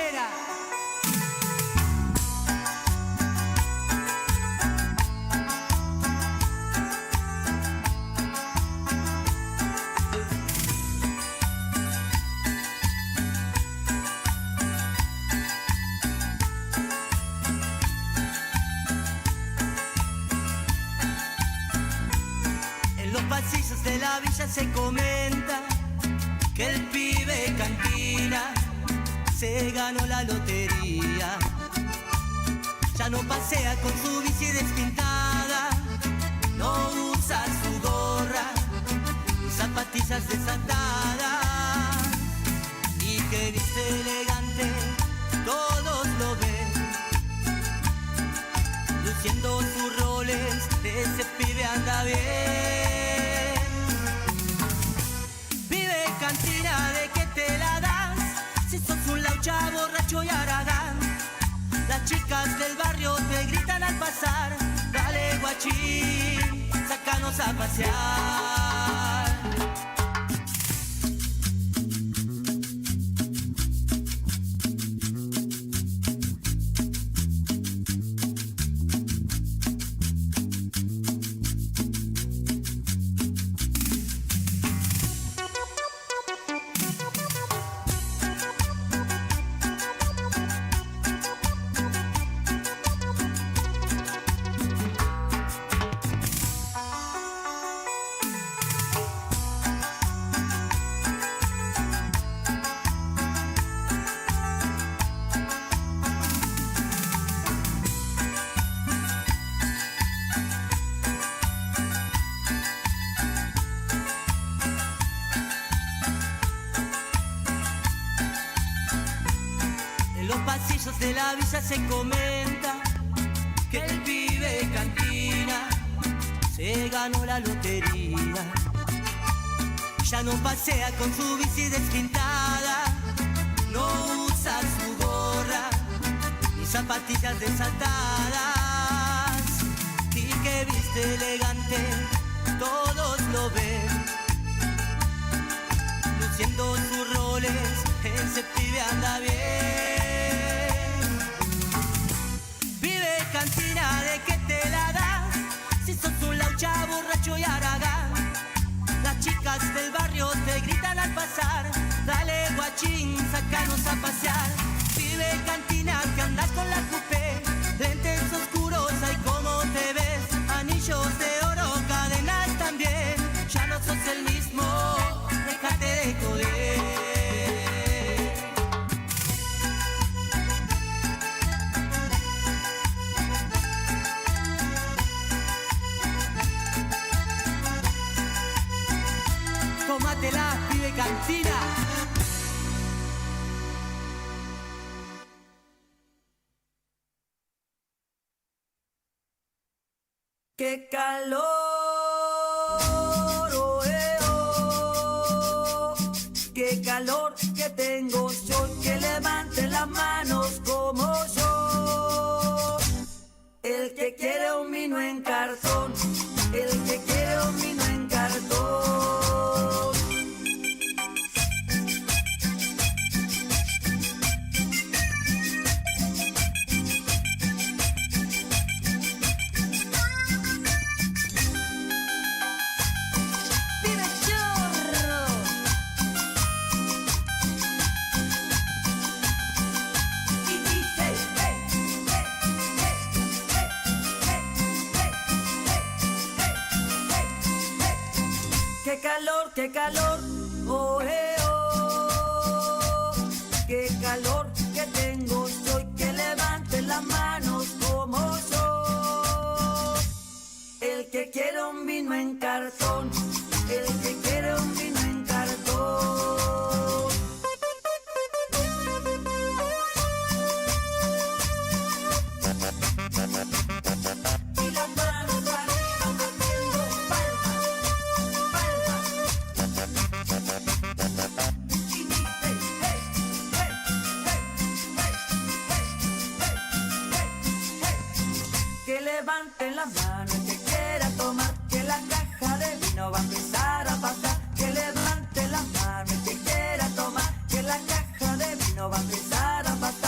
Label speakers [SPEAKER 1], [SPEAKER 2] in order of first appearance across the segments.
[SPEAKER 1] manera. En los pasillos de la villa se comenta que el pibe cantina se ganó la lotería. Ya no pasea con su bici despintada, no usa su gorra ni zapatillas desatadas, y que viste elegante, todos lo ven, luciendo sus roles, ese pibe anda bien. Pibe cantina, ¿de qué te la das? Si sos un laucha, borracho y haragán. Las chicas del barrio te gritan al pasar: dale guachín, sácanos a pasear. De la villa se comenta que el pibe cantina se ganó la lotería. Ya no pasea con su bici despintada, no usa su gorra ni zapatillas desatadas, y que viste elegante, todos lo ven, luciendo sus roles, ese pibe anda bien. Cantina, ¿de qué te la das? Si sos un laucha, borracho y haragán. Las chicas del barrio te gritan al pasar: dale guachín, sácanos a pasear. Pibe cantina, que andas con la coupé, lentes oscuros, ay cómo te ves, anillos de oro, cadenas también. Ya no sos el mismo, déjate de joder. Tómatela, pibe cantina. ¡Qué calor! Oh, oh. ¡Qué calor que tengo yo! Que levante las manos como yo. El que quiere un vino en cartón, el que quiere un vino en cartón. ¡Qué calor! ¡Oh, oh! ¡Qué calor que tengo yo! Que levante las manos como yo. El que quiere un vino en cartón, el que quiere un vino en cartón. Y las manos arriba haciendo palmas, palmas. Y dice, hey, hey, hey, hey, hey, hey, hey, hey. Que levanten las manos, que quiera tomar, que la caja de vino va a empezar a pasar. Que levante las manos, que quiera tomar, que la caja de vino va a empezar a pasar.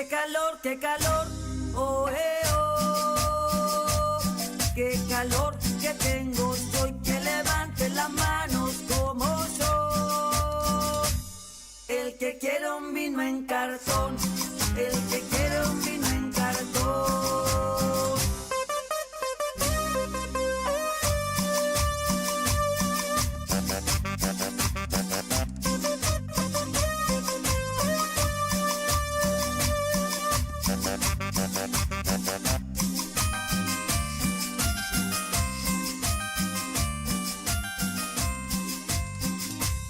[SPEAKER 1] qué calor, oh, oh. Qué calor que tengo, soy que levante las manos como yo. El que quiere un vino en cartón, el que quiere un vino en cartón.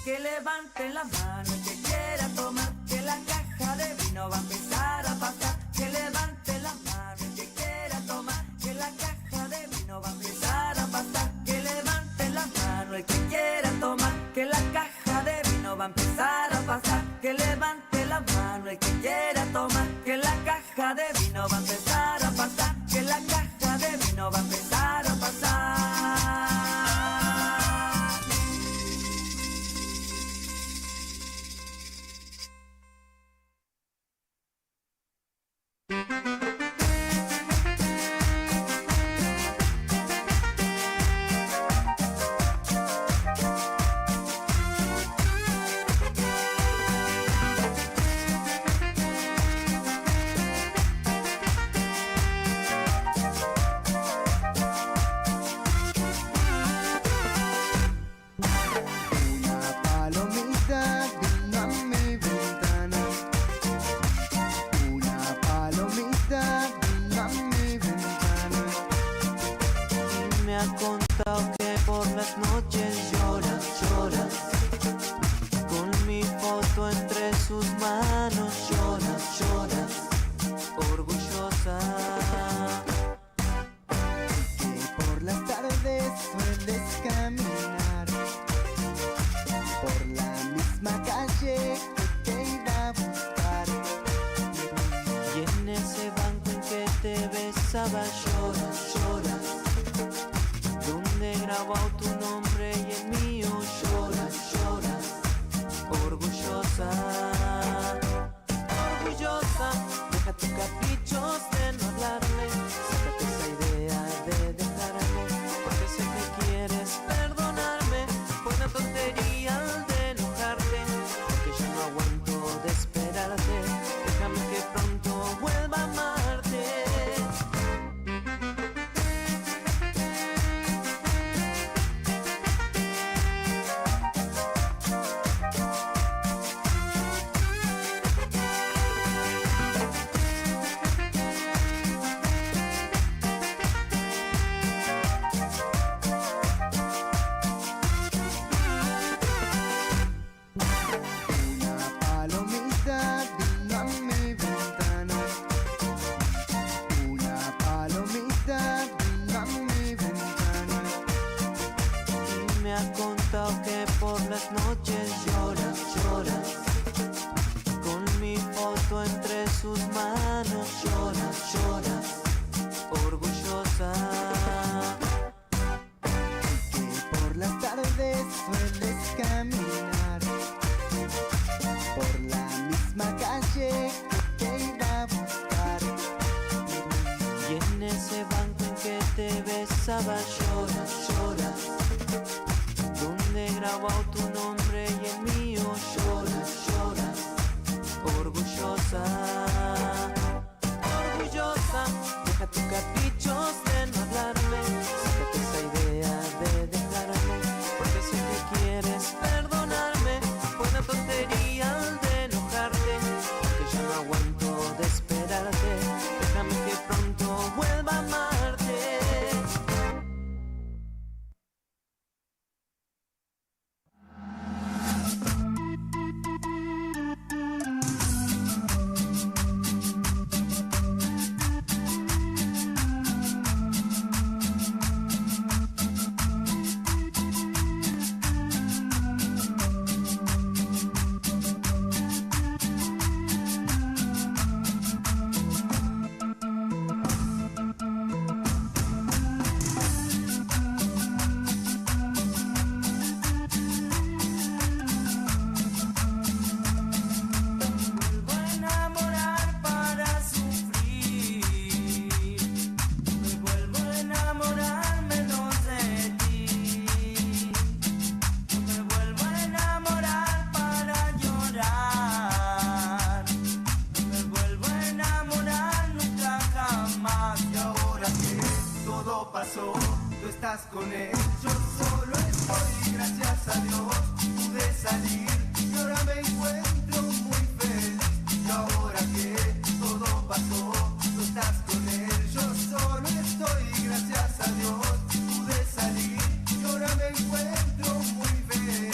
[SPEAKER 1] Que levante la mano el que quiera tomar, que la caja de vino va a empezar a pasar. Que levante la mano el que quiera tomar, que la caja de vino va a empezar a pasar. Que levante la mano el que quiera tomar, que la caja de vino va a empezar a pasar. Que levante la mano el que quiera tomar, que la caja de vino va a empezar a pasar. Que la caja de vino va a empezar a pasar.
[SPEAKER 2] estás con él. Yo solo estoy, gracias a Dios, pude salir y ahora me encuentro muy feliz. Y ahora que todo pasó, tú estás con él. Yo solo estoy, gracias a Dios, pude salir y ahora me encuentro muy feliz.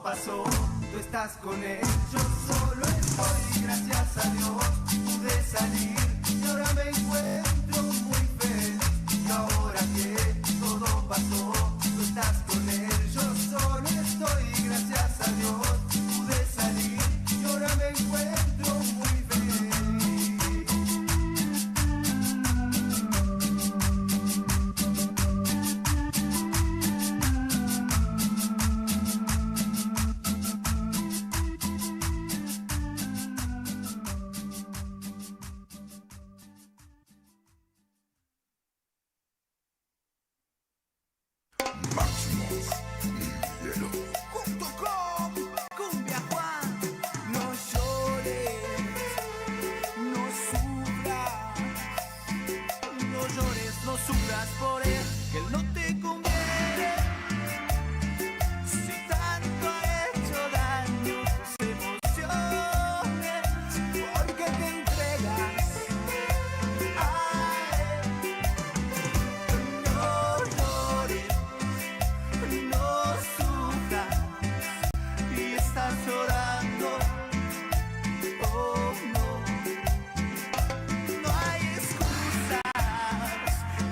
[SPEAKER 2] Tú estás con él, yo solo estoy, gracias a Dios, pude salir y ahora me encuentro muy feliz. Y ahora que todo pasó, tú estás con él, yo solo estoy, gracias a Dios, pude salir y ahora me encuentro muy feliz. Cumbia Juan, no llores, no sufras, no llores, no sufras por él, que él no te conviene. Si tanto ha hecho daño tus emociones, porque te entregas a él. No llores, no sufras, y estás llorando. Oh no, no hay excusas,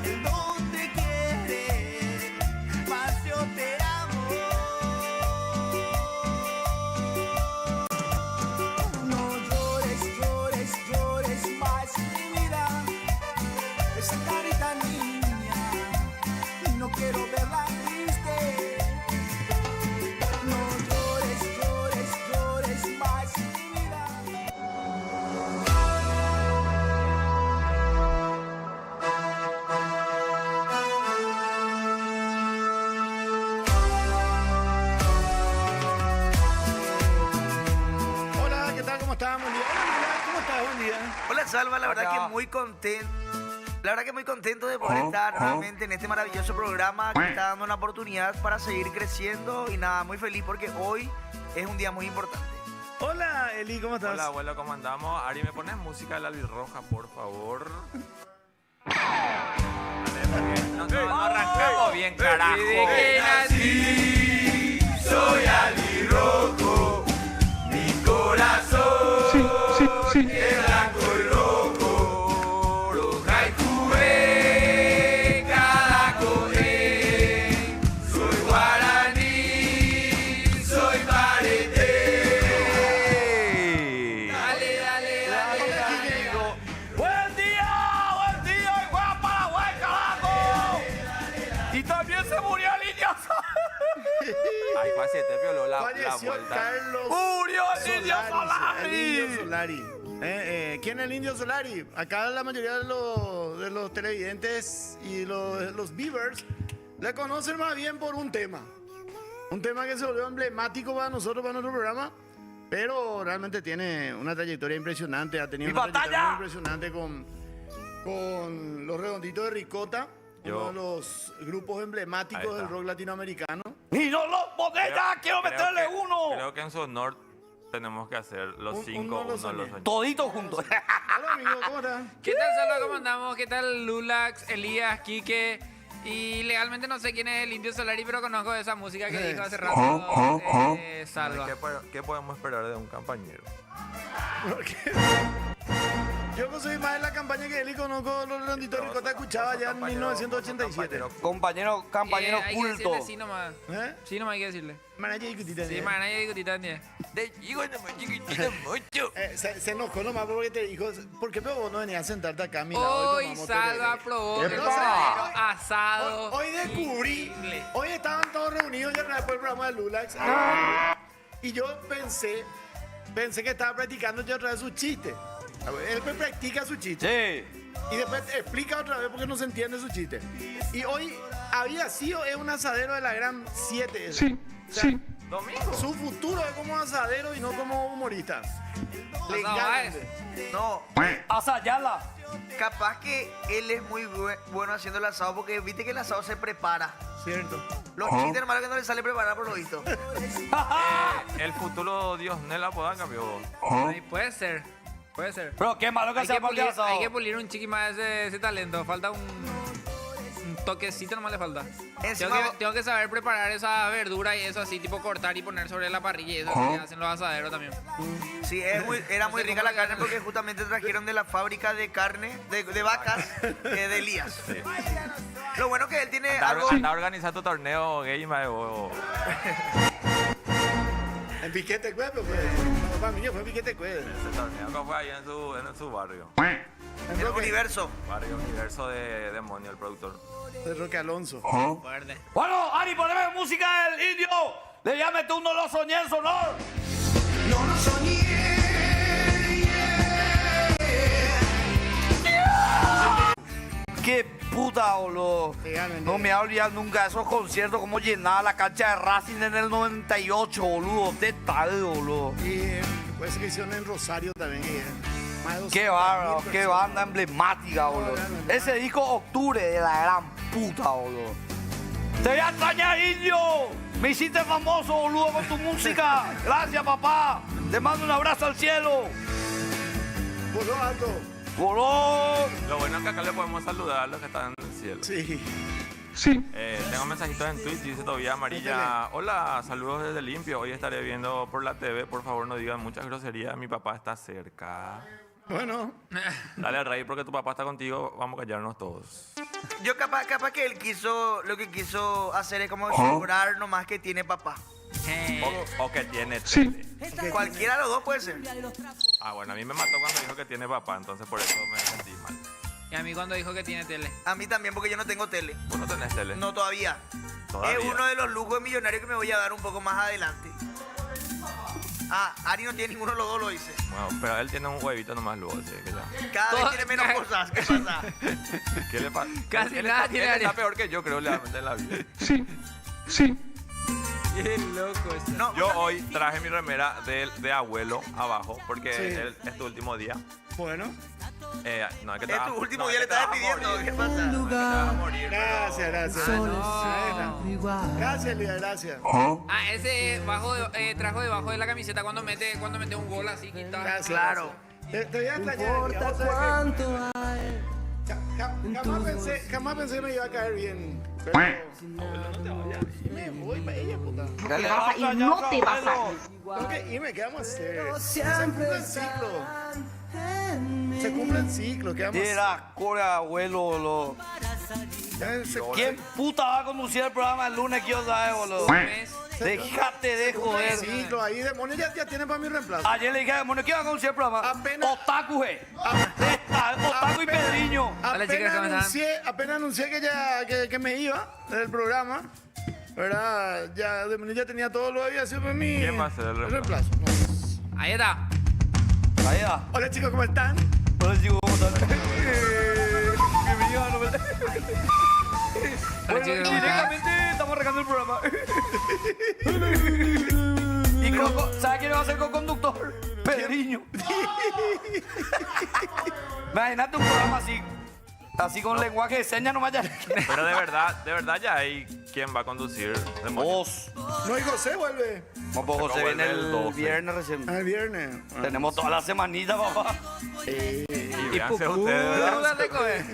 [SPEAKER 2] él no te quiere, más yo te amo. No llores, llores, llores más, mi vida, esa carita niña, no quiero verla triste. No llores, llores, llores más, mi vida.
[SPEAKER 3] Hola, ¿qué tal? ¿Cómo estás? Buen día. Hola, Lula, ¿cómo estás? Buen día.
[SPEAKER 4] Hola Salva, la verdad que muy contento. La verdad que muy contento de poder estar nuevamente en este maravilloso programa que me está dando una oportunidad para seguir creciendo y nada, muy feliz porque hoy es un día muy importante.
[SPEAKER 3] Hola, Eli, ¿cómo estás?
[SPEAKER 5] Hola, abuelo, ¿cómo andamos? Ari, ¿me pones música de la Roja, por favor? No arrancamos bien, carajo.
[SPEAKER 2] Soy Ali Rojo, mi corazón es blanco y rojo, roja y cubé, cada coge. Soy guaraní, soy pareté. Dale, dale, dale, dale.
[SPEAKER 5] ¡Buen día! ¡Buen día! ¡Y juega Paraguay, carajo! Y también se murió el indio. Ay, Juan, se te violó la
[SPEAKER 3] Falleció
[SPEAKER 5] vuelta.
[SPEAKER 3] Carlos
[SPEAKER 5] ¡Murió el indio
[SPEAKER 3] Solari. El Indio
[SPEAKER 5] Solari!
[SPEAKER 3] Solari. ¿Quién es el Indio Solari? Acá la mayoría de los televidentes y los Beavers le conocen más bien por un tema. Un tema que se volvió emblemático para nosotros, para nuestro programa. Pero realmente tiene una trayectoria impresionante. Ha tenido
[SPEAKER 5] ¡Mi
[SPEAKER 3] una trayectoria
[SPEAKER 5] batalla!
[SPEAKER 3] muy impresionante con los Redonditos de Ricota. Uno de los grupos emblemáticos
[SPEAKER 5] Ahí está.
[SPEAKER 3] del rock latinoamericano.
[SPEAKER 5] ¡Y no lo botella! ¡Quiero meterle uno!
[SPEAKER 6] Creo que en su honor tenemos que hacer los
[SPEAKER 3] Un-
[SPEAKER 6] 5
[SPEAKER 3] uno
[SPEAKER 6] uno
[SPEAKER 3] los
[SPEAKER 6] de los
[SPEAKER 3] soñé.
[SPEAKER 6] años.
[SPEAKER 5] Toditos juntos.
[SPEAKER 3] Hola amigo, ¿cómo estás?
[SPEAKER 7] ¿Qué tal, Salva? ¿Cómo andamos? ¿Qué tal, Lulax, Elías, Quique?
[SPEAKER 5] Y legalmente no sé quién es el Indio Solari, pero conozco esa música que dijo hace rato. Salva.
[SPEAKER 6] ¿Qué podemos esperar de un compañero?
[SPEAKER 3] Porque yo soy más de la campaña que él y conozco los Redonditos de Ricota, escuchaba ya en 1987.
[SPEAKER 7] Compañero
[SPEAKER 5] Hay que
[SPEAKER 7] culto.
[SPEAKER 5] decirle sí nomás.
[SPEAKER 3] ¿Eh?
[SPEAKER 5] Sí nomás hay que decirle.
[SPEAKER 3] Manager y Cutita,
[SPEAKER 5] Sí,
[SPEAKER 3] ¿eh?
[SPEAKER 5] man, hay que discutir también.
[SPEAKER 3] Se enojó nomás porque te dijo, ¿por qué vos no venías a sentarte acá a mi lado?
[SPEAKER 5] Hoy Salva probó
[SPEAKER 7] ¡Epa!
[SPEAKER 5] grosero asado.
[SPEAKER 3] Hoy descubrí, hoy estaban todos reunidos ya después del programa de Lulax. Y yo pensé que estaba practicando ya otra vez su chiste. Él pues practica su chiste.
[SPEAKER 7] Sí.
[SPEAKER 3] Y después explica otra vez porque no se entiende su chiste. Y hoy había sido un asadero de la gran 7. Sí, sí.
[SPEAKER 6] Domingo.
[SPEAKER 3] Su futuro es como asadero y no como humorista. Legalmente.
[SPEAKER 4] No,
[SPEAKER 7] Asayala.
[SPEAKER 4] capaz que él es muy bueno haciendo el asado porque viste que el asado se prepara.
[SPEAKER 3] Cierto.
[SPEAKER 4] Los chistes hermano que no le sale preparar por lo visto.
[SPEAKER 6] El futuro Dios Nela Podan cambió.
[SPEAKER 5] Ay, puede ser. Puede ser.
[SPEAKER 7] Pero qué malo que
[SPEAKER 5] Hay
[SPEAKER 7] sea
[SPEAKER 5] que,
[SPEAKER 7] para el
[SPEAKER 5] pulir,
[SPEAKER 7] asado.
[SPEAKER 5] hay que pulir un chiqui más ese talento. Falta un toquecito nomás le falta.
[SPEAKER 4] Encima-
[SPEAKER 5] Tengo que saber preparar esa verdura y eso así, tipo cortar y poner sobre la parrilla y eso que hacen los asaderos también.
[SPEAKER 4] Sí, era muy
[SPEAKER 5] sé
[SPEAKER 4] rica
[SPEAKER 5] cómo
[SPEAKER 4] la
[SPEAKER 5] le
[SPEAKER 4] carne
[SPEAKER 5] llaman.
[SPEAKER 4] porque justamente trajeron de la fábrica de carne, de vacas, de Elías. Lo bueno que él tiene algo...
[SPEAKER 6] Anda a organizar tu torneo gay, mae, o-
[SPEAKER 3] En Piquete Cuepe, pues. No, para mí fue en Piquete Cuepe.
[SPEAKER 6] Ese torneo que fue ahí en su barrio.
[SPEAKER 3] En
[SPEAKER 4] El
[SPEAKER 3] Roque-
[SPEAKER 4] universo.
[SPEAKER 6] Barrio Universo de Demonio, el productor.
[SPEAKER 3] de Roque Alonso.
[SPEAKER 5] Fuerte.
[SPEAKER 7] Bueno, Ari, poneme música del indio. Le llame tú, no lo soñé en sonor.
[SPEAKER 2] No lo soñé.
[SPEAKER 7] Qué puta, boludo.
[SPEAKER 3] Legalmente.
[SPEAKER 7] No me voy a olvidar nunca de esos conciertos, como llenaba la cancha de Racing en el 98, boludo. De tal, boludo.
[SPEAKER 3] Y pues que hicieron en Rosario también. Más de 200.000
[SPEAKER 7] Qué bárbaro, qué
[SPEAKER 3] personas.
[SPEAKER 7] banda emblemática, boludo. Ese disco Octubre de la gran puta, boludo. Te voy a extrañar, indio. Me hiciste famoso, boludo, con tu música. Gracias, papá. Te mando un abrazo al cielo.
[SPEAKER 3] Voló alto.
[SPEAKER 7] Voló.
[SPEAKER 6] Lo bueno es que acá le podemos saludar a los que están en el cielo.
[SPEAKER 3] Sí.
[SPEAKER 6] Tengo mensajitos en Twitch, dice todavía Amarilla. Hola, saludos desde Limpio. Hoy estaré viendo por la TV. Por favor, no digan muchas groserías. Mi papá está cerca.
[SPEAKER 3] Bueno,
[SPEAKER 6] Dale al rey porque tu papá está contigo. Vamos a callarnos todos.
[SPEAKER 4] Yo capaz que él lo que quiso hacer es como asegurar nomás que tiene papá.
[SPEAKER 6] O que tiene tele.
[SPEAKER 4] Cualquiera de los dos puede ser.
[SPEAKER 6] Ah, bueno, a mí me mató cuando dijo que tiene papá, entonces por eso me sentí mal.
[SPEAKER 5] Y a mí cuando dijo que tiene tele.
[SPEAKER 4] A mí también porque yo no tengo tele.
[SPEAKER 6] ¿Vos no tenés tele?
[SPEAKER 4] No todavía.
[SPEAKER 6] Todavía.
[SPEAKER 4] Es uno de los lujos millonarios que me voy a dar un poco más adelante. Ah, Ari no tiene ninguno de los dos, lo hice.
[SPEAKER 6] Bueno, pero él tiene un huevito nomás luego, así que ya.
[SPEAKER 4] Cada vez
[SPEAKER 5] Todo-
[SPEAKER 4] tiene menos cosas. ¿Qué pasa?
[SPEAKER 6] ¿Qué le pasa?
[SPEAKER 5] Casi
[SPEAKER 6] Él
[SPEAKER 5] nada
[SPEAKER 6] está,
[SPEAKER 5] tiene
[SPEAKER 6] él está
[SPEAKER 5] Ari.
[SPEAKER 6] peor que yo, creo, realmente en la vida.
[SPEAKER 5] Qué loco esto.
[SPEAKER 4] No,
[SPEAKER 6] Yo hoy traje mi remera de abuelo abajo, porque
[SPEAKER 3] Sí.
[SPEAKER 6] es tu último día.
[SPEAKER 3] bueno.
[SPEAKER 6] No, es que
[SPEAKER 4] es tu último día le estás despidiendo. ¿Qué pasa?
[SPEAKER 3] Gracias, gracias. Gracias, Lía, gracias.
[SPEAKER 5] Ah, ese trajo debajo de la camiseta cuando mete un gol así quita.
[SPEAKER 3] Gracias.
[SPEAKER 4] Claro.
[SPEAKER 3] Te voy a extrañar. Lía, vos sabés que jamás pensé que me iba a caer bien. Pero. Me voy para ella, puta.
[SPEAKER 8] Te vas a ir, no te vas a ir.
[SPEAKER 3] Tengo que irme, ¿qué vamos a hacer? Se cumple el ciclo. Se cumple el ciclo, ¿qué vamos a hacer?
[SPEAKER 7] Era Corea, abuelo, boludo. ¿Quién puta va a conducir el programa el lunes? ¿Quién sabe, boludo? Déjate de
[SPEAKER 3] El
[SPEAKER 7] joder.
[SPEAKER 3] ciclo, ahí demonio ya tiene para mi reemplazo.
[SPEAKER 7] Ayer le dije a demonio, ¿quién va a conducir el programa?
[SPEAKER 3] Apenas-
[SPEAKER 7] Otaku, Otaku y Pedriño.
[SPEAKER 5] Hola, chicas, ¿cómo están?
[SPEAKER 3] Apenas anuncié que me iba del programa, ¿verdad? Ya demonio ya tenía todo lo que había sido para mí.
[SPEAKER 6] ¿Quién va a ser el
[SPEAKER 3] reemplazo? No.
[SPEAKER 5] Ahí está.
[SPEAKER 7] Ahí va.
[SPEAKER 3] Hola chicos, ¿cómo están?
[SPEAKER 7] Hola, chicos, ¿cómo están? Bienvenidos a Novel. Bueno,
[SPEAKER 5] chicos, ¿cómo están?
[SPEAKER 7] directamente estamos arrancando el programa. Y ¿sabes quién va a ser co-conductor? Pedriño. Imagínate un programa así con lenguaje de señas nomás ya.
[SPEAKER 6] Pero de verdad ya hay quien va a conducir.
[SPEAKER 7] Vos.
[SPEAKER 3] No, y José vuelve.
[SPEAKER 7] No, pues José
[SPEAKER 6] vuelve
[SPEAKER 7] viene
[SPEAKER 6] el
[SPEAKER 7] el
[SPEAKER 6] 12.
[SPEAKER 7] viernes recién.
[SPEAKER 3] El viernes.
[SPEAKER 7] Tenemos toda la semanita, papá.
[SPEAKER 6] Y véanse ustedes,
[SPEAKER 5] ¿Cómo
[SPEAKER 6] ¿verdad?
[SPEAKER 5] te coge?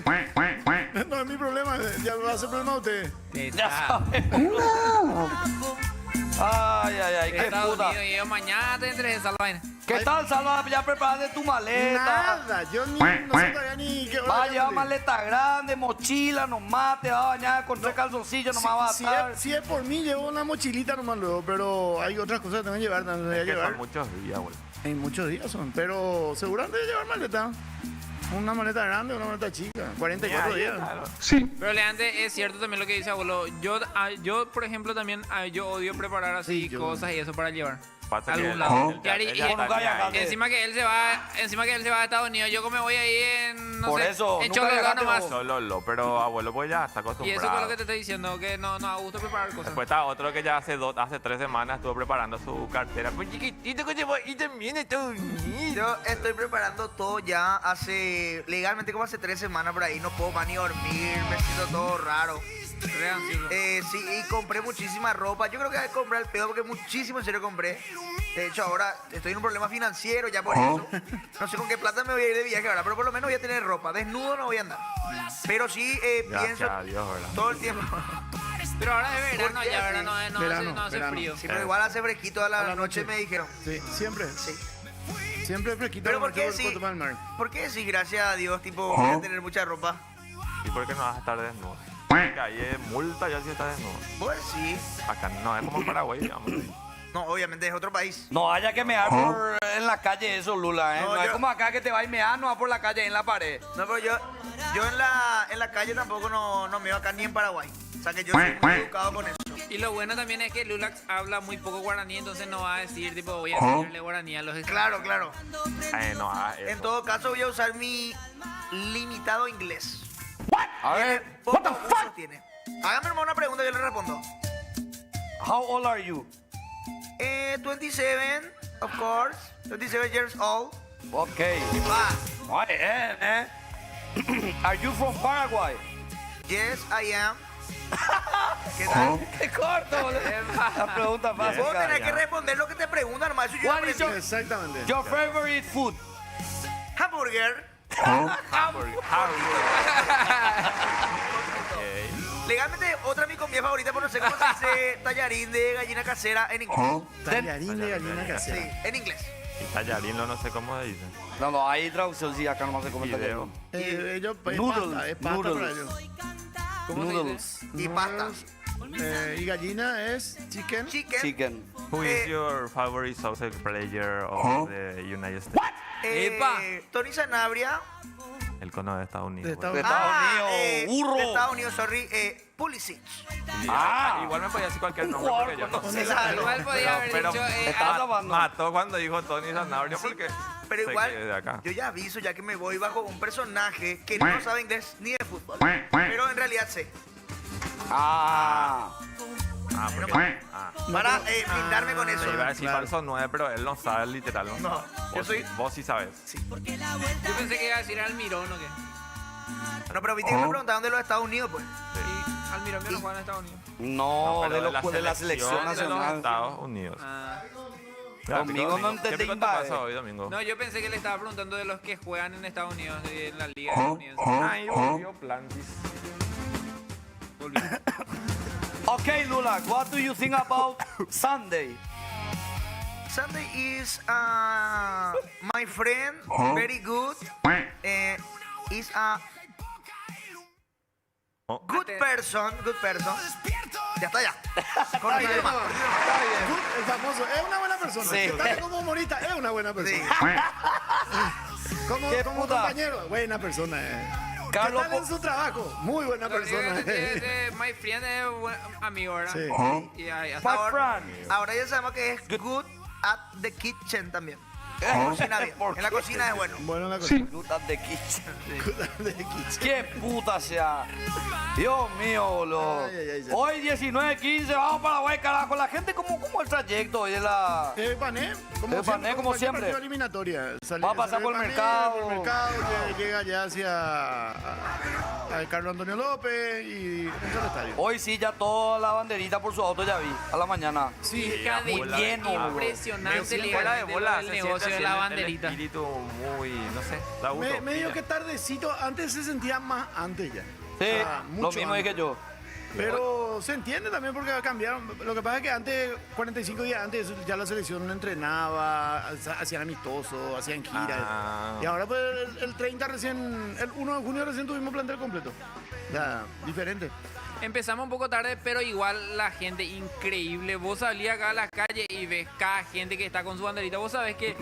[SPEAKER 3] No, mi problema, ya va a ser problema de ustedes.
[SPEAKER 7] Ya sabes. Ay, ay, ay, qué
[SPEAKER 5] Estados
[SPEAKER 7] puta.
[SPEAKER 5] Unidos, y yo mañana te entré esa vaina.
[SPEAKER 7] ¿Qué tal, Salva? Ya preparaste tu maleta.
[SPEAKER 3] Nada, yo ni, no sé todavía ni qué hora
[SPEAKER 7] Va a
[SPEAKER 3] voy a
[SPEAKER 7] llevar
[SPEAKER 3] salir.
[SPEAKER 7] maleta grande, mochila, nomás, te va a bañar con 3 calzoncillos, nomás va a
[SPEAKER 3] Si
[SPEAKER 7] estar.
[SPEAKER 3] si es por mí, llevo una mochilita nomás luego, pero hay otras cosas que tengo que llevar, también voy a
[SPEAKER 6] Es que
[SPEAKER 3] llevar.
[SPEAKER 6] son muchos días, boludo.
[SPEAKER 3] En muchos días son, pero seguramente voy a llevar maleta. Una maleta grande, una maleta chica, 44 días.
[SPEAKER 6] Claro.
[SPEAKER 5] Pero Leante, es cierto también lo que dice abuelo. Yo por ejemplo, también yo odio preparar así
[SPEAKER 3] Sí, yo-
[SPEAKER 5] cosas y eso para llevar.
[SPEAKER 6] Pasa
[SPEAKER 5] A
[SPEAKER 6] que
[SPEAKER 5] algún
[SPEAKER 6] él-
[SPEAKER 5] lado.
[SPEAKER 6] él ya-
[SPEAKER 5] Y
[SPEAKER 6] él ya
[SPEAKER 5] y-
[SPEAKER 6] está
[SPEAKER 7] nunca
[SPEAKER 6] ni ahí.
[SPEAKER 7] viajaste.
[SPEAKER 5] Encima que él se va a Estados Unidos, yo como voy ahí en, no
[SPEAKER 7] Por
[SPEAKER 5] sé,
[SPEAKER 7] eso,
[SPEAKER 5] en
[SPEAKER 7] nunca
[SPEAKER 5] Chololó
[SPEAKER 7] viajaste
[SPEAKER 5] nomás.
[SPEAKER 7] vos.
[SPEAKER 6] Solo, pero abuelo pues ya está
[SPEAKER 5] Y
[SPEAKER 6] acostumbrado.
[SPEAKER 5] eso fue lo que te estoy diciendo, que no da gusto preparar cosas.
[SPEAKER 6] Después está otro que ya hace 3 semanas estuvo preparando su cartera. Pues chiquitito que llevo y también está unido.
[SPEAKER 4] Yo estoy preparando todo ya legalmente como hace 3 semanas por ahí, no puedo más ni dormir, me siento todo raro.
[SPEAKER 5] Re ansioso.
[SPEAKER 4] Sí, y compré muchísima ropa. Yo creo que voy a comprar el pedo porque muchísimo en serio compré. De hecho, ahora estoy en un problema financiero ya por eso. No sé con qué plata me voy a ir de viaje ahora, pero por lo menos voy a tener ropa. Desnudo no voy a andar. Pero sí
[SPEAKER 6] Gracias
[SPEAKER 4] pienso
[SPEAKER 6] a Dios, ¿verdad?
[SPEAKER 4] todo el tiempo.
[SPEAKER 5] Pero ahora es verano
[SPEAKER 4] ¿Por qué?
[SPEAKER 5] ya, verano no
[SPEAKER 3] Verano,
[SPEAKER 5] hace
[SPEAKER 3] verano.
[SPEAKER 5] frío.
[SPEAKER 4] Sí, pero igual hace fresquito a la,
[SPEAKER 3] A la
[SPEAKER 4] noche,
[SPEAKER 3] noche.
[SPEAKER 4] me dijeron.
[SPEAKER 3] Sí, siempre.
[SPEAKER 4] Sí.
[SPEAKER 3] Siempre fresquito.
[SPEAKER 4] Pero ¿por
[SPEAKER 3] como
[SPEAKER 4] qué
[SPEAKER 3] el
[SPEAKER 4] sí?
[SPEAKER 3] Puerto Palmar.
[SPEAKER 4] ¿Por qué sí, gracias a Dios, tipo, voy a tener mucha ropa?
[SPEAKER 6] ¿Y por qué no vas a estar desnudo? Porque ahí es multa ya si estás desnudo.
[SPEAKER 4] Pues sí.
[SPEAKER 6] Acá no, es como en Paraguay, digamos.
[SPEAKER 4] No, obviamente es otro país.
[SPEAKER 7] No haya que mear en la calle eso, Lula, ¿eh?
[SPEAKER 4] No,
[SPEAKER 7] No, es
[SPEAKER 4] yo-
[SPEAKER 7] como acá que te va a ir mear, no va por la calle en la pared.
[SPEAKER 4] No, pero yo en la calle tampoco no me veo acá ni en Paraguay. O sea que yo soy muy educado con eso.
[SPEAKER 5] Y lo bueno también es que Lulax habla muy poco guaraní, entonces no va a decir, tipo, voy a enseñarle guaraní a los
[SPEAKER 4] Claro, claro.
[SPEAKER 6] No hagas eso.
[SPEAKER 4] En todo caso voy a usar mi limitado inglés.
[SPEAKER 7] A ver,
[SPEAKER 4] Poco uso tiene. Hágame hermano una pregunta y yo le respondo.
[SPEAKER 7] how old are you?
[SPEAKER 4] 27, of course. 27 years old.
[SPEAKER 7] Ok.
[SPEAKER 4] Va.
[SPEAKER 7] Muy bien, ¿eh? Are you from Paraguay?
[SPEAKER 4] Yes, I am. ¿Qué tal?
[SPEAKER 7] ¡Qué corto, boludo! La pregunta fácil.
[SPEAKER 4] Vos tenés
[SPEAKER 6] ya.
[SPEAKER 4] que responder lo que te preguntan, hermano. Eso yo
[SPEAKER 7] What
[SPEAKER 4] aprendí.
[SPEAKER 7] is your-
[SPEAKER 3] Exactamente.
[SPEAKER 7] Your favorite food?
[SPEAKER 4] Hamburger.
[SPEAKER 6] Hamburger.
[SPEAKER 4] Legalmente, otra de mis comidas favoritas, pero no sé cómo se dice tallarín de gallina casera en inglés.
[SPEAKER 3] Tallarín de gallina
[SPEAKER 4] Sí,
[SPEAKER 3] casera.
[SPEAKER 4] en inglés.
[SPEAKER 6] Y tallarín, no sé cómo se dice.
[SPEAKER 7] No, hay traducción, sí, acá nomás se comenta.
[SPEAKER 6] Video.
[SPEAKER 3] Ellos,
[SPEAKER 7] Noodles,
[SPEAKER 3] es pasta
[SPEAKER 7] noodles.
[SPEAKER 3] para ellos.
[SPEAKER 5] ¿Cómo se
[SPEAKER 7] Noodles.
[SPEAKER 4] Y pasta.
[SPEAKER 3] Y gallina es chicken.
[SPEAKER 4] Chicken.
[SPEAKER 7] Chicken.
[SPEAKER 6] Who is
[SPEAKER 4] Eh,
[SPEAKER 6] your favorite soccer player of the United States?
[SPEAKER 5] ¡Epa!
[SPEAKER 4] Tony Sanabria.
[SPEAKER 6] El cono de Estados Unidos.
[SPEAKER 3] De
[SPEAKER 6] güey.
[SPEAKER 3] Estados
[SPEAKER 7] De Estados Unidos, burro.
[SPEAKER 4] De Estados Unidos, sorry. Pulisic.
[SPEAKER 6] Igual me podía decir cualquier nombre porque yo no sé.
[SPEAKER 5] Igual podía haber
[SPEAKER 6] Pero
[SPEAKER 5] dicho,
[SPEAKER 7] Estaba tapando.
[SPEAKER 6] mató cuando dijo Tony Sanabria porque
[SPEAKER 4] Pero
[SPEAKER 6] sé
[SPEAKER 4] igual,
[SPEAKER 6] que es de acá.
[SPEAKER 4] yo ya aviso, ya que me voy bajo un personaje que no sabe inglés ni de fútbol. Pero en realidad sé.
[SPEAKER 7] Ah.
[SPEAKER 6] Porque,
[SPEAKER 4] Para brindarme con eso.
[SPEAKER 6] le iba a decir
[SPEAKER 3] Claro.
[SPEAKER 6] falso 9, pero él no sabe literal.
[SPEAKER 4] No,
[SPEAKER 6] vos,
[SPEAKER 4] yo soy-
[SPEAKER 6] vos sí sabes.
[SPEAKER 5] yo pensé que iba a decir Almirón o qué.
[SPEAKER 4] No, pero viste que me preguntaban de los Estados Unidos, pues.
[SPEAKER 5] Y Almirón no juega en Estados Unidos.
[SPEAKER 7] No,
[SPEAKER 6] pero
[SPEAKER 7] de la selección
[SPEAKER 6] de los
[SPEAKER 7] nacional.
[SPEAKER 6] Estados Unidos.
[SPEAKER 5] Ah.
[SPEAKER 7] Domingo no entendí
[SPEAKER 6] ¿Qué pico te
[SPEAKER 7] nada.
[SPEAKER 6] pasa hoy, Domingo?
[SPEAKER 5] No, yo pensé que le estaba preguntando de los que juegan en Estados Unidos, en la liga estadounidense.
[SPEAKER 6] Ahí volvió Plantis.
[SPEAKER 7] Okay, Lula, what do you think about Sunday?
[SPEAKER 4] Sunday is my friend, very good. Is a
[SPEAKER 6] Oh.
[SPEAKER 4] good person. Ya está ya. Con
[SPEAKER 3] Está bien, el famoso. Es una buena persona.
[SPEAKER 7] Sí.
[SPEAKER 3] Está como humorista, es una buena
[SPEAKER 4] Sí.
[SPEAKER 3] persona.
[SPEAKER 7] ¿Qué
[SPEAKER 3] Como
[SPEAKER 7] puta?
[SPEAKER 3] compañero, buena persona.
[SPEAKER 7] Carlos
[SPEAKER 3] ¿Qué tal en su trabajo? Muy buena persona.
[SPEAKER 5] My friend es buen amigo, ¿verdad?
[SPEAKER 3] Sí.
[SPEAKER 5] Y ahí,
[SPEAKER 7] My
[SPEAKER 5] hasta
[SPEAKER 7] friend.
[SPEAKER 4] Ahora ya sabemos que es good at the kitchen también. Cocina bien.
[SPEAKER 7] ¿Por
[SPEAKER 4] En la
[SPEAKER 7] qué?
[SPEAKER 4] cocina es bueno.
[SPEAKER 3] Bueno, la cosa.
[SPEAKER 7] Good at the kitchen.
[SPEAKER 3] De kitchen.
[SPEAKER 7] ¡Qué puta sea! Dios mío, boludo.
[SPEAKER 3] Ay, ay, ay, ya.
[SPEAKER 7] Hoy 19:15, vamos para Paraguay, carajo. La gente, ¿cómo el trayecto hoy de la...?
[SPEAKER 3] Pané,
[SPEAKER 7] Pané, como
[SPEAKER 3] cualquier
[SPEAKER 7] siempre.
[SPEAKER 3] partido eliminatoria.
[SPEAKER 7] Va a pasar por el mercado.
[SPEAKER 3] Por el mercado, llega ya hacia Carlos Antonio López y entra al estadio.
[SPEAKER 7] Hoy sí, ya toda la banderita por su auto ya vi, a la mañana.
[SPEAKER 3] Sí,
[SPEAKER 7] muy lleno, boludo.
[SPEAKER 5] Impresionante
[SPEAKER 6] Fuera de
[SPEAKER 5] legalmente
[SPEAKER 6] bola,
[SPEAKER 5] el
[SPEAKER 6] se
[SPEAKER 5] negocio
[SPEAKER 6] siente
[SPEAKER 5] de la
[SPEAKER 6] así
[SPEAKER 5] banderita.
[SPEAKER 6] el espíritu muy, no sé, da gusto.
[SPEAKER 3] medio que tardecito, antes se sentía más antes ya.
[SPEAKER 7] Sí,
[SPEAKER 3] Ah,
[SPEAKER 7] lo
[SPEAKER 3] mucho
[SPEAKER 7] mismo
[SPEAKER 3] antes.
[SPEAKER 7] dije yo.
[SPEAKER 3] Pero se entiende también porque cambiaron. Lo que pasa es que antes, 45 días antes, ya la selección entrenaba, hacían amistosos, hacían giras.
[SPEAKER 6] Ah.
[SPEAKER 3] Y ahora, pues, el 30 recién, el 1 de junio recién tuvimos plantel completo. Ya, diferente.
[SPEAKER 9] Empezamos un poco tarde, pero igual la gente increíble. Vos salís acá a la calle y ves cada gente que está con su banderita. Vos sabés que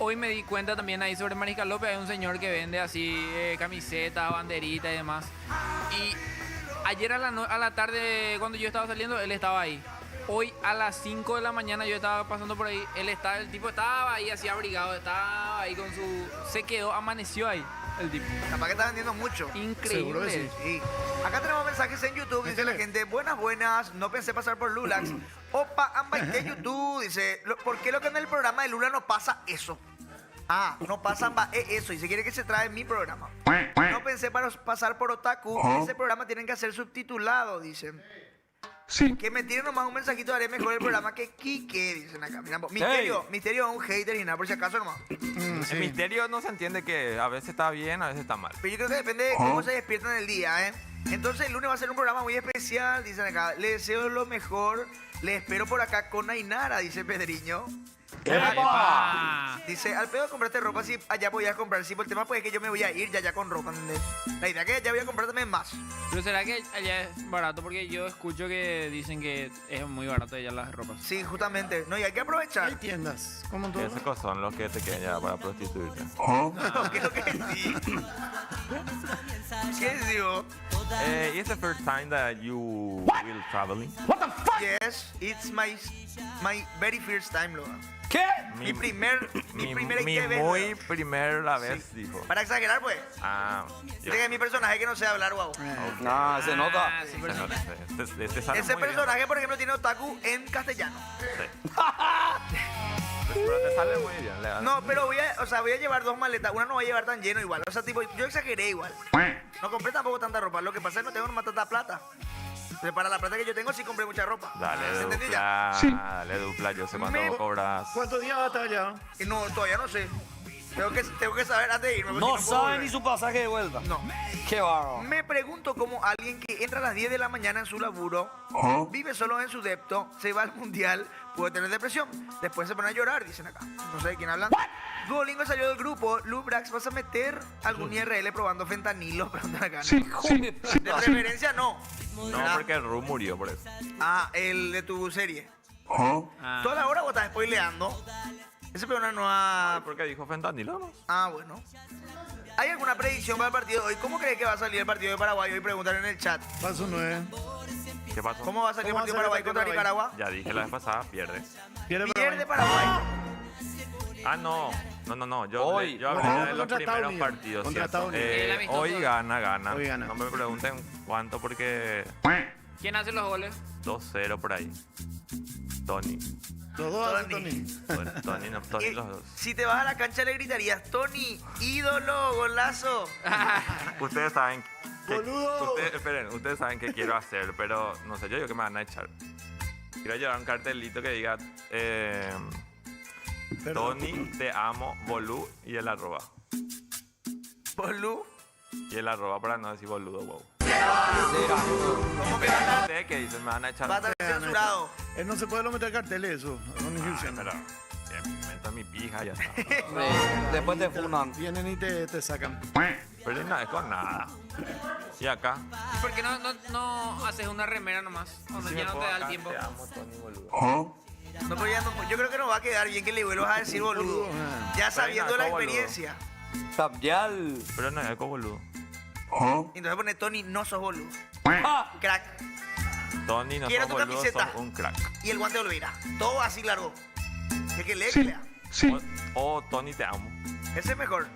[SPEAKER 9] hoy me di cuenta también ahí sobre Mariscal López. Hay un señor que vende así camiseta, banderita y demás. Y ayer a la tarde, cuando yo estaba saliendo, él estaba ahí. Hoy a las 5 de la mañana yo estaba pasando por ahí. El tipo estaba ahí así abrigado, estaba ahí con su... Se quedó, amaneció ahí el tipo.
[SPEAKER 4] Capaz que está vendiendo mucho.
[SPEAKER 3] Seguro que
[SPEAKER 9] Increíble.
[SPEAKER 3] sí.
[SPEAKER 4] Sí. Acá tenemos mensajes en YouTube, dice la gente, buenas, no pensé pasar por Lulax. Opa, ambaite YouTube, dice, ¿por qué lo que en el programa de Lula no pasa eso? Ah, no pasa eso, y se quiere que se trae en mi programa. No pensé para pasar por Otaku, ese programa tienen que hacer subtitulado, dicen. Sí. Que me tiren nomás un mensajito, haré mejor el programa que Kike, dicen acá. Mira, Misterio es un hater y nada, por si acaso nomás.
[SPEAKER 6] El misterio no se entiende que a veces está bien, a veces está mal.
[SPEAKER 4] Pero yo creo que depende de cómo se despiertan el día, ¿eh? Entonces el lunes va a ser un programa muy especial, dicen acá. Les deseo lo mejor, les espero por acá con Ainara, dice Pedriño.
[SPEAKER 9] ¡Epa!
[SPEAKER 4] Dice, al pedo compraste ropa si allá podías comprar. Sí, por el tema pues es que yo me voy a ir ya con ropa, ¿entendés? La idea es que ya voy a comprar también más.
[SPEAKER 9] Pero será que allá es barato, porque yo escucho que dicen que es muy barato allá las ropas.
[SPEAKER 4] Sí, justamente. No, y hay que aprovechar.
[SPEAKER 3] Hay tiendas, como en todo.
[SPEAKER 6] Esos cosas son los que te quedan ya para prostituirte.
[SPEAKER 4] No, ¿qué es lo que sí? ¿Qué digo?
[SPEAKER 6] It's the first time that you will traveling.
[SPEAKER 4] Yes, it's my very first time, Loa.
[SPEAKER 7] ¿Qué?
[SPEAKER 4] Mi primera
[SPEAKER 6] mi
[SPEAKER 4] vez.
[SPEAKER 6] muy
[SPEAKER 4] Loa.
[SPEAKER 6] primera vez, dijo.
[SPEAKER 4] Para exagerar, pues.
[SPEAKER 6] Ah,
[SPEAKER 4] Dice que es mi personaje que no sé hablar, guau.
[SPEAKER 7] No, se nota.
[SPEAKER 9] Ah, sí, pero sí.
[SPEAKER 6] Este sale
[SPEAKER 4] Ese
[SPEAKER 6] muy bien.
[SPEAKER 4] personaje, por ejemplo, tiene otaku en castellano.
[SPEAKER 6] Sí. Pero te sale muy bien, Lea.
[SPEAKER 4] No, pero voy a llevar dos maletas. Una no va a llevar tan lleno igual. O sea, tipo, yo exageré igual. No compré tampoco tanta ropa. Lo que pasa es que no tengo nomás tanta plata. Pero para la plata que yo tengo sí compré mucha ropa.
[SPEAKER 6] Dale,
[SPEAKER 4] ¿Entendí ya?
[SPEAKER 6] dale, dupla. Yo sé cuánto
[SPEAKER 4] Me-
[SPEAKER 6] cobras.
[SPEAKER 3] ¿Cuántos días va a estar allá?
[SPEAKER 4] Y no, todavía no sé. Tengo que saber antes de irme. porque
[SPEAKER 7] No
[SPEAKER 4] si puedo
[SPEAKER 7] sabe
[SPEAKER 4] volver.
[SPEAKER 7] ni su pasaje de vuelta.
[SPEAKER 4] No.
[SPEAKER 7] Qué bárbaro.
[SPEAKER 4] Me pregunto cómo alguien que entra a las 10 de la mañana en su laburo, vive solo en su depto, se va al mundial, puede tener depresión. Después se pone a llorar, dicen acá. No sé de quién hablan. Duolingo salió del grupo. Lubrax, ¿vas a meter algún IRL probando fentanilo? Preguntan acá. De preferencia no.
[SPEAKER 6] No,
[SPEAKER 4] ¿Verdad?
[SPEAKER 6] porque Ru murió por eso.
[SPEAKER 4] Ah, el de tu serie.
[SPEAKER 9] Ah.
[SPEAKER 4] Toda la hora vos estás spoileando. Ese peón no ha...
[SPEAKER 6] ¿Por qué dijo fentanilo? ¿No?
[SPEAKER 4] Ah, bueno. ¿Hay alguna predicción para el partido de hoy? ¿Cómo crees que va a salir el partido de Paraguay? Hoy preguntaron en el chat.
[SPEAKER 3] Paso 9.
[SPEAKER 6] ¿Qué pasó?
[SPEAKER 4] ¿Cómo va a salir el
[SPEAKER 3] ¿Cómo
[SPEAKER 4] partido de
[SPEAKER 3] va a
[SPEAKER 4] Paraguay
[SPEAKER 3] salir el
[SPEAKER 4] contra
[SPEAKER 3] partido de
[SPEAKER 4] Nicaragua?
[SPEAKER 6] Ya dije la vez pasada, pierde.
[SPEAKER 4] Pierde Paraguay.
[SPEAKER 6] Ah, no. Yo
[SPEAKER 7] Hoy.
[SPEAKER 6] hablé
[SPEAKER 3] No,
[SPEAKER 6] de los
[SPEAKER 3] contra Estados
[SPEAKER 6] primeros
[SPEAKER 3] Unidos.
[SPEAKER 6] partidos.
[SPEAKER 3] Contra
[SPEAKER 6] ¿cierto?
[SPEAKER 3] Estados Unidos.
[SPEAKER 9] El amistoso.
[SPEAKER 6] Hoy gana.
[SPEAKER 3] Hoy gana.
[SPEAKER 6] No me pregunten cuánto porque
[SPEAKER 9] ¿Quién hace los goles?
[SPEAKER 6] 2-0 por ahí. Tony.
[SPEAKER 3] Los dos hacen
[SPEAKER 4] Tony.
[SPEAKER 3] Tony.
[SPEAKER 6] Bueno, Tony, no, Tony
[SPEAKER 4] Y
[SPEAKER 6] los dos.
[SPEAKER 4] si te vas a la cancha le gritarías, Tony, ídolo, golazo.
[SPEAKER 6] Ustedes saben que...
[SPEAKER 3] ¡Boludo!
[SPEAKER 6] Ustedes saben qué quiero hacer, pero no sé, yo digo que me van a echar. Quiero llevar un cartelito que diga
[SPEAKER 3] Perdón.
[SPEAKER 6] Tony, te amo, bolú y el arroba.
[SPEAKER 4] Bolú.
[SPEAKER 6] Y el arroba para no decir boludo, wow.
[SPEAKER 4] ¿Cómo que va a estar?
[SPEAKER 6] Ustedes que dicen, me van a echar.
[SPEAKER 4] Va a estar censurado?
[SPEAKER 3] No se puede lo meter carteles eso. Con
[SPEAKER 6] Ay,
[SPEAKER 3] inscripción.
[SPEAKER 6] pero meto mi pija y ya está.
[SPEAKER 7] Después te funan.
[SPEAKER 3] Vienen y te sacan.
[SPEAKER 6] Pero no es con nada. Y acá.
[SPEAKER 9] ¿Y por qué no haces una remera nomás? O no,
[SPEAKER 6] si
[SPEAKER 9] ya
[SPEAKER 6] me
[SPEAKER 9] no te
[SPEAKER 6] pongo
[SPEAKER 9] da el
[SPEAKER 6] acá,
[SPEAKER 9] tiempo.
[SPEAKER 6] Te amo, Tony, boludo.
[SPEAKER 4] No, pero ya no, yo creo que no va a quedar bien que le vuelvas a decir boludo. Ya sabiendo la
[SPEAKER 6] Pero no,
[SPEAKER 4] experiencia.
[SPEAKER 7] Cambial.
[SPEAKER 6] Pero no es eco, boludo.
[SPEAKER 4] Y entonces pone Tony, no sos boludo.
[SPEAKER 7] Ah,
[SPEAKER 4] Crack.
[SPEAKER 6] Tony, no
[SPEAKER 4] Quiero
[SPEAKER 6] sos
[SPEAKER 4] tu
[SPEAKER 6] boludo,
[SPEAKER 4] camiseta.
[SPEAKER 6] sos un crack.
[SPEAKER 4] Y el guante de Olveira. Todo así largo. Es que lea.
[SPEAKER 6] O Tony, te amo.
[SPEAKER 4] Ese es mejor.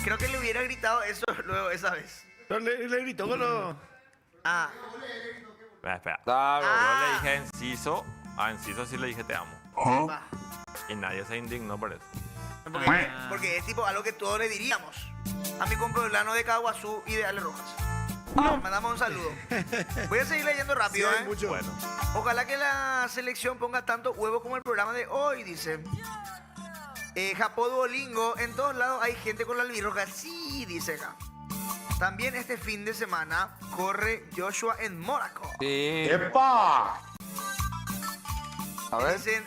[SPEAKER 4] Creo que le hubiera gritado eso luego esa vez.
[SPEAKER 3] Pero le gritó con los...
[SPEAKER 4] Ah,
[SPEAKER 6] Espera.
[SPEAKER 7] claro.
[SPEAKER 6] Yo le dije Enciso. A Enciso sí le dije te amo.
[SPEAKER 4] va.
[SPEAKER 6] Y nadie se indignó por eso.
[SPEAKER 4] Porque es tipo algo que todos le diríamos. A mi compueblano de Caguazú y de Ale Rojas. Mandamos un saludo. Voy a seguir leyendo
[SPEAKER 3] Sí,
[SPEAKER 4] rápido,
[SPEAKER 3] hay
[SPEAKER 4] ¿eh?
[SPEAKER 3] mucho.
[SPEAKER 6] Bueno.
[SPEAKER 4] Ojalá que la selección ponga tanto huevo como el programa de hoy, dice. Japó Duolingo, en todos lados hay gente con la albirroja. Sí, dice acá. También este fin de semana corre Joshua en Mónaco.
[SPEAKER 5] Sí.
[SPEAKER 7] ¡Epa! A ver.
[SPEAKER 4] Dicen,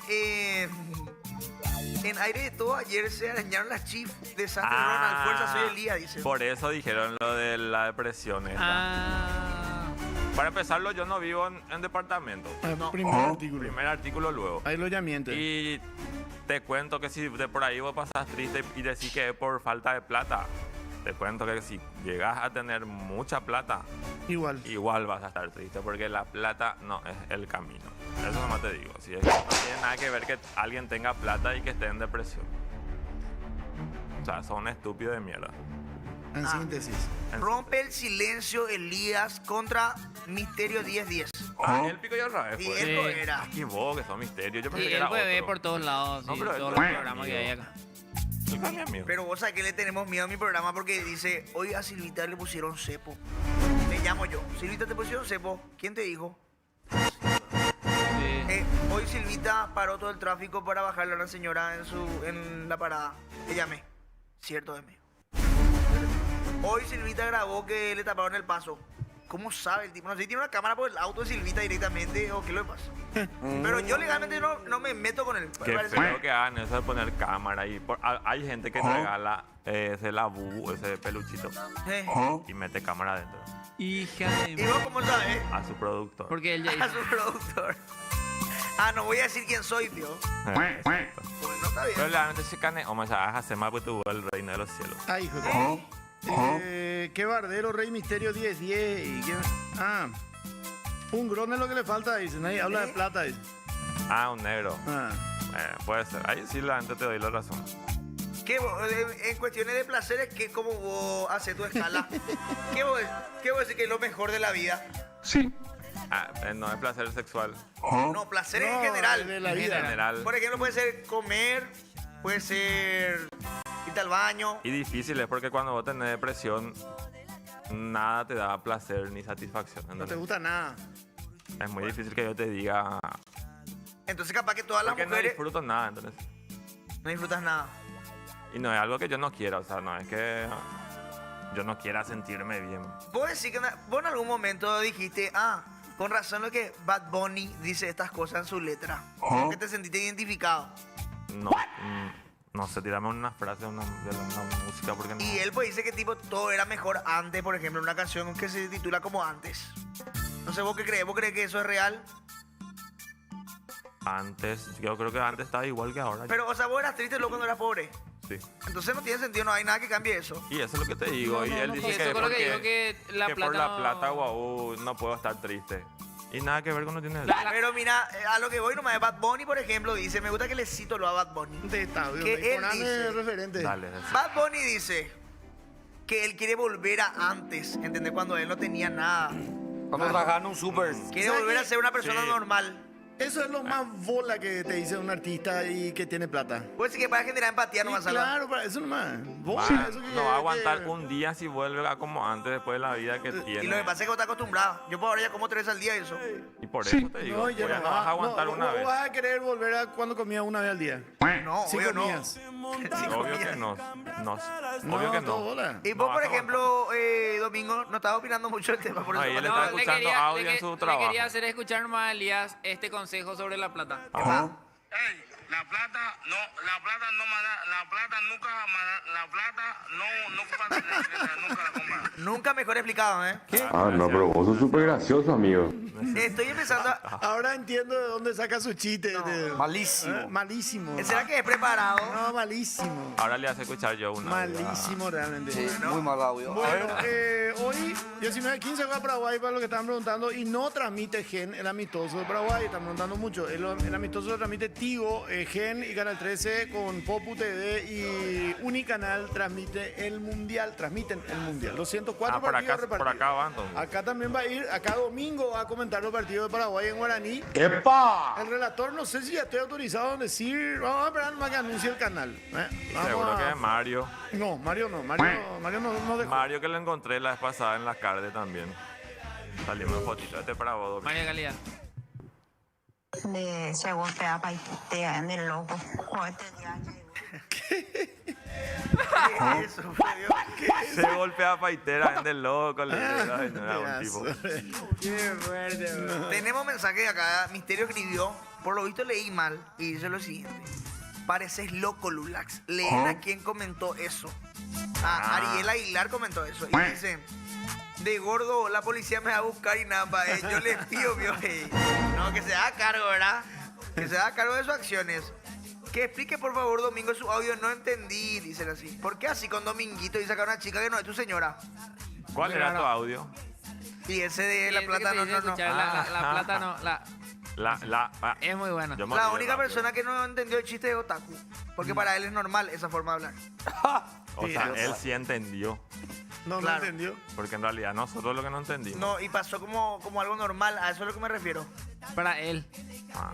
[SPEAKER 4] en aire de todo, ayer se arañaron las chips de Santo Ronald. Fuerza, soy Elías, dicen.
[SPEAKER 6] Por eso dijeron lo de la depresión esta.
[SPEAKER 9] Ah,
[SPEAKER 6] Para empezarlo, yo no vivo en departamento.
[SPEAKER 3] Primer artículo.
[SPEAKER 6] Primer artículo luego.
[SPEAKER 3] Ahí lo llamiente.
[SPEAKER 6] Y te cuento que si de por ahí vos pasas triste y decís que es por falta de plata, te cuento que si llegas a tener mucha plata, igual vas a estar triste, porque la plata no es el camino. Eso nomás te digo. Si es que no tiene nada que ver que alguien tenga plata y que esté en depresión. O sea, son estúpidos de mierda.
[SPEAKER 3] En síntesis.
[SPEAKER 4] Rompe el silencio Elías contra Misterio 1010.
[SPEAKER 6] El pico ya otra vez,
[SPEAKER 4] Y
[SPEAKER 6] pues.
[SPEAKER 4] él no era.
[SPEAKER 6] Aquí vos, que son misterios. Yo pensé
[SPEAKER 9] y
[SPEAKER 6] que
[SPEAKER 9] el
[SPEAKER 6] era
[SPEAKER 9] bebé
[SPEAKER 6] otro.
[SPEAKER 9] por todos lados,
[SPEAKER 6] No,
[SPEAKER 9] sí,
[SPEAKER 6] pero
[SPEAKER 9] todos
[SPEAKER 6] él
[SPEAKER 9] los
[SPEAKER 6] es
[SPEAKER 9] programas que hay
[SPEAKER 6] amigo.
[SPEAKER 9] acá.
[SPEAKER 6] Él es mi amigo.
[SPEAKER 4] Pero vos sabés que le tenemos miedo a mi programa porque dice, hoy a Silvita le pusieron cepo. Te llamo yo. Silvita, te pusieron cepo. ¿Quién te dijo?
[SPEAKER 9] Sí.
[SPEAKER 4] Hoy Silvita paró todo el tráfico para bajarle a una señora en la parada. Te llamé. Cierto de mí. Hoy Silvita grabó que le taparon el paso. ¿Cómo sabe el tipo? No sé si tiene una cámara por el auto de Silvita directamente o qué le pasa. Pero yo legalmente no me meto con él.
[SPEAKER 6] Qué
[SPEAKER 4] Parece-
[SPEAKER 6] feo que hagan eso de poner cámara. Hay gente que regala ese labu, ese peluchito,
[SPEAKER 4] Eh.
[SPEAKER 6] y mete cámara adentro
[SPEAKER 9] Hija de...
[SPEAKER 4] ¿Y vos cómo sabes?
[SPEAKER 6] a su productor.
[SPEAKER 9] Porque él ya
[SPEAKER 4] A
[SPEAKER 9] hizo.
[SPEAKER 4] su productor. Ah, no voy a decir quién soy, tío.
[SPEAKER 6] Exacto.
[SPEAKER 4] Bueno, está bien.
[SPEAKER 6] Pero realmente se cane, o sea, hace más pues tuvo el reino de los cielos.
[SPEAKER 3] Ay, hijo de... qué bardero, Rey Misterio 1010. ¿Y qué? Un grone es lo que le falta, dicen. Ahí habla de plata, dicen.
[SPEAKER 6] Ah, un negro.
[SPEAKER 3] Ah.
[SPEAKER 6] Puede ser. Ahí sí la gente te doy la razón.
[SPEAKER 4] ¿Qué en cuestiones de placeres, ¿cómo vos haces tu escala? ¿Qué vos decís que es lo mejor de la vida?
[SPEAKER 6] No es placer sexual.
[SPEAKER 4] No, placeres en
[SPEAKER 3] No,
[SPEAKER 4] general.
[SPEAKER 3] de la
[SPEAKER 6] En
[SPEAKER 3] vida.
[SPEAKER 6] general.
[SPEAKER 4] Por ejemplo, puede ser comer, puede ser irte al baño.
[SPEAKER 6] Y difícil es porque cuando vos tenés depresión, nada te da placer ni satisfacción.
[SPEAKER 3] No te
[SPEAKER 6] ¿entendés?
[SPEAKER 3] gusta nada.
[SPEAKER 6] Es muy difícil que yo te diga.
[SPEAKER 4] Entonces capaz que todas las
[SPEAKER 6] Porque no
[SPEAKER 4] mujeres
[SPEAKER 6] disfruto nada, entonces.
[SPEAKER 4] no disfrutas nada.
[SPEAKER 6] Y no es algo que yo no quiera, o sea, no es que yo no quiera sentirme bien.
[SPEAKER 4] Vos decís que vos en algún momento dijiste, con razón lo que Bad Bunny dice estas cosas en su letra. Que te sentiste identificado.
[SPEAKER 6] No, no sé, tirame una frase de una música porque no.
[SPEAKER 4] Y él pues dice que tipo todo era mejor antes, por ejemplo, una canción que se titula como Antes. No sé, ¿vos qué crees? ¿Vos crees que eso es real?
[SPEAKER 6] Antes, yo creo que antes estaba igual que ahora.
[SPEAKER 4] Pero, o sea, vos eras triste luego cuando eras pobre.
[SPEAKER 6] Sí.
[SPEAKER 4] Entonces no tiene sentido, no hay nada que cambie eso.
[SPEAKER 6] Y eso es lo que te digo. y él dice
[SPEAKER 9] Y eso
[SPEAKER 6] que,
[SPEAKER 9] con lo que
[SPEAKER 6] porque-
[SPEAKER 9] dijo que la
[SPEAKER 6] que
[SPEAKER 9] plata
[SPEAKER 6] por la
[SPEAKER 9] no-
[SPEAKER 6] plata, guau, no puedo estar triste. Y nada que ver con no tiene.
[SPEAKER 4] Pero mira, a lo que voy nomás de Bad Bunny, por ejemplo, dice, me gusta que le cito lo a Bad Bunny.
[SPEAKER 3] De estadio.
[SPEAKER 4] Que él
[SPEAKER 3] Poname
[SPEAKER 4] dice-
[SPEAKER 3] referente.
[SPEAKER 6] Dale.
[SPEAKER 4] Bad Bunny dice que él quiere volver a antes, ¿entendés? Cuando él no tenía nada.
[SPEAKER 7] Cuando trabajaban en un súper.
[SPEAKER 4] Quiere
[SPEAKER 3] ¿Sabes
[SPEAKER 4] volver a
[SPEAKER 3] qué?
[SPEAKER 4] ser una persona
[SPEAKER 6] Sí.
[SPEAKER 4] normal.
[SPEAKER 3] Eso es lo más bola que te dice un artista y que tiene plata.
[SPEAKER 4] Puede ser que para generar empatía no
[SPEAKER 3] Sí,
[SPEAKER 4] va a salvar.
[SPEAKER 3] claro, para eso nomás. Bola,
[SPEAKER 6] Va,
[SPEAKER 3] eso que-
[SPEAKER 6] no va a aguantar
[SPEAKER 3] que-
[SPEAKER 6] un día si vuelve a como antes después de la vida que tiene.
[SPEAKER 4] Y lo que pasa es que vos estás acostumbrado. Yo por ahora ya como 3 al día y eso.
[SPEAKER 6] Y por eso te digo,
[SPEAKER 3] No, ya
[SPEAKER 6] pues,
[SPEAKER 3] no
[SPEAKER 6] no vas a aguantar
[SPEAKER 3] no,
[SPEAKER 6] una
[SPEAKER 3] vos
[SPEAKER 6] vez.
[SPEAKER 3] vas a querer volver a cuando comías una vez al día.
[SPEAKER 4] No,
[SPEAKER 3] Si
[SPEAKER 4] obvio no.
[SPEAKER 3] comías.
[SPEAKER 4] Sí
[SPEAKER 6] Obvio
[SPEAKER 4] comía.
[SPEAKER 6] que no.
[SPEAKER 3] No,
[SPEAKER 6] Obvio que
[SPEAKER 3] todo
[SPEAKER 6] no.
[SPEAKER 3] bola.
[SPEAKER 4] Y
[SPEAKER 6] No
[SPEAKER 4] vos,
[SPEAKER 6] vas
[SPEAKER 4] por
[SPEAKER 6] a
[SPEAKER 4] ejemplo, Domingo, no estás opinando mucho del tema. Por
[SPEAKER 6] No,
[SPEAKER 4] eso
[SPEAKER 6] y él
[SPEAKER 4] no,
[SPEAKER 6] está escuchando audio en su trabajo.
[SPEAKER 9] Le quería hacer escuchar más a Elías este consejo sobre la plata.
[SPEAKER 10] Ey, la plata no, la plata nunca nunca la compra.
[SPEAKER 4] Nunca mejor explicado, ¿eh?
[SPEAKER 6] No, pero vos sos súper
[SPEAKER 11] gracioso, amigo.
[SPEAKER 4] Estoy empezando a...
[SPEAKER 3] Ahora entiendo de dónde saca su chiste.
[SPEAKER 7] Malísimo.
[SPEAKER 3] Malísimo.
[SPEAKER 4] ¿Será que es preparado?
[SPEAKER 3] No, malísimo.
[SPEAKER 6] Ahora le hace escuchar yo una.
[SPEAKER 3] Malísimo realmente.
[SPEAKER 7] Sí, muy mal audio. A
[SPEAKER 3] Bueno,
[SPEAKER 7] ver.
[SPEAKER 3] hoy 19:15 juega Paraguay para lo que estaban preguntando y no transmite Gen el amistoso de Paraguay, están preguntando mucho. El amistoso lo transmite Tigo, Gen y Canal 13 con Popu TV y Unicanal transmite el Mundial, transmiten el Mundial. Los 104
[SPEAKER 6] por
[SPEAKER 3] partidos
[SPEAKER 6] acá, por
[SPEAKER 3] repartidos.
[SPEAKER 6] acá va entonces.
[SPEAKER 3] Acá también va a ir, acá domingo va a comentar los partidos de Paraguay en guaraní.
[SPEAKER 7] ¡Epa!
[SPEAKER 3] El relator no sé si ya estoy autorizado a decir, vamos a esperar más que anuncie el canal. Vamos
[SPEAKER 6] Seguro
[SPEAKER 3] a-
[SPEAKER 6] que es Mario.
[SPEAKER 3] No, Mario no dejó.
[SPEAKER 6] Mario que lo encontré la vez pasada en la carde también. Salimos en fotito. Este para vos, Domingo.
[SPEAKER 9] María Calidad.
[SPEAKER 8] De según te da paitear en el loco. O este día
[SPEAKER 4] ¿Qué es eso, Fabio?
[SPEAKER 6] Se golpea a Paitera, vende loco, le digo, ay, no era un tipo.
[SPEAKER 9] Qué fuerte, bro.
[SPEAKER 4] Tenemos mensaje acá. Misterio escribió. Por lo visto leí mal y dice lo siguiente. Pareces loco, Lulax. Leen a quién comentó eso. Ariel Aguilar comentó eso. Y dice, de gordo, la policía me va a buscar y nada, yo les pido, no, que se haga cargo, ¿verdad? Que se haga cargo de sus acciones. Que explique, por favor, Domingo, su audio. No entendí, dicen así. ¿Por qué así con Dominguito y sacar a una chica que no es tu señora?
[SPEAKER 6] ¿Cuál era tu audio?
[SPEAKER 4] Y ese de La Plata no.
[SPEAKER 9] La plata no, es muy bueno.
[SPEAKER 4] La única persona que no entendió el chiste es Otaku. Porque para él es normal esa forma de hablar.
[SPEAKER 6] O sea, él sí entendió.
[SPEAKER 3] No,
[SPEAKER 4] Claro.
[SPEAKER 3] no entendió.
[SPEAKER 6] Porque en realidad nosotros lo que no entendimos.
[SPEAKER 4] No, y pasó como algo normal. A eso es a lo que me refiero.
[SPEAKER 9] Para él.
[SPEAKER 6] Ah,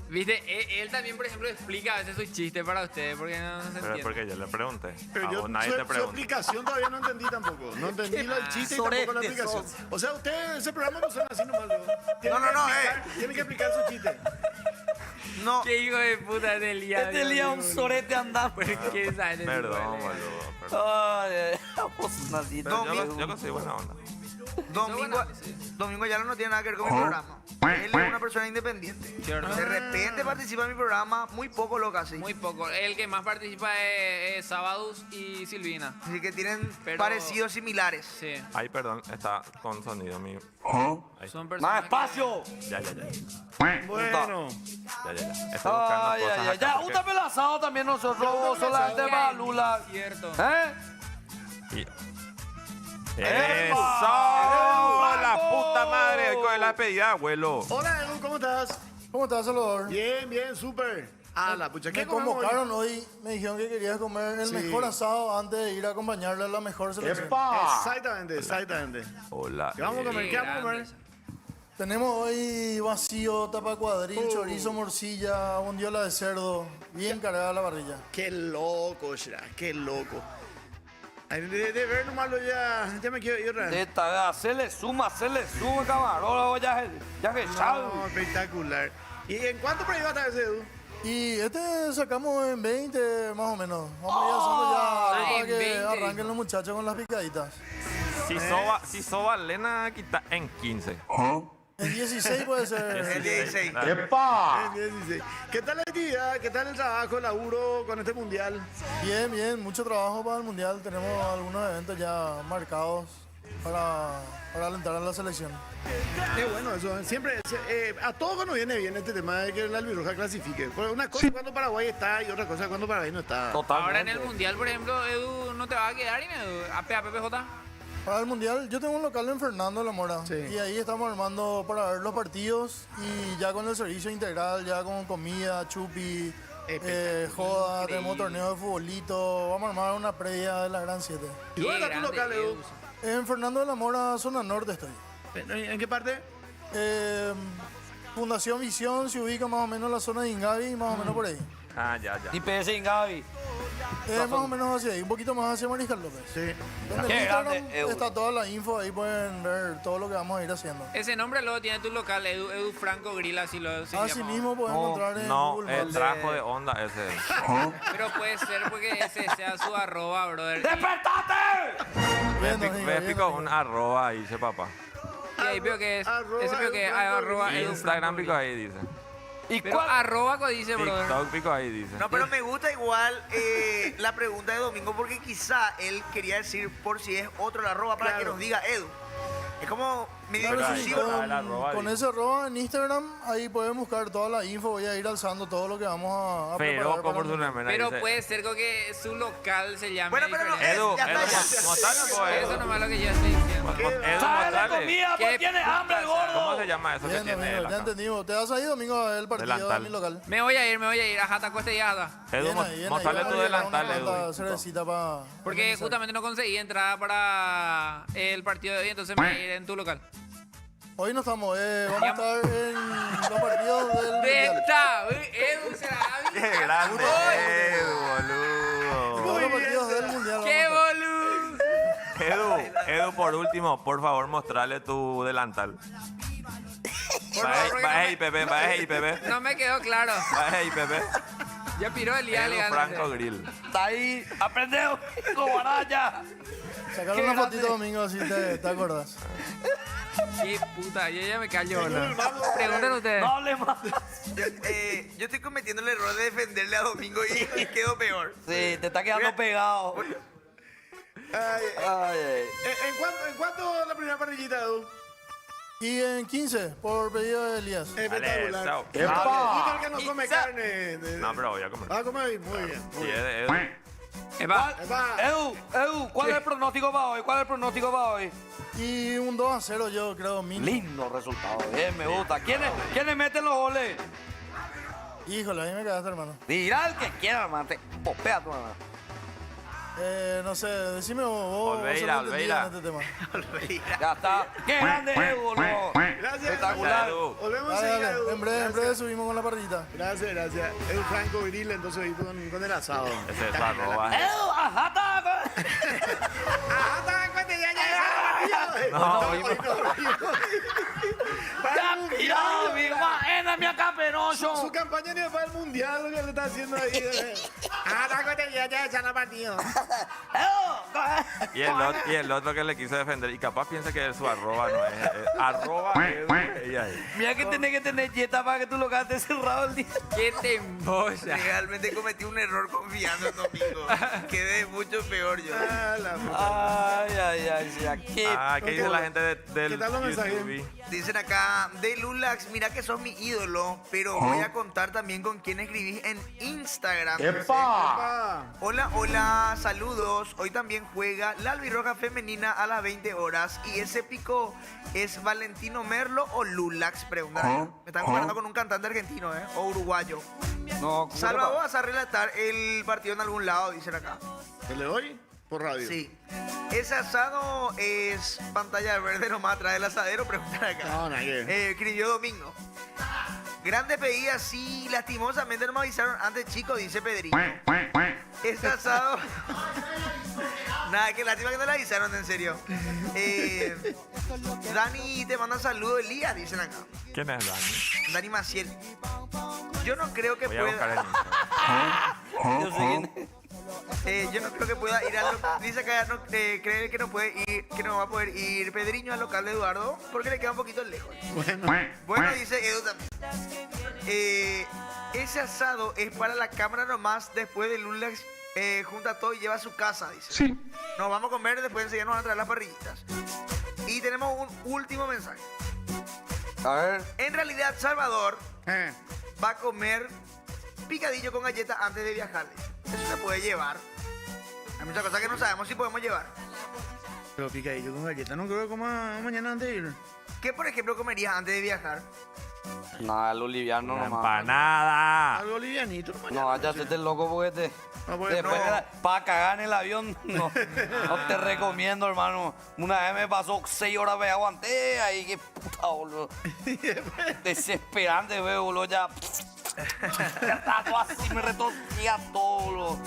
[SPEAKER 9] Viste, él también, por ejemplo, explica a veces sus chistes para ustedes porque no se
[SPEAKER 6] pero es
[SPEAKER 9] entiende.
[SPEAKER 6] porque yo le pregunté.
[SPEAKER 3] Pero
[SPEAKER 6] A
[SPEAKER 3] yo
[SPEAKER 6] vos nadie
[SPEAKER 3] su
[SPEAKER 6] te preguntó.
[SPEAKER 3] explicación todavía no entendí tampoco. No entendí el chiste y tampoco la explicación. O sea, ustedes, ese programa no son así nomás. Tienen que explicar su chiste.
[SPEAKER 4] No.
[SPEAKER 9] Qué hijo de puta es el día.
[SPEAKER 7] Este día un sorete andando.
[SPEAKER 9] ¿Por qué sabes?
[SPEAKER 6] Perdón, boludo. Perdón.
[SPEAKER 7] Ay, vos naciste.
[SPEAKER 6] Pero yo que soy buena onda.
[SPEAKER 4] Domingo Ayala no tiene nada que ver con mi programa. Él es una persona independiente.
[SPEAKER 9] Cierto.
[SPEAKER 4] De repente participa en mi programa, muy poco lo que hace.
[SPEAKER 9] Muy poco. El que más participa es Sábados y Silvina.
[SPEAKER 4] Así que tienen
[SPEAKER 9] Pero-
[SPEAKER 4] parecidos similares.
[SPEAKER 9] Sí.
[SPEAKER 6] Ay, perdón, está con sonido mío.
[SPEAKER 9] Son
[SPEAKER 7] ¡Más
[SPEAKER 9] personas.
[SPEAKER 7] espacio!
[SPEAKER 6] Ya.
[SPEAKER 3] Bueno.
[SPEAKER 6] Ya. Estoy buscando
[SPEAKER 7] Ay,
[SPEAKER 6] cosas
[SPEAKER 7] ay, ay.
[SPEAKER 6] acá
[SPEAKER 7] Ya,
[SPEAKER 6] porque-
[SPEAKER 7] un tapelazado también nosotros, solamente para Lula.
[SPEAKER 9] Cierto.
[SPEAKER 7] ¿Eh?
[SPEAKER 6] Y-
[SPEAKER 7] ¡Epa!
[SPEAKER 6] ¡Eso! ¡La puta madre! Con la pedida, abuelo.
[SPEAKER 3] Hola, Edu, ¿cómo estás?
[SPEAKER 11] ¿Cómo estás, Salvador?
[SPEAKER 3] Bien, súper. La pucha, ¿qué
[SPEAKER 11] Me
[SPEAKER 3] comemos hoy?
[SPEAKER 11] convocaron hoy, me dijeron que querías comer el
[SPEAKER 3] Sí.
[SPEAKER 11] mejor asado antes de ir a acompañarle a la mejor selección.
[SPEAKER 3] Exactamente.
[SPEAKER 6] Hola.
[SPEAKER 3] ¿Qué vamos a comer? ¿Qué vamos a comer?
[SPEAKER 11] Tenemos hoy vacío, tapa cuadril, chorizo, morcilla, bondiola de cerdo, bien cargada la parrilla.
[SPEAKER 3] Qué loco, Shra, qué loco. Ay, de ver nomás ya me quiero ir.
[SPEAKER 7] Esta, se le suma, camarógrafo, ya que sabe.
[SPEAKER 3] No, espectacular. ¿Y en cuánto por ahí va a estar ese, Edu?
[SPEAKER 11] Y este sacamos en 20 más o menos. Vamos a ir haciendo ya algo para
[SPEAKER 9] en
[SPEAKER 11] que
[SPEAKER 9] 20,
[SPEAKER 11] arranquen
[SPEAKER 9] dijo.
[SPEAKER 11] los muchachos con las picaditas.
[SPEAKER 6] Si soba Lena, quita en 15.
[SPEAKER 11] En 16 puede ser.
[SPEAKER 4] El 16.
[SPEAKER 3] Bien, 16. ¿Qué tal la actividad? ¿Qué tal el trabajo, el laburo con este mundial?
[SPEAKER 11] Bien, mucho trabajo para el mundial. Tenemos algunos eventos ya marcados para alentar a la selección.
[SPEAKER 3] Qué bueno eso. Siempre, a todos nos viene bien este tema de que la albirroja clasifique. Porque una cosa es cuando Paraguay está y otra cosa es cuando Paraguay no está.
[SPEAKER 9] Ahora en el mundial, por ejemplo, Edu, ¿no te va a quedar, Edu? APPJ.
[SPEAKER 11] Para el mundial, yo tengo un local en Fernando de la Mora.
[SPEAKER 3] Sí.
[SPEAKER 11] Y ahí estamos armando para ver los partidos y ya con el servicio integral, ya con comida, chupi, joda, tenemos torneo de futbolito. Vamos a armar una previa de la Gran 7.
[SPEAKER 3] ¿Y dónde está tu
[SPEAKER 9] grande,
[SPEAKER 3] local, Edu?
[SPEAKER 9] Edu.
[SPEAKER 11] En Fernando de la Mora, zona norte estoy.
[SPEAKER 3] ¿En qué parte?
[SPEAKER 11] Fundación Visión se ubica más o menos en la zona de Ingavi, más o menos por ahí.
[SPEAKER 6] Ah, ya.
[SPEAKER 7] IPS Ingavi.
[SPEAKER 11] Más o menos hacia ahí, un poquito más hacia Mariscal López.
[SPEAKER 3] Sí.
[SPEAKER 11] En el
[SPEAKER 7] Qué
[SPEAKER 11] Instagram
[SPEAKER 7] grande, Edu.
[SPEAKER 11] está toda la info, ahí pueden ver todo lo que vamos a ir haciendo.
[SPEAKER 9] Ese nombre luego tiene tu local, Edu Franco Grilla, si lo se
[SPEAKER 11] Así
[SPEAKER 9] llama.
[SPEAKER 11] mismo pueden encontrar en
[SPEAKER 6] No,
[SPEAKER 11] Google
[SPEAKER 6] el
[SPEAKER 11] Maps.
[SPEAKER 6] trajo de onda ese.
[SPEAKER 9] Pero puede ser porque ese sea su arroba, brother.
[SPEAKER 11] Bien,
[SPEAKER 6] Me
[SPEAKER 11] Domingo,
[SPEAKER 6] pico
[SPEAKER 11] bien,
[SPEAKER 6] un
[SPEAKER 11] Domingo.
[SPEAKER 6] arroba ahí, dice papá.
[SPEAKER 9] Y ahí veo que es.
[SPEAKER 3] Arroba
[SPEAKER 9] Ese veo que es
[SPEAKER 3] Edu Franco
[SPEAKER 9] arroba
[SPEAKER 3] Grilla.
[SPEAKER 9] Edu
[SPEAKER 6] Instagram
[SPEAKER 9] Franco
[SPEAKER 6] pico ahí, dice.
[SPEAKER 7] ¿Y
[SPEAKER 9] Pero
[SPEAKER 7] cuál?
[SPEAKER 9] arroba que dice, brother.
[SPEAKER 6] TikTok pico ahí, dice.
[SPEAKER 4] No, pero me gusta igual la pregunta de Domingo porque quizá él quería decir por si es otro la arroba para que nos diga Edu. Es como medio
[SPEAKER 11] Claro, sí,
[SPEAKER 4] inclusivo, ¿no?
[SPEAKER 6] el arroba,
[SPEAKER 11] con
[SPEAKER 6] dice.
[SPEAKER 11] ese arroba en Instagram, ahí pueden buscar toda la info. Voy a ir alzando todo lo que vamos a preparar.
[SPEAKER 6] Feroco
[SPEAKER 11] para
[SPEAKER 6] por
[SPEAKER 11] el
[SPEAKER 6] su
[SPEAKER 11] mundial.
[SPEAKER 6] remera,
[SPEAKER 9] Pero
[SPEAKER 6] dice.
[SPEAKER 9] puede ser que su local se llame
[SPEAKER 4] Bueno, pero no,
[SPEAKER 9] diferente.
[SPEAKER 6] Edu,
[SPEAKER 4] Ya está, ya.
[SPEAKER 6] mostrale, pues.
[SPEAKER 9] Eso nomás es lo que yo estoy diciendo.
[SPEAKER 6] Edu,
[SPEAKER 7] ¡Sabe la
[SPEAKER 6] mostrale.
[SPEAKER 7] comida!
[SPEAKER 9] ¿Qué
[SPEAKER 7] Pues tiene hambre el
[SPEAKER 9] puta
[SPEAKER 7] gordo.
[SPEAKER 6] ¿Cómo se llama eso que
[SPEAKER 11] Bien,
[SPEAKER 6] tiene
[SPEAKER 11] Domingo,
[SPEAKER 6] él
[SPEAKER 11] ya
[SPEAKER 6] acá?
[SPEAKER 11] entendimos. ¿Te vas ahí, Domingo, a ver el partido
[SPEAKER 6] Delantal.
[SPEAKER 11] de mi local?
[SPEAKER 9] Me voy a ir a Jata Costa y Jata.
[SPEAKER 6] Edu,
[SPEAKER 11] Bien ahí, bien ahí.
[SPEAKER 6] mostrale
[SPEAKER 11] Vamos
[SPEAKER 6] tu
[SPEAKER 11] a llevar
[SPEAKER 6] delantal,
[SPEAKER 11] una
[SPEAKER 6] Edu.
[SPEAKER 11] cuanta cervecita para
[SPEAKER 9] Porque
[SPEAKER 11] organizar.
[SPEAKER 9] justamente no conseguí entrada para el partido de hoy, entonces me voy a ir en tu local.
[SPEAKER 11] Hoy no estamos, vamos a estar en los partidos del mundial.
[SPEAKER 9] ¡Venta! Edu será
[SPEAKER 6] Qué grande, Edu, boludo.
[SPEAKER 11] Todos los partidos del mundial.
[SPEAKER 9] ¡Qué
[SPEAKER 11] vamos a estar.
[SPEAKER 9] boludo!
[SPEAKER 6] Edu, por último, por favor, mostrale tu delantal.
[SPEAKER 9] Por favor, porque
[SPEAKER 6] Va IPP.
[SPEAKER 9] no me quedó claro.
[SPEAKER 6] Va IPP.
[SPEAKER 9] Ya piró Elías
[SPEAKER 6] Edu
[SPEAKER 9] elegante.
[SPEAKER 6] Franco Grill.
[SPEAKER 7] Está ahí, aprendeo, Guaracha.
[SPEAKER 11] Sacar
[SPEAKER 7] Qué
[SPEAKER 11] una
[SPEAKER 7] grande.
[SPEAKER 11] fotito domingo si te acordás.
[SPEAKER 9] Qué puta, yo ya me callo, boludo. Pregunten ustedes.
[SPEAKER 7] No hable más.
[SPEAKER 4] Yo estoy cometiendo el error de defenderle a Domingo y quedo peor.
[SPEAKER 7] Sí, te está quedando pegado.
[SPEAKER 3] Ay,
[SPEAKER 7] Ay, ay.
[SPEAKER 3] ¿En cuánto la primera parrillita, Edu?
[SPEAKER 11] Y en 15, por pedido de Elías.
[SPEAKER 3] Espectacular.
[SPEAKER 6] chao.
[SPEAKER 3] Tú que no come carne.
[SPEAKER 6] No, pero voy a comer.
[SPEAKER 3] Va a comer muy bien.
[SPEAKER 6] Sí, Edu.
[SPEAKER 9] Epa,
[SPEAKER 3] Va.
[SPEAKER 7] Edu, ¿cuál es el pronóstico para hoy? ¿Cuál es el pronóstico para hoy?
[SPEAKER 11] Y un 2-0 yo creo mínimo.
[SPEAKER 7] Lindo resultado, bien, me gusta. ¿Quiénes meten los goles?
[SPEAKER 11] Híjole, ahí me quedaste, hermano.
[SPEAKER 7] Dirá el que quiera, hermano. Te popea tu hermano.
[SPEAKER 11] No sé, decime vos
[SPEAKER 6] Olveira,
[SPEAKER 11] sos muy entendido
[SPEAKER 6] Olveira.
[SPEAKER 11] en este tema.
[SPEAKER 7] Ya está. ¡Qué grande, Edu, boludo!
[SPEAKER 3] Gracias.
[SPEAKER 7] Espectacular.
[SPEAKER 6] Edu.
[SPEAKER 3] Volvemos a
[SPEAKER 11] Dale,
[SPEAKER 3] seguir,
[SPEAKER 11] dale.
[SPEAKER 3] Edu.
[SPEAKER 11] En breve subimos con la partidita.
[SPEAKER 3] Gracias. Edu Franco Grill, entonces ahí con el asado.
[SPEAKER 6] Ese es su arroba.
[SPEAKER 7] ¡Edu, ajá, está!
[SPEAKER 6] No,
[SPEAKER 3] hoy
[SPEAKER 7] ¡Cuidado, mi hermano! ¡Mi acá,
[SPEAKER 3] Su
[SPEAKER 7] penoso!
[SPEAKER 3] campaña ni para el mundial, lo que le está haciendo ahí. Ya echan a partido.
[SPEAKER 6] Y el otro que le quiso defender, y capaz piensa que es su arroba, no es. Arroba Edu, y ahí.
[SPEAKER 7] Mira que tenés que tener yeta para que tú lo gastes cerrado el día.
[SPEAKER 9] qué te embolla.
[SPEAKER 4] Realmente cometí un error confiando en Domingo. Quedé mucho peor yo.
[SPEAKER 7] Ay, ya,
[SPEAKER 6] ¿Qué dice la gente del
[SPEAKER 3] ¿Qué tal los mensajes?
[SPEAKER 6] YouTube?
[SPEAKER 4] Dicen acá, de Lulax, mira que sos mi ídolo, pero voy a contar también con quién escribís en Instagram. Hola, saludos. Hoy también juega la albirroja femenina a las 20 horas. ¿Y ese pico es Valentino Merlo o Lulax? Preguntan. Me están comparando con un cantante argentino, o uruguayo.
[SPEAKER 7] No,
[SPEAKER 4] Salva, ¿vos vas a relatar el partido en algún lado? Dicen acá.
[SPEAKER 3] ¿Te le doy? Por radio.
[SPEAKER 4] Sí. ¿Ese asado es pantalla verde nomás atrás del asadero? Preguntan acá.
[SPEAKER 3] No, nada que ver.
[SPEAKER 4] Escribió Domingo. Grande pedida, sí, lastimosamente no me avisaron antes, chicos, dice Pedrito. Ese asado... Nada, que lástima que no le avisaron, en serio. Dani te manda saludos, Elías, dicen acá.
[SPEAKER 6] ¿Quién es Dani?
[SPEAKER 4] Dani Maciel. Yo no creo que
[SPEAKER 6] Voy a buscar en
[SPEAKER 4] pueda...
[SPEAKER 6] Instagram.
[SPEAKER 4] Yo no creo que pueda ir al local. Dice acá, cree que no puede ir, que no va a poder ir Pedriño al local de Eduardo porque le queda un poquito lejos. Bueno, dice Edu también. Ese asado es para la cámara nomás después de Lulax junta todo y lleva a su casa, dice.
[SPEAKER 6] Sí.
[SPEAKER 4] Nos vamos a comer, después enseguida nos van a traer las parrillitas. Y tenemos un último mensaje.
[SPEAKER 7] A ver.
[SPEAKER 4] En realidad, Salvador va a comer picadillo con galleta antes de viajar. Eso se puede llevar. Hay muchas cosas que no sabemos si podemos llevar.
[SPEAKER 3] Pero picadillo con galleta, no creo que coma mañana antes de ir.
[SPEAKER 4] ¿Qué, por ejemplo, comerías antes de viajar?
[SPEAKER 7] Nada, lo liviano
[SPEAKER 6] Una
[SPEAKER 7] nomás.
[SPEAKER 6] empanada.
[SPEAKER 3] Algo livianito.
[SPEAKER 7] No vayas a hacerte loco porque te...
[SPEAKER 3] No, pues,
[SPEAKER 7] después
[SPEAKER 3] no.
[SPEAKER 7] para cagar en el avión, no te recomiendo, hermano. Una vez me pasó 6 horas, me aguanté ahí, qué puta, boludo. Desesperante, boludo, ya... Ya estaba todo así, me retorcía todo, boludo.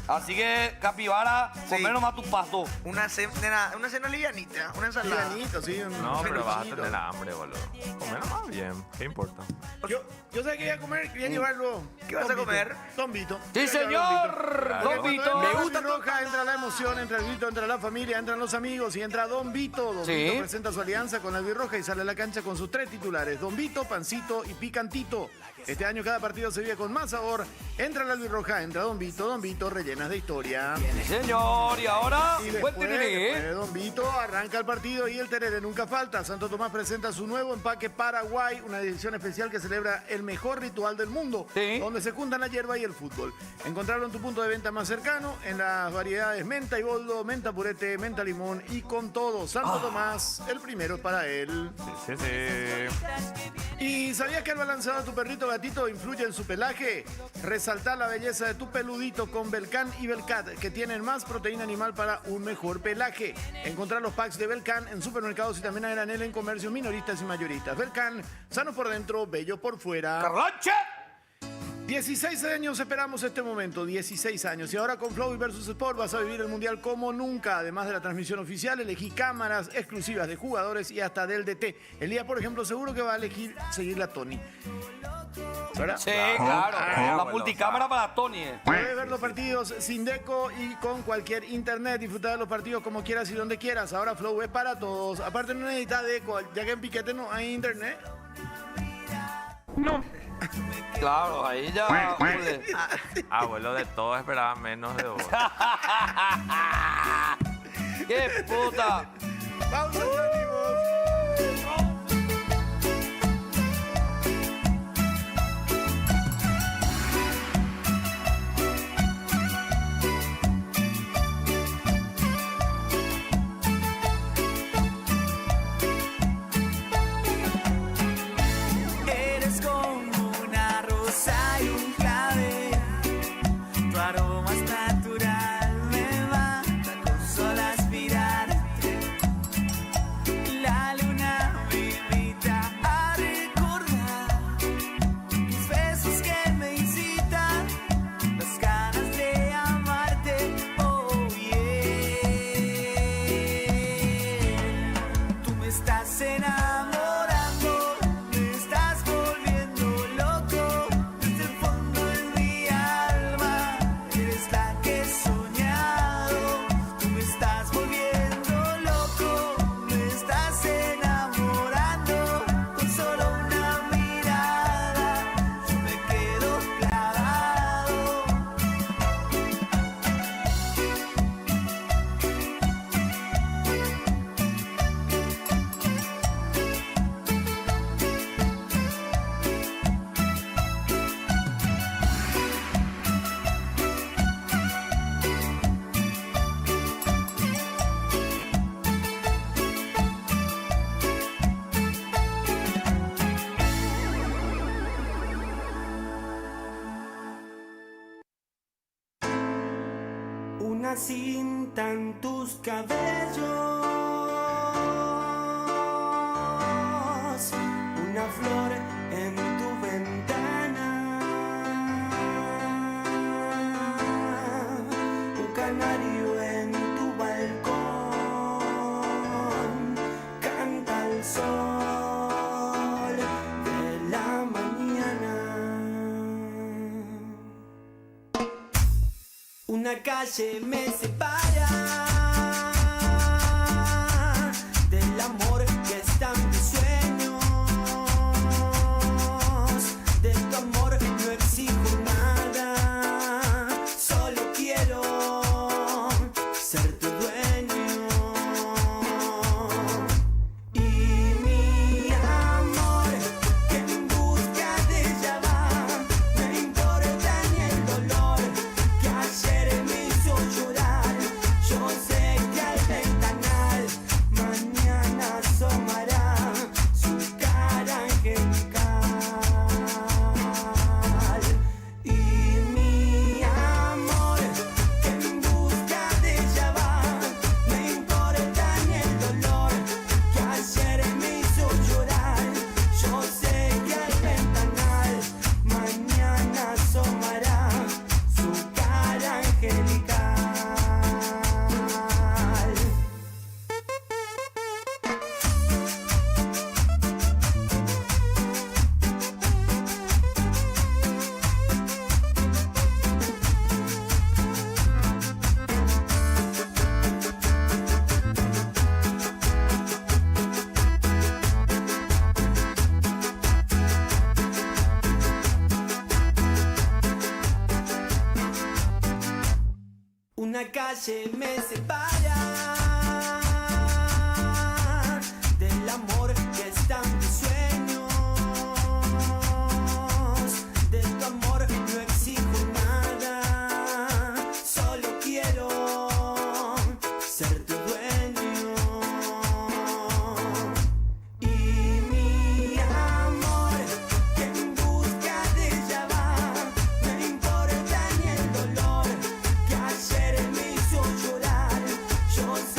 [SPEAKER 7] Así que, capibara, comer nomás tu pasto.
[SPEAKER 4] Una cena livianita, una ensalada.
[SPEAKER 3] Livianito, sí.
[SPEAKER 6] No, pero vas a
[SPEAKER 3] peluchito.
[SPEAKER 6] tener hambre, boludo. Comer nomás bien. ¿Qué importa?
[SPEAKER 3] Yo sé que iba a comer, quería llevarlo.
[SPEAKER 4] ¿Qué vas a comer?
[SPEAKER 3] Don Vito.
[SPEAKER 7] ¡Sí, señor! Don Vito.
[SPEAKER 3] Me gusta Roja, entra la emoción, entra el grito, entra la familia, entran los amigos y entra Don Vito. Don
[SPEAKER 7] Sí.
[SPEAKER 3] Vito presenta su alianza con la Albirroja y sale a la cancha con sus 3 titulares: Don Vito, Pancito y Picantito. Este año cada partido se vive con más sabor. Entra la Albirroja, entra Don Vito, rellenas de historia.
[SPEAKER 7] Sí, señor. Y ahora,
[SPEAKER 3] Y
[SPEAKER 7] buen
[SPEAKER 3] después
[SPEAKER 7] tereré.
[SPEAKER 3] de Don Vito arranca el partido y el tereré nunca falta. Santo Tomás presenta su nuevo empaque Paraguay, una edición especial que celebra el mejor ritual del mundo,
[SPEAKER 7] Sí.
[SPEAKER 3] donde se juntan la hierba y el fútbol. Encontrarlo en tu punto de venta más cercano, en las variedades menta y boldo, menta purete, menta limón y con todo. Santo Tomás, el primero para él.
[SPEAKER 6] Sí.
[SPEAKER 3] ¿Y sabías que el balanceado de tu perrito o gatito influye en su pelaje? Resaltar la belleza de tu peludito con Belcan y Belcat, que tienen más proteína animal para un mejor pelaje. Encontrar los packs de Belcan en supermercados y también a granel en comercios minoristas y mayoristas. Belcan, sano por dentro, bello por fuera.
[SPEAKER 7] ¡Carlanche!
[SPEAKER 3] 16 años esperamos este momento, 16 años. Y ahora con Flow y Versus Sport vas a vivir el Mundial como nunca. Además de la transmisión oficial, elegí cámaras exclusivas de jugadores y hasta del DT. Elías, por ejemplo, seguro que va a elegir seguir a Tony. ¿Verdad?
[SPEAKER 7] Sí, claro. La
[SPEAKER 6] bueno,
[SPEAKER 7] multicámara para Tony.
[SPEAKER 3] Puedes ver los partidos sin deco y con cualquier internet. Disfrutar de los partidos como quieras y donde quieras. Ahora Flow es para todos. Aparte no necesitas deco, ya que en Piquete no hay internet.
[SPEAKER 8] No.
[SPEAKER 7] Claro, ahí ya. Jule.
[SPEAKER 6] Abuelo de todos esperaba menos de vos.
[SPEAKER 7] ¡Qué puta!
[SPEAKER 3] Pausa, ya venimos.
[SPEAKER 1] Eres como una rosa y un clavel. Tu aroma es natural, me mata con solo aspirarte. La luna me invita a recordar mis besos que me incitan, las ganas de amarte. Oh yeah. Tú me estás enamorando, me estás volviendo loco. Desde el fondo de mi alma eres la que he soñado. Tú me estás volviendo loco, me estás enamorando. Con solo una mirada yo me quedo clavado. Una cinta en tus cabellos, una flor en tu ventana, un canario en tu balcón, canta el sol de la mañana. Una calle me separa del amor que está en mis sueños. De tu amor no exijo nada, solo quiero ser tu dueño. Y mi amor, que en busca de ella va, no importa ni el dolor que ayer me hizo llorar. Yo sé que al ventanal mañana asomará su cara angelical. Y mi amor, que en busca de ella va, no importa ni el dolor que ayer me hizo llorar. Yo sé que al ventanal mañana asomará su cara angelical. Una calle me separa del amor que está en mis sueños. De tu amor no exijo nada, solo quiero ser tu dueño. Y mi amor, que en busca de ella va, no importa ni el dolor que ayer me hizo llorar. Yo sé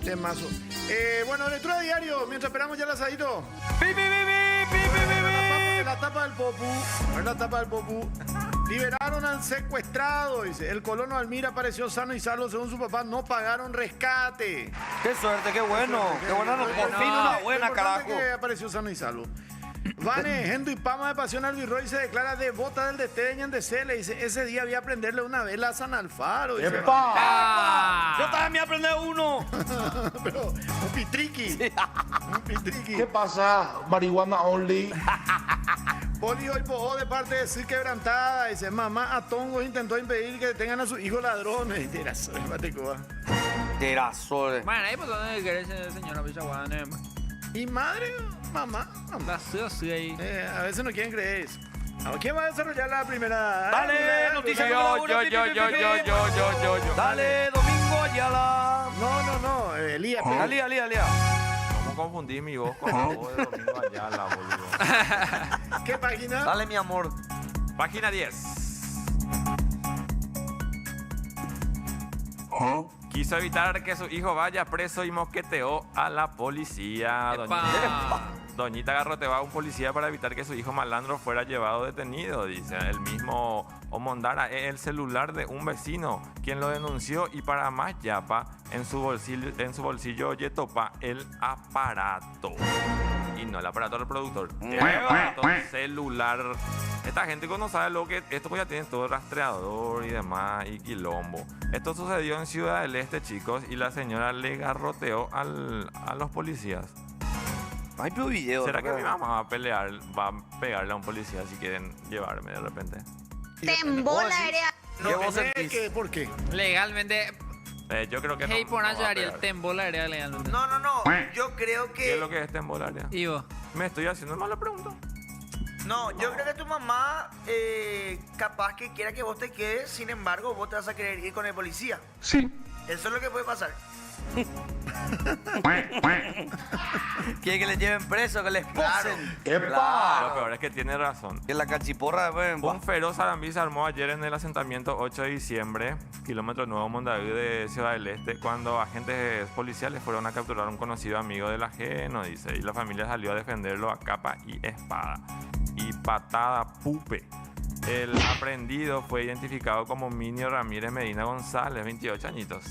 [SPEAKER 3] Temazo. Bueno, lectura de diario, mientras esperamos ya el asadito. La tapa del Popu. Liberaron al secuestrado, dice. El colono Almira apareció sano y salvo. Según su papá, no pagaron rescate.
[SPEAKER 7] Qué suerte, qué bueno. Qué buena, por fin una buena, carajo.
[SPEAKER 3] Que apareció sano y salvo. Vane, Gendo y Pama de Pasión Alvirroy se declara devota del Desteña en DC. Le dice, ese día voy a prenderle una vela a San Alfaro. Dice,
[SPEAKER 7] ¡Epa! Yo también me aprendí uno.
[SPEAKER 3] Pero, un pitriqui. Un pitriqui.
[SPEAKER 11] ¿Qué pasa? Marihuana only.
[SPEAKER 3] Poli hoy pojó de parte de Sir Quebrantada. Dice, mamá a Tongos intentó impedir que detengan a sus hijos ladrones. Tirazo, Matecoa.
[SPEAKER 7] Tirazo.
[SPEAKER 9] Bueno, ahí pues donde quiere ese señor Apichaguana.
[SPEAKER 3] Y madre, mamá.
[SPEAKER 9] Sí, ahí.
[SPEAKER 3] A veces no quieren creer eso. ¿Quién va a desarrollar la primera?
[SPEAKER 7] Dale, noticia
[SPEAKER 5] Yo.
[SPEAKER 7] Dale, Domingo Ayala.
[SPEAKER 3] No, Elías.
[SPEAKER 7] Alía.
[SPEAKER 6] ¿Cómo confundí mi voz con la voz de Domingo Ayala, boludo?
[SPEAKER 3] ¿Qué página?
[SPEAKER 7] Dale, mi amor.
[SPEAKER 6] Página 10. Quiso evitar que su hijo vaya preso y mosqueteó a la policía. Doñita garroteó a un policía para evitar que su hijo malandro fuera llevado detenido, dice. El mismo Omondara es el celular de un vecino quien lo denunció y para más yapa en su bolsillo Yetopa el aparato. Y no el aparato reproductor, el aparato celular. Esta gente cuando sabe lo que esto pues ya tiene todo rastreador y demás y quilombo. Esto sucedió en Ciudad del Este, chicos, y la señora le garroteó a los policías.
[SPEAKER 7] Ay, pero video.
[SPEAKER 6] ¿Será que mi mamá va a pegarle a un policía si quieren llevarme de repente?
[SPEAKER 8] Tembola aérea.
[SPEAKER 7] ¿Qué vos sentís?
[SPEAKER 3] ¿Por qué?
[SPEAKER 9] Legalmente.
[SPEAKER 6] Yo creo que
[SPEAKER 9] Hey,
[SPEAKER 6] no.
[SPEAKER 9] por
[SPEAKER 6] No
[SPEAKER 9] Nacho
[SPEAKER 6] va a
[SPEAKER 9] Ariel,
[SPEAKER 6] pegar.
[SPEAKER 9] tembola aérea legalmente.
[SPEAKER 4] No. Yo creo
[SPEAKER 6] ¿Qué es
[SPEAKER 4] que.
[SPEAKER 6] lo que es tembolaria?
[SPEAKER 9] ¿Y vos?
[SPEAKER 6] Me estoy haciendo mala pregunta.
[SPEAKER 4] No, yo creo que tu mamá capaz que quiera que vos te quedes, sin embargo, vos te vas a querer ir con el policía.
[SPEAKER 11] Sí.
[SPEAKER 4] Eso es lo que puede pasar.
[SPEAKER 7] Quiere que le lleven preso, que le esposen.
[SPEAKER 6] Lo peor es que tiene razón.
[SPEAKER 7] Que la cachiporra de
[SPEAKER 6] Un feroz arambí se armó ayer en el asentamiento 8 de diciembre, kilómetro nuevo Mondaví de Ciudad del Este, cuando agentes policiales fueron a capturar a un conocido amigo del ajeno, dice, y la familia salió a defenderlo a capa y espada. Y patada pupe. El aprendido fue identificado como Minio Ramírez Medina González, 28 añitos.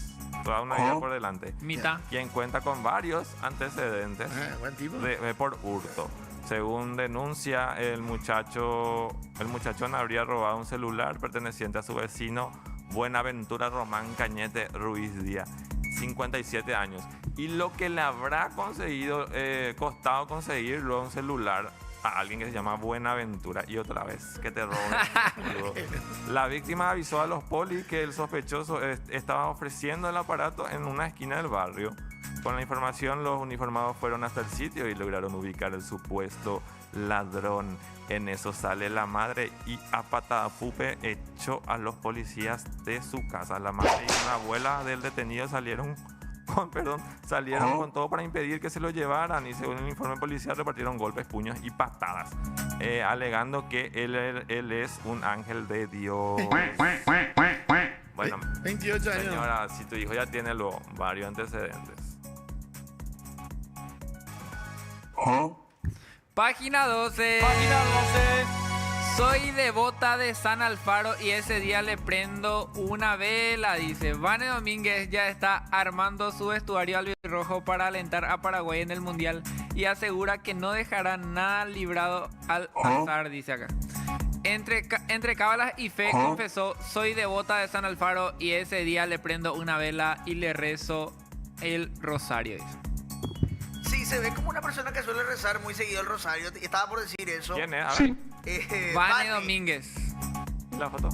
[SPEAKER 6] Toda una vida por delante.
[SPEAKER 9] Mitad.
[SPEAKER 6] Quien cuenta con varios antecedentes
[SPEAKER 3] Buen tipo.
[SPEAKER 6] por hurto. Según denuncia, el muchachón habría robado un celular perteneciente a su vecino Buenaventura Román Cañete Ruiz Díaz, 57 años. Y lo que le habrá costado conseguir luego un celular a alguien que se llama Buenaventura y otra vez que te roben. La víctima avisó a los polis que el sospechoso estaba ofreciendo el aparato en una esquina del barrio. Con la información, los uniformados fueron hasta el sitio y lograron ubicar el supuesto ladrón. En eso sale la madre y a patada pupe echó a los policías de su casa. La madre y una abuela del detenido salieron con todo para impedir que se lo llevaran y según el informe policial repartieron golpes, puños y patadas, alegando que él es un ángel de Dios. Bueno,
[SPEAKER 3] 28 años.
[SPEAKER 6] señora, si tu hijo ya tiene varios antecedentes.
[SPEAKER 9] Página 12. Soy devota de San Alfaro y ese día le prendo una vela, dice. Vane Domínguez ya está armando su vestuario albirrojo para alentar a Paraguay en el Mundial y asegura que no dejará nada librado al azar, dice acá. Entre cábalas y fe confesó, soy devota de San Alfaro y ese día le prendo una vela y le rezo el rosario, dice.
[SPEAKER 4] Sí, se ve como una persona que suele rezar muy seguido el rosario. Estaba por decir eso.
[SPEAKER 6] ¿Quién es? A ver.
[SPEAKER 9] Vane Domínguez.
[SPEAKER 6] La foto.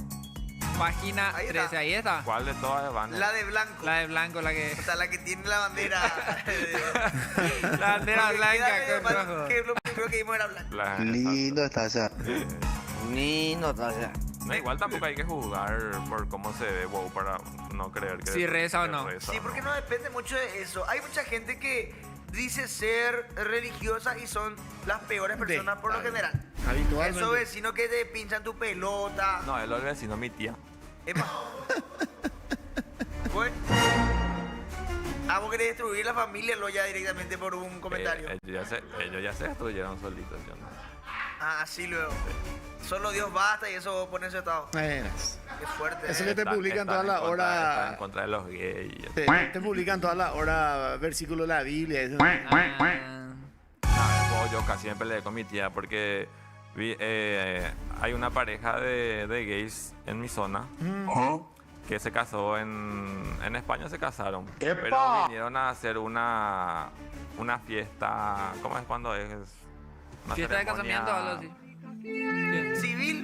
[SPEAKER 9] Página 13, ahí está.
[SPEAKER 6] ¿Cuál de todas es Vane?
[SPEAKER 4] La de blanco.
[SPEAKER 9] La de blanco, la que...
[SPEAKER 4] O sea, la que tiene la bandera.
[SPEAKER 9] La bandera blanca con rojo.
[SPEAKER 4] Que lo primero que vimos era blanco.
[SPEAKER 2] Lindo está esa.
[SPEAKER 6] No, igual tampoco hay que juzgar por cómo se ve WoW para no creer que...
[SPEAKER 9] Si reza o no.
[SPEAKER 4] Sí, porque no depende mucho de eso. Hay mucha gente que dice ser religiosa y son las peores personas por lo general.
[SPEAKER 3] Habitualmente.
[SPEAKER 4] Esos vecinos que te pinchan tu pelota.
[SPEAKER 6] No, es el vecino, mi tía.
[SPEAKER 4] Epa. Pues, vos querés destruir la familia lo ya directamente por un comentario.
[SPEAKER 6] Ellos ya se destruyeron solitos. Yo no.
[SPEAKER 4] Ah, así luego. Solo Dios basta y eso pone en su estado.
[SPEAKER 3] Verás.
[SPEAKER 4] Qué fuerte.
[SPEAKER 3] Eso que te publican todas las
[SPEAKER 6] Están
[SPEAKER 3] horas.
[SPEAKER 6] en contra de los gays.
[SPEAKER 3] Te publican todas las horas versículos de la Biblia. Eso.
[SPEAKER 6] Yo casi me peleé con mi tía porque hay una pareja de gays en mi zona que se casó en España, se casaron. Pero vinieron a hacer una fiesta. ¿Cómo es cuando es? Una
[SPEAKER 9] Fiesta de
[SPEAKER 6] ceremonia-
[SPEAKER 9] casamiento o algo así.
[SPEAKER 4] Civil.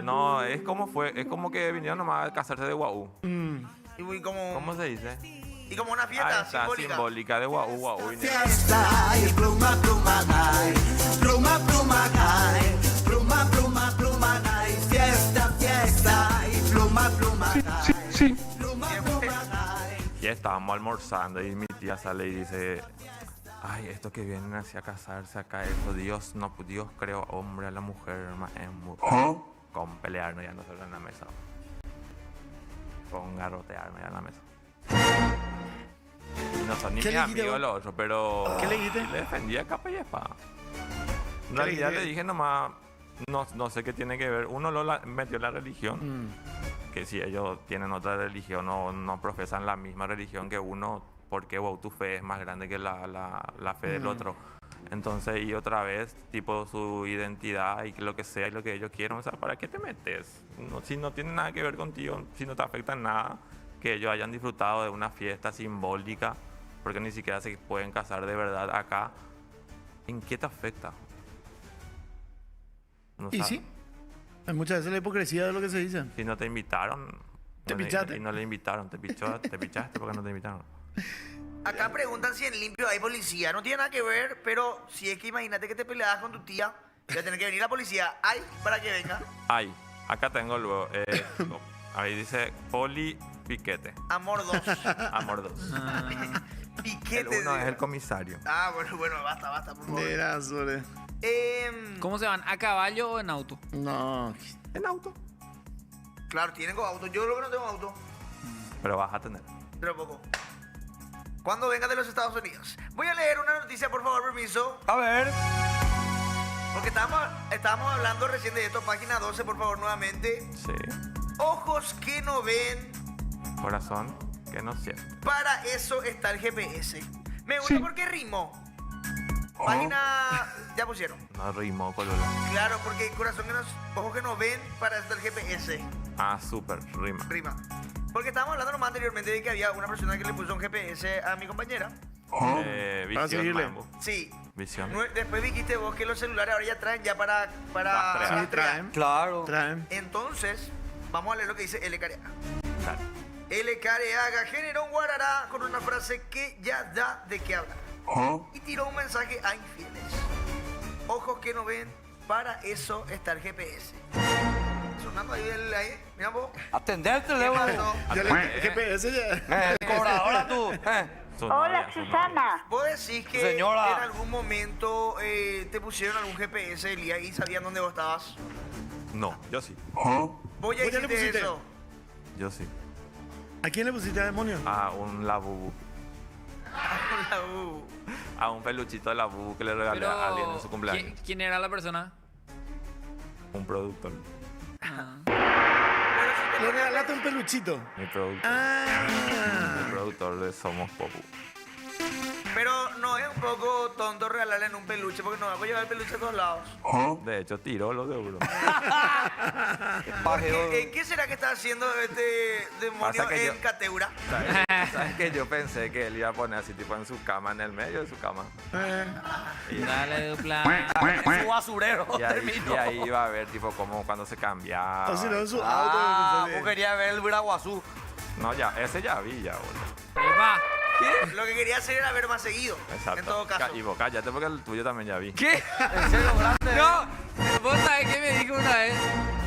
[SPEAKER 6] No, es como que vinieron nomás a casarse de guau.
[SPEAKER 4] Y como,
[SPEAKER 6] ¿Cómo se dice?
[SPEAKER 4] y como una
[SPEAKER 6] Ah,
[SPEAKER 4] fiesta
[SPEAKER 6] está simbólica de guau.
[SPEAKER 1] Fiesta y pluma, pluma, ay. Pluma, pluma, ay. Pluma, pluma, pluma, ay. Fiesta, fiesta y pluma, pluma, ay. Pluma, pluma, ay.
[SPEAKER 6] Ya estábamos almorzando y mi tía sale y dice, ay, esto que vienen hacia casarse acá, eso, Dios creó hombre a la mujer, con pelearnos ya nosotros en la mesa. Con garrotearnos ya en la mesa. Y no son ni
[SPEAKER 3] ¿Qué
[SPEAKER 6] mis
[SPEAKER 3] le dijiste
[SPEAKER 6] amigos
[SPEAKER 3] vos?
[SPEAKER 6] los otros, pero
[SPEAKER 3] ¿Qué le dijiste?
[SPEAKER 6] le defendía capa y espada. En
[SPEAKER 3] ¿Qué le
[SPEAKER 6] realidad
[SPEAKER 3] dijiste?
[SPEAKER 6] le dije nomás, no sé qué tiene que ver. Uno metió la religión, que si ellos tienen otra religión o no profesan la misma religión que uno, porque tu fe es más grande que la fe del otro. Entonces, y otra vez, tipo su identidad y lo que sea y lo que ellos quieran, o sea, ¿para qué te metes? Si no tiene nada que ver contigo, si no te afecta en nada, que ellos hayan disfrutado de una fiesta simbólica, porque ni siquiera se pueden casar de verdad acá, ¿en qué te afecta? No
[SPEAKER 3] Y
[SPEAKER 6] sabes.
[SPEAKER 3] sí, hay muchas veces la hipocresía de lo que se dice.
[SPEAKER 6] Si no te invitaron,
[SPEAKER 3] Te pichaste.
[SPEAKER 6] y no le invitaron, te pichaste porque no te invitaron.
[SPEAKER 4] Acá preguntan si en Limpio hay policía. No tiene nada que ver, pero si es que imagínate que te peleabas con tu tía, va a tener que venir la policía. ¿Hay para que venga?
[SPEAKER 6] Ay, acá tengo luego, ahí dice Poli Piquete,
[SPEAKER 4] Amor 2.
[SPEAKER 6] amor 2. El
[SPEAKER 4] Piquete.
[SPEAKER 6] uno es el comisario.
[SPEAKER 4] Ah, bueno, basta, por favor.
[SPEAKER 3] Verás, Sole.
[SPEAKER 9] ¿Cómo se van? ¿A caballo o en auto?
[SPEAKER 3] No.
[SPEAKER 6] En auto.
[SPEAKER 4] Claro, tienen auto. Yo creo que no tengo auto.
[SPEAKER 6] Pero vas a tener.
[SPEAKER 4] Pero poco. Cuando venga de los Estados Unidos. Voy a leer una noticia, por favor, permiso.
[SPEAKER 7] A ver.
[SPEAKER 4] Porque estábamos hablando recién de esto. Página 12, por favor, nuevamente.
[SPEAKER 6] Sí.
[SPEAKER 4] Ojos que no ven.
[SPEAKER 6] Corazón que no siente.
[SPEAKER 4] Para eso está el GPS. Me gusta porque rimó. Página... Ya pusieron.
[SPEAKER 6] No rimó Colola.
[SPEAKER 4] Claro, porque ojos que no ven, para eso está el GPS.
[SPEAKER 6] Ah, súper, rima.
[SPEAKER 4] Rima. Porque estábamos hablando nomás anteriormente de que había una persona que le puso un GPS a mi compañera.
[SPEAKER 3] Para
[SPEAKER 6] Visión
[SPEAKER 3] seguirle.
[SPEAKER 6] Mambo.
[SPEAKER 4] Sí.
[SPEAKER 6] Visión.
[SPEAKER 4] Después dijiste vos que los celulares ahora ya traen ya para
[SPEAKER 6] Rastrear.
[SPEAKER 3] Sí,
[SPEAKER 4] rastrear.
[SPEAKER 3] traen.
[SPEAKER 7] Claro.
[SPEAKER 3] Traen.
[SPEAKER 4] Entonces, vamos a leer lo que dice L. Careaga.
[SPEAKER 6] Dale.
[SPEAKER 4] L. Careaga generó un guarará con una frase que ya da de qué hablar. Y tiró un mensaje a infieles. Ojos que no ven, para eso está el GPS. Sonando ahí, mira vos.
[SPEAKER 7] Atender el
[SPEAKER 4] ¿Qué
[SPEAKER 7] teléfono.
[SPEAKER 4] pasó?
[SPEAKER 3] Ya le GPS ya.
[SPEAKER 7] Cobradora tú.
[SPEAKER 6] Su
[SPEAKER 8] Hola,
[SPEAKER 6] novia, su
[SPEAKER 8] Susana.
[SPEAKER 4] ¿Vos decís que
[SPEAKER 7] Señora.
[SPEAKER 4] en algún momento te pusieron algún GPS, Elías, y sabían dónde vos estabas?
[SPEAKER 6] novia. No, yo sí.
[SPEAKER 4] ¿Vos ya
[SPEAKER 3] ¿Vos ya le
[SPEAKER 4] hiciste
[SPEAKER 3] pusiste?
[SPEAKER 4] eso?
[SPEAKER 6] Yo sí.
[SPEAKER 3] ¿A quién le pusiste demonio?
[SPEAKER 6] A un labubu. A un peluchito de labubu que le regalé
[SPEAKER 9] Pero,
[SPEAKER 6] a alguien en su cumpleaños.
[SPEAKER 9] ¿quién era la persona?
[SPEAKER 6] Un productor.
[SPEAKER 3] Le regalaste un peluchito.
[SPEAKER 6] Mi productor.
[SPEAKER 3] Ah.
[SPEAKER 6] El productor de Somos Popu.
[SPEAKER 4] Pero no es un poco tonto regalarle en un peluche, porque no va a llevar el peluche a todos lados.
[SPEAKER 6] De hecho, tiró los euros.
[SPEAKER 4] ¿En qué será que está haciendo este demonio
[SPEAKER 6] Pasa que
[SPEAKER 4] en
[SPEAKER 6] yo-
[SPEAKER 4] Cateura?
[SPEAKER 6] ¿Sabes que yo pensé que él iba a poner así, tipo en su cama, en el medio de su cama?
[SPEAKER 9] Dale, dupla.
[SPEAKER 7] Su basurero.
[SPEAKER 6] Y ahí iba a ver, tipo, como cuando se cambiaba.
[SPEAKER 3] O si no, en su
[SPEAKER 7] Ah,
[SPEAKER 3] auto.
[SPEAKER 7] vos querías ver el Viraguazú.
[SPEAKER 6] No, ya, ese ya vi, ya, boludo.
[SPEAKER 9] Epa.
[SPEAKER 4] Lo que quería hacer era ver más seguido.
[SPEAKER 6] Exacto.
[SPEAKER 4] En todo caso.
[SPEAKER 6] Y vos cállate porque el tuyo también ya vi.
[SPEAKER 9] ¿Qué?
[SPEAKER 7] En serio, grande.
[SPEAKER 9] No, vos sabés que me dijo una vez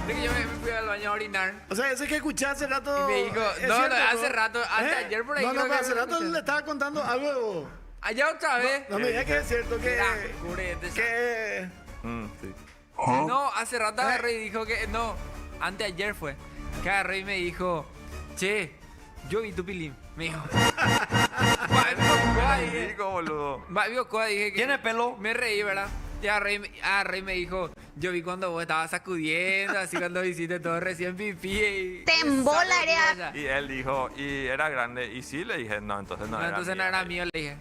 [SPEAKER 9] de que yo me fui al baño a orinar.
[SPEAKER 3] O sea, ese que escuché hace rato.
[SPEAKER 9] Y me dijo,
[SPEAKER 3] ¿es
[SPEAKER 9] no,
[SPEAKER 3] cierto,
[SPEAKER 9] hace rato, hasta ayer por ahí
[SPEAKER 3] No,
[SPEAKER 9] creo
[SPEAKER 3] pero
[SPEAKER 9] que
[SPEAKER 3] hace
[SPEAKER 9] lo
[SPEAKER 3] rato
[SPEAKER 9] escuché.
[SPEAKER 3] le estaba contando algo de vos.
[SPEAKER 9] Allá otra vez.
[SPEAKER 3] No me digas que es cierto que.
[SPEAKER 9] Mira, curete,
[SPEAKER 3] Que.
[SPEAKER 6] Sí.
[SPEAKER 9] No, hace rato agarré y dijo que no, anteayer fue. que agarró y me dijo, che, yo vi tu pilín. Me dijo.
[SPEAKER 6] Digo, boludo.
[SPEAKER 9] Dije,
[SPEAKER 7] ¿Tiene pelo?
[SPEAKER 9] Me reí, ¿verdad? Y agarré y me dijo, yo vi cuando vos estabas sacudiendo, así cuando hiciste todo recién pipí. Y
[SPEAKER 8] Te embola, era.
[SPEAKER 6] Y él dijo, y era grande. Y sí, le dije, no, entonces no,
[SPEAKER 9] No,
[SPEAKER 6] era
[SPEAKER 9] entonces no
[SPEAKER 6] mío.
[SPEAKER 9] era mío, le dije.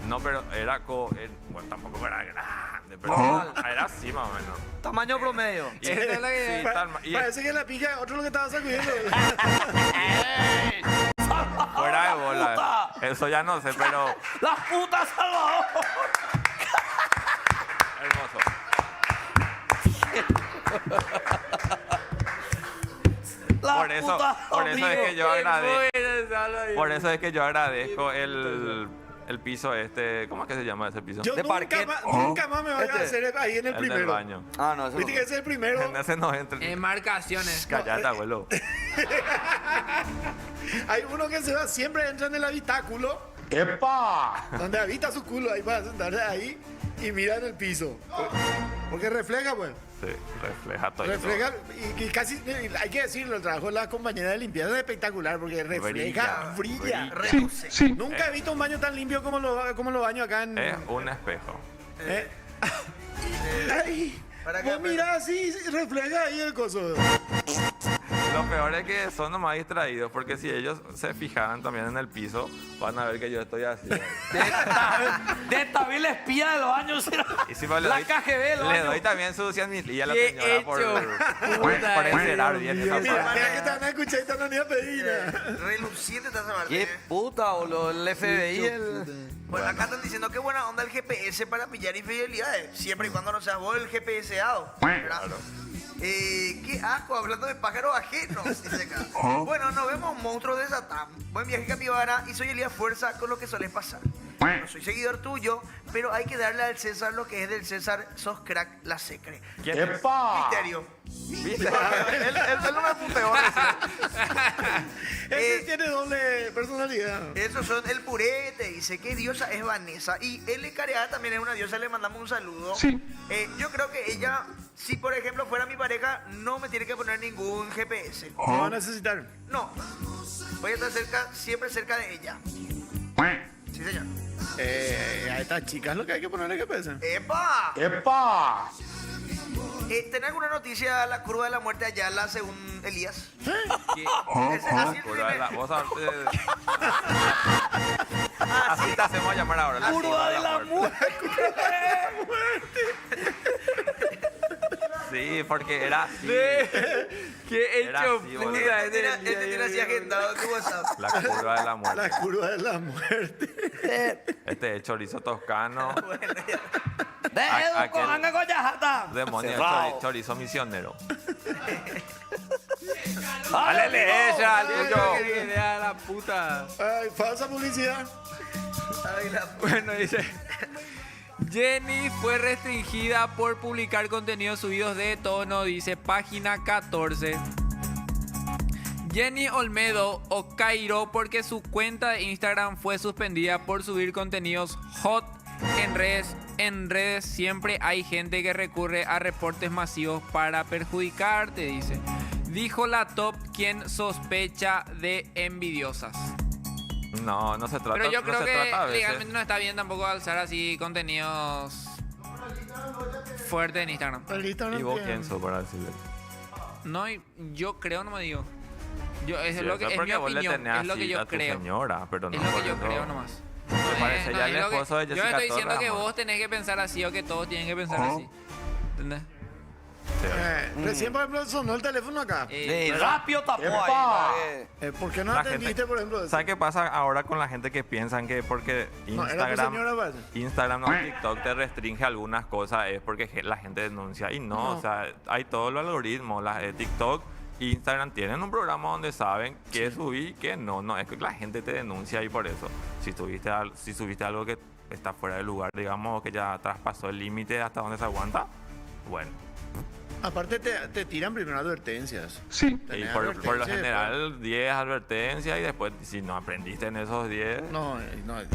[SPEAKER 6] No, pero era bueno, tampoco era grande, pero era así más o menos.
[SPEAKER 7] Tamaño promedio.
[SPEAKER 6] Y,
[SPEAKER 9] Eso es lo que-
[SPEAKER 3] Parece que la pija otro lo que estaba sacudiendo.
[SPEAKER 6] fuera de bola. Eso ya no sé, pero
[SPEAKER 7] ¡La puta Salvador!
[SPEAKER 6] hermoso.
[SPEAKER 7] La
[SPEAKER 6] Por eso,
[SPEAKER 7] puta
[SPEAKER 6] por eso es que yo
[SPEAKER 9] Qué
[SPEAKER 6] agradezco.
[SPEAKER 9] bueno, Salvador.
[SPEAKER 6] Por eso es que yo agradezco el piso este. ¿Cómo es que se llama ese piso?
[SPEAKER 3] Yo
[SPEAKER 7] De
[SPEAKER 3] nunca
[SPEAKER 7] parquet.
[SPEAKER 3] más, nunca más me voy a
[SPEAKER 7] Este.
[SPEAKER 3] hacer ahí en el
[SPEAKER 6] El del
[SPEAKER 3] primero.
[SPEAKER 6] baño.
[SPEAKER 7] Ah, no, eso
[SPEAKER 3] Viste que ese es el primero.
[SPEAKER 6] En ese no entra.
[SPEAKER 9] Marcaciones.
[SPEAKER 6] Callate, abuelo.
[SPEAKER 3] Hay uno que se va, siempre entra en el habitáculo,
[SPEAKER 7] ¡Epa!
[SPEAKER 3] donde habita su culo, ahí para sentarse ahí y mira en el piso. Porque refleja, pues.
[SPEAKER 6] Sí, refleja todo.
[SPEAKER 3] Refleja, y casi, hay que decirlo, el trabajo de las compañeras de limpieza es espectacular, porque refleja, brilla. Nunca he visto un baño tan limpio como los baños acá en...
[SPEAKER 6] Es un espejo.
[SPEAKER 3] Ay,
[SPEAKER 4] Para
[SPEAKER 3] vos
[SPEAKER 4] que-
[SPEAKER 3] mirá así, refleja ahí el coso.
[SPEAKER 6] Lo peor es que son nomás distraídos, porque si ellos se fijaran también en el piso, van a ver que yo estoy así.
[SPEAKER 7] De esta vil espía de los años.
[SPEAKER 6] Y si le
[SPEAKER 7] La
[SPEAKER 6] doy,
[SPEAKER 7] KGB de los
[SPEAKER 6] le
[SPEAKER 7] años.
[SPEAKER 6] doy también su 100 mil y a la
[SPEAKER 9] Qué
[SPEAKER 6] señora por
[SPEAKER 9] puta,
[SPEAKER 6] encerar bien esa
[SPEAKER 3] Mira,
[SPEAKER 6] parte.
[SPEAKER 3] mira que te van a escuchar y te van a venir a pedir.
[SPEAKER 4] Reluciente estás a
[SPEAKER 7] ¡Qué puta, boludo! El FBI,
[SPEAKER 4] Bueno, acá están diciendo que buena onda el GPS para pillar infidelidades, siempre y cuando no seas vos el GPSado. ¿verdad? Qué asco, hablando de pájaros ajenos, dice acá. Bueno, nos vemos monstruos de Satán. Buen viaje, capibara, y soy Elías Fuerza con lo que suele pasar. No soy seguidor tuyo, pero hay que darle al César lo que es del César. Sos crack, la secre.
[SPEAKER 6] ¿Quién es?
[SPEAKER 4] Misterio.
[SPEAKER 6] ¿Viste? Él no me puteó recién.
[SPEAKER 3] Ese tiene doble personalidad.
[SPEAKER 4] Esos son el puré, te dice que diosa es Vanessa. Y L. Careada también es una diosa, le mandamos un saludo. Sí. Yo creo que ella, si por ejemplo fuera mi pareja, no me tiene que poner ningún GPS.
[SPEAKER 3] No va a necesitar.
[SPEAKER 4] No. Voy a estar cerca, siempre cerca de ella. Sí, señor.
[SPEAKER 3] A estas chicas lo que hay que ponerle que pesen.
[SPEAKER 4] ¡Epa!
[SPEAKER 7] ¡Epa!
[SPEAKER 4] ¿Tenés alguna noticia de la curva de la muerte de Ayala según Elías?
[SPEAKER 9] ¿Qué?
[SPEAKER 4] Así el
[SPEAKER 6] Curva de la-
[SPEAKER 4] primer-
[SPEAKER 6] vos así te hacemos llamar ahora. La
[SPEAKER 7] ¡Curva de la muerte!
[SPEAKER 6] Sí, porque era así.
[SPEAKER 9] ¿Qué
[SPEAKER 6] Era
[SPEAKER 9] hecho
[SPEAKER 6] así, boludo.
[SPEAKER 9] puta?
[SPEAKER 4] Este tiene así agendado tu WhatsApp.
[SPEAKER 6] La curva de la muerte.
[SPEAKER 3] La curva de la muerte.
[SPEAKER 6] Este es chorizo toscano.
[SPEAKER 7] ¡De Edu con Anga Collajata!
[SPEAKER 6] Demonio,
[SPEAKER 7] Cerrado.
[SPEAKER 6] chorizo misionero.
[SPEAKER 7] ¡Dale,
[SPEAKER 6] ella, al
[SPEAKER 9] Yo
[SPEAKER 6] tuyo.
[SPEAKER 9] creo que viene a la puta.
[SPEAKER 3] Ay, falsa publicidad.
[SPEAKER 4] Ay, la
[SPEAKER 9] Bueno, dice. Jenny fue restringida por publicar contenidos subidos de tono, dice página 14. Jenny Olmedo o Cairo porque su cuenta de Instagram fue suspendida por subir contenidos hot en redes. En redes siempre hay gente que recurre a reportes masivos para perjudicarte, dice. Dijo la top quien sospecha de envidiosas.
[SPEAKER 6] No, no se trata.
[SPEAKER 9] Pero yo
[SPEAKER 6] no
[SPEAKER 9] creo
[SPEAKER 6] se
[SPEAKER 9] que
[SPEAKER 6] trata a veces.
[SPEAKER 9] legalmente no está bien tampoco alzar así contenidos fuertes en Instagram.
[SPEAKER 3] El Instagram
[SPEAKER 6] ¿Y vos
[SPEAKER 3] tiene-
[SPEAKER 6] quién sos para decirle?
[SPEAKER 9] No, yo creo, no me digo. Yo, es
[SPEAKER 6] Sí,
[SPEAKER 9] lo
[SPEAKER 6] o
[SPEAKER 9] que
[SPEAKER 6] sea,
[SPEAKER 9] es
[SPEAKER 6] porque
[SPEAKER 9] mi
[SPEAKER 6] vos le
[SPEAKER 9] opinión,
[SPEAKER 6] tenés
[SPEAKER 9] es lo que
[SPEAKER 6] así
[SPEAKER 9] yo
[SPEAKER 6] a tu
[SPEAKER 9] creo.
[SPEAKER 6] señora, pero no
[SPEAKER 9] Es lo que
[SPEAKER 6] por
[SPEAKER 9] yo
[SPEAKER 6] eso
[SPEAKER 9] creo nomás.
[SPEAKER 6] te parece ya el
[SPEAKER 9] es lo que-
[SPEAKER 6] esposo de
[SPEAKER 9] yo
[SPEAKER 6] Jessica
[SPEAKER 9] no estoy diciendo
[SPEAKER 6] Torres,
[SPEAKER 9] que
[SPEAKER 6] amor.
[SPEAKER 9] vos tenés que pensar así o que todos tienen que pensar así. ¿Entendés?
[SPEAKER 3] Recién, por ejemplo, sonó el teléfono acá.
[SPEAKER 7] Sí, rápido tapó ahí.
[SPEAKER 3] ¿Por qué no
[SPEAKER 6] La
[SPEAKER 3] atendiste,
[SPEAKER 6] gente-
[SPEAKER 3] por ejemplo?
[SPEAKER 6] ¿Sabes qué pasa ahora con la gente que piensan que porque
[SPEAKER 3] No, era tu
[SPEAKER 6] Instagram,
[SPEAKER 3] señora, parece.
[SPEAKER 6] Instagram o TikTok te restringe algunas cosas es porque la gente denuncia? Y no, o sea, hay todos los algoritmos. TikTok e Instagram tienen un programa donde saben qué subir y qué no. No, es que la gente te denuncia y por eso. Si subiste algo que está fuera de lugar, digamos, que ya traspasó el límite hasta donde se aguanta, bueno.
[SPEAKER 3] Aparte te tiran primero advertencias.
[SPEAKER 6] Sí. Y
[SPEAKER 3] Tenés
[SPEAKER 6] por lo
[SPEAKER 3] advertencias,
[SPEAKER 6] general 10 advertencias y después si no aprendiste en esos 10,
[SPEAKER 3] No, no.
[SPEAKER 6] Ya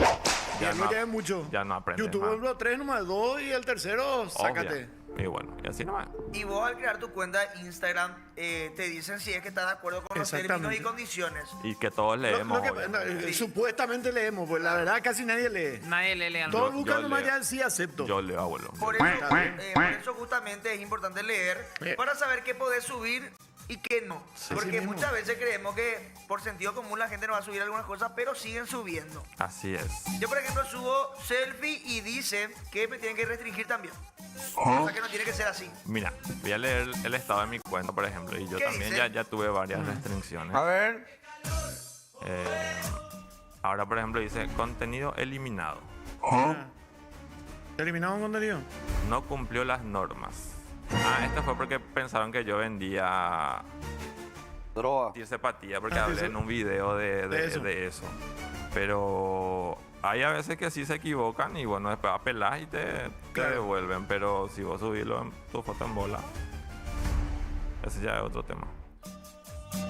[SPEAKER 3] Ya
[SPEAKER 6] no-
[SPEAKER 3] no es mucho.
[SPEAKER 6] ya no aprendes
[SPEAKER 3] YouTube, por
[SPEAKER 6] más.
[SPEAKER 3] ejemplo, 3 nomás 2 y el tercero, sácate.
[SPEAKER 6] Y bueno, y así nomás.
[SPEAKER 4] Y vos al crear tu cuenta de Instagram, te dicen si es que estás de acuerdo con los términos y condiciones.
[SPEAKER 6] Y que todos leemos.
[SPEAKER 3] Supuestamente leemos, pues la verdad casi nadie lee.
[SPEAKER 9] Nadie lee al
[SPEAKER 3] Todos buscan nomás ya el sí acepto.
[SPEAKER 6] Yo leo, abuelo.
[SPEAKER 4] Por eso justamente es importante leer para saber qué podés subir y qué no. Porque muchas veces creemos que por sentido común la gente no va a subir algunas cosas, pero siguen subiendo.
[SPEAKER 6] Así es.
[SPEAKER 4] Yo, por ejemplo, subo selfie y dice que me tienen que restringir también. O sea que no tiene que ser así.
[SPEAKER 6] Mira, voy a leer el estado de mi cuenta, por ejemplo. Y yo también ya tuve varias restricciones.
[SPEAKER 7] A ver.
[SPEAKER 6] Ahora, por ejemplo, dice contenido eliminado.
[SPEAKER 3] ¿Eliminado un contenido?
[SPEAKER 6] No cumplió las normas. Esto fue porque pensaron que yo vendía
[SPEAKER 7] droga.
[SPEAKER 6] Zapatilla, porque hablé en un video de eso. Pero hay a veces que sí se equivocan y bueno, después apelás y te devuelven. Pero si vos subirlo en tu foto en bola, ese ya es otro tema.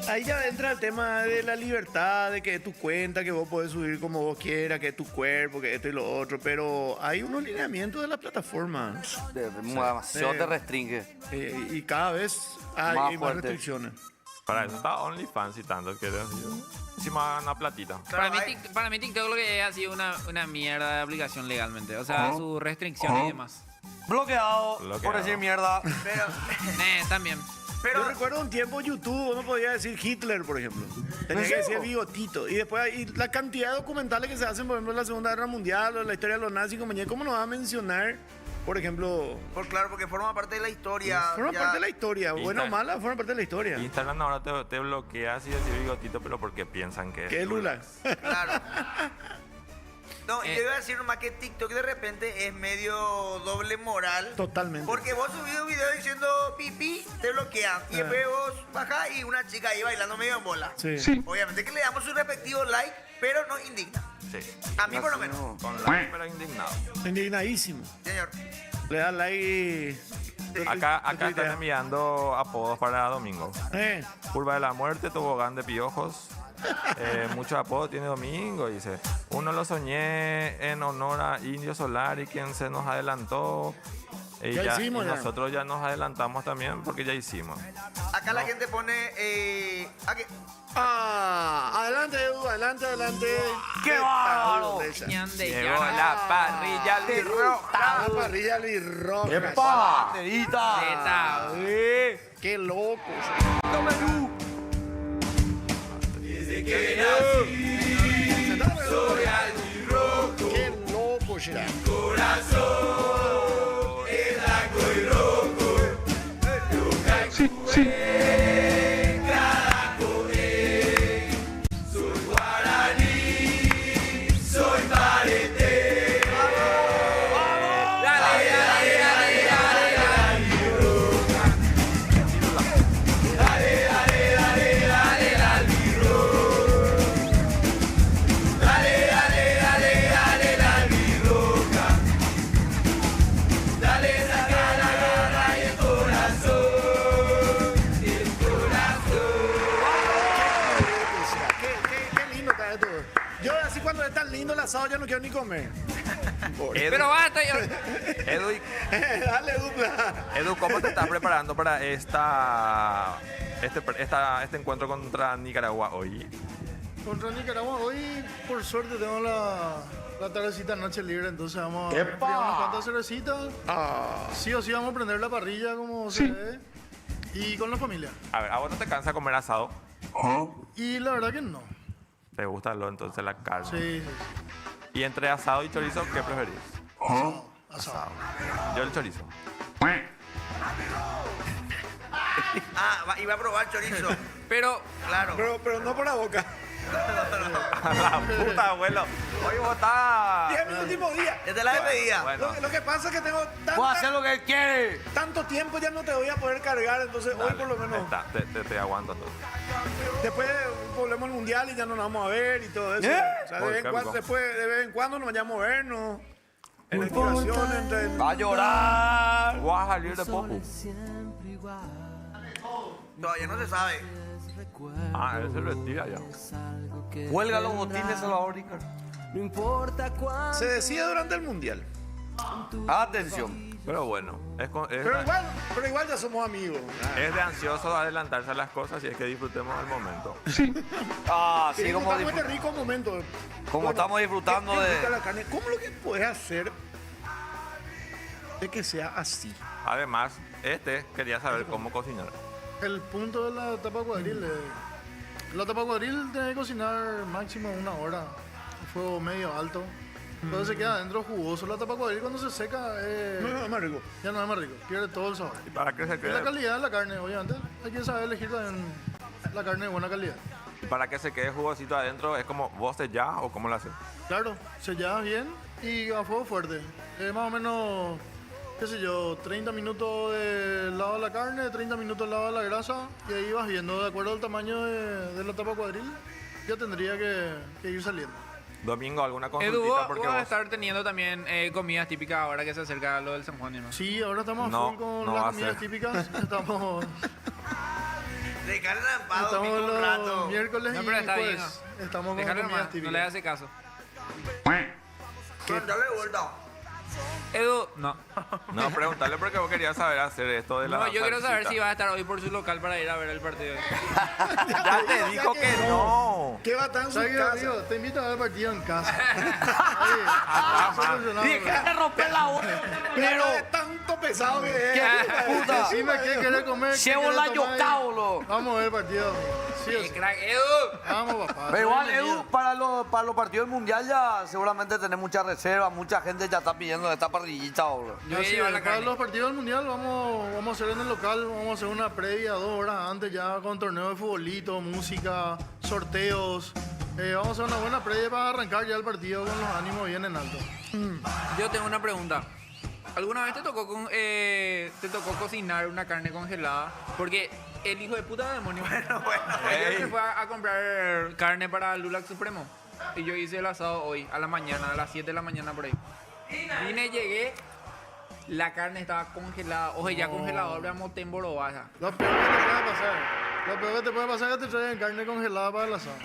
[SPEAKER 3] Ahí ya entra el tema de la libertad, de que es tu cuenta, que vos podés subir como vos quieras, que es tu cuerpo, que esto y lo otro, pero hay unos lineamientos de la plataforma.
[SPEAKER 7] Demasiado te restringe.
[SPEAKER 3] Y cada vez hay más restricciones.
[SPEAKER 6] Para eso está OnlyFans y tanto, que encima una platita.
[SPEAKER 9] Para mí TikTok lo que es así una mierda de aplicación legalmente. O sea, su restricción y demás.
[SPEAKER 7] Bloqueado, por decir mierda.
[SPEAKER 4] Pero,
[SPEAKER 9] también.
[SPEAKER 3] Yo recuerdo un tiempo YouTube, uno podía decir Hitler, por ejemplo. Tenía que decir bigotito. Y después la cantidad de documentales que se hacen, por ejemplo, en la Segunda Guerra Mundial o en la historia de los nazis, compañía, ¿cómo nos va a mencionar, por ejemplo?
[SPEAKER 4] Claro, porque forma parte de la historia.
[SPEAKER 3] Forma parte de la historia. Bueno o mala, forma parte de la historia.
[SPEAKER 6] Instagram ahora te bloquea así decir bigotito, pero porque piensan que
[SPEAKER 3] es Lula.
[SPEAKER 4] Claro. No, yo iba a decir nomás que TikTok de repente es medio doble moral.
[SPEAKER 3] Totalmente.
[SPEAKER 4] Porque vos subís un video diciendo pipí, te bloquean. Y después vos bajás y una chica ahí bailando medio en bola.
[SPEAKER 3] Sí.
[SPEAKER 4] Obviamente que le damos su respectivo like, pero nos indigna.
[SPEAKER 6] Sí.
[SPEAKER 4] A mí por lo menos.
[SPEAKER 6] Con like, pero indignado.
[SPEAKER 3] Indignadísimo.
[SPEAKER 4] Señor.
[SPEAKER 3] Le das like.
[SPEAKER 6] Acá están enviando apodos para domingo. Curva de la muerte, tobogán de piojos. Muchos apodos tiene Domingo, dice. Uno lo soñé en honor a Indio Solari, quien se nos adelantó. Y nosotros ya nos adelantamos también porque ya hicimos.
[SPEAKER 4] Acá la gente pone.
[SPEAKER 3] Adelante, Edu, adelante.
[SPEAKER 7] ¡Qué bárbaro!
[SPEAKER 6] Llegó la parrilla albirroja.
[SPEAKER 3] La parrilla albirroja.
[SPEAKER 7] ¡Qué pa!
[SPEAKER 3] ¡Qué loco!
[SPEAKER 2] Que nací, soy albirrojo.
[SPEAKER 3] ¡Qué loco, Gerard!
[SPEAKER 2] Mi corazón es blanco y rojo. Soy guaraní, soy marete. Dale, albirroja. Dale, saca la garra y el corazón.
[SPEAKER 3] Qué lindo está esto. Yo así cuando es tan lindo el asado ya no quiero ni comer.
[SPEAKER 9] Pero basta.
[SPEAKER 3] Dale, dupla.
[SPEAKER 6] Edu, ¿cómo te estás preparando para este encuentro contra Nicaragua hoy?
[SPEAKER 11] Contra Nicaragua, hoy por suerte tengo la tardecita noche libre, entonces vamos a enfriar unas cuantas cervecitas. Sí o sí vamos a prender la parrilla como se ve. Y con la familia.
[SPEAKER 6] A ver, ¿a vos no te cansa comer asado?
[SPEAKER 11] Y la verdad que no.
[SPEAKER 6] ¿Te gusta entonces la carne?
[SPEAKER 11] Sí.
[SPEAKER 6] ¿Y entre asado y chorizo, qué preferís?
[SPEAKER 11] Asado.
[SPEAKER 6] Yo el chorizo.
[SPEAKER 4] Iba a probar chorizo.
[SPEAKER 9] Pero,
[SPEAKER 4] claro.
[SPEAKER 3] Pero no por la boca.
[SPEAKER 6] La puta, abuelo. Hoy vos estás.
[SPEAKER 3] 10 minutos último día.
[SPEAKER 4] Es de la despedida.
[SPEAKER 6] Bueno.
[SPEAKER 3] Lo que pasa es que tengo
[SPEAKER 7] Puedo hacer lo que él quiere.
[SPEAKER 3] tanto tiempo, ya no te voy a poder cargar, entonces hoy por lo menos.
[SPEAKER 6] Te aguanto entonces.
[SPEAKER 3] Después volvemos al mundial y ya no nos vamos a ver y todo eso. O sea, de vez en cuando nos vayamos a vernos. En la activación entre.
[SPEAKER 7] Va a llorar.
[SPEAKER 6] Voy a salir de poco.
[SPEAKER 4] Todavía no se sabe.
[SPEAKER 6] Ese es el vestido ya.
[SPEAKER 7] Huelga los botines a la hora,
[SPEAKER 3] Se decide durante el mundial.
[SPEAKER 7] Atención.
[SPEAKER 6] Pero bueno,
[SPEAKER 3] Pero igual ya somos amigos.
[SPEAKER 6] es de ansioso adelantarse a las cosas y es que disfrutemos del momento.
[SPEAKER 7] Sí, como,
[SPEAKER 3] Disfrutamos este rico momento.
[SPEAKER 7] como estamos disfrutando
[SPEAKER 3] ¿qué
[SPEAKER 7] de...
[SPEAKER 3] rica la carne? ¿Cómo lo que puedes hacer de que sea así?
[SPEAKER 6] Además, quería saber cómo cocinar.
[SPEAKER 11] El punto de la tapa cuadril. La tapa cuadril tiene que cocinar máximo 1 hora. A fuego medio alto. Entonces se queda adentro jugoso. La tapa cuadril cuando se seca
[SPEAKER 3] No es más rico.
[SPEAKER 11] ya no es más rico. Pierde todo el sabor.
[SPEAKER 6] ¿Y para qué se
[SPEAKER 11] Y la
[SPEAKER 6] quede?
[SPEAKER 11] calidad de la carne, obviamente. Hay que saber elegir también la carne de buena calidad.
[SPEAKER 6] ¿Y para que se quede jugosito adentro? ¿Es como vos sellás o cómo lo haces?
[SPEAKER 11] Claro, sellada bien y a fuego fuerte. Más o menos, qué sé yo, 30 minutos del lado de la carne, 30 minutos del lado de la grasa. Y ahí vas viendo, de acuerdo al tamaño de la tapa cuadril, ya tendría que ir saliendo.
[SPEAKER 6] Domingo, ¿alguna
[SPEAKER 9] Edu,
[SPEAKER 6] consultita?
[SPEAKER 9] vos
[SPEAKER 6] Porque
[SPEAKER 9] vas a
[SPEAKER 6] vos...
[SPEAKER 9] estar teniendo también comidas típicas ahora que se acerca lo del San Juan, ¿no?
[SPEAKER 11] Sí, ahora estamos a
[SPEAKER 6] No,
[SPEAKER 11] full con
[SPEAKER 6] no
[SPEAKER 11] las
[SPEAKER 6] va a
[SPEAKER 11] comidas
[SPEAKER 6] ser.
[SPEAKER 11] típicas. Estamos
[SPEAKER 4] Descarga un
[SPEAKER 11] los
[SPEAKER 4] rato.
[SPEAKER 11] miércoles
[SPEAKER 9] No,
[SPEAKER 11] y
[SPEAKER 9] pero está bien,
[SPEAKER 11] jueves. Estamos con
[SPEAKER 9] Déjalo
[SPEAKER 11] comidas
[SPEAKER 9] nomás, no le
[SPEAKER 11] típicas.
[SPEAKER 9] hace caso.
[SPEAKER 4] Dale vuelta.
[SPEAKER 9] Edu, no.
[SPEAKER 6] No, preguntarle porque vos querías saber hacer esto de la
[SPEAKER 9] No, yo quiero saber
[SPEAKER 6] salsita.
[SPEAKER 9] si vas a estar hoy por su local para ir a ver el partido.
[SPEAKER 6] Ya te dijo que no.
[SPEAKER 3] ¿Qué va a estar en su
[SPEAKER 11] ¿Sabes qué,
[SPEAKER 3] casa?
[SPEAKER 11] amigo? Te invito a ver el partido en casa.
[SPEAKER 7] Y deja de romper la bola.
[SPEAKER 3] Pero de tanto pesado que es.
[SPEAKER 7] Puta.
[SPEAKER 11] Decime qué querés comer. qué
[SPEAKER 7] Llevo
[SPEAKER 11] querés
[SPEAKER 7] la
[SPEAKER 11] tomar y-
[SPEAKER 7] yoca, boludo.
[SPEAKER 11] Vamos a ver el partido. Sí o sí.
[SPEAKER 9] Crack, Edu.
[SPEAKER 11] Vamos, papá.
[SPEAKER 7] Pero igual,
[SPEAKER 11] Bienvenido.
[SPEAKER 7] Edu, para los partidos del Mundial ya seguramente tenés mucha reserva, mucha gente ya está pidiendo esta parrillita, boludo.
[SPEAKER 9] Yo voy a
[SPEAKER 11] Así
[SPEAKER 9] llevar
[SPEAKER 11] es,
[SPEAKER 9] la
[SPEAKER 11] para
[SPEAKER 9] carne.
[SPEAKER 11] los partidos del Mundial vamos a hacer en el local, vamos a hacer una previa 2 horas antes ya con torneo de futbolito, música, sorteos. Vamos a hacer una buena previa para arrancar ya el partido con los ánimos bien en alto.
[SPEAKER 9] Yo tengo una pregunta. ¿Alguna vez te tocó cocinar una carne congelada? Porque el hijo de puta demonio. Ayer se fue a comprar carne para el Lulac Supremo. Y yo hice el asado hoy, a la mañana, a las 7 de la mañana por ahí. Vine, llegué, la carne estaba congelada. Oye, ya congelador, veamos temborobaza.
[SPEAKER 11] Lo peor que te puede pasar. Lo peor que te puede pasar es que te traigan carne congelada para el asado.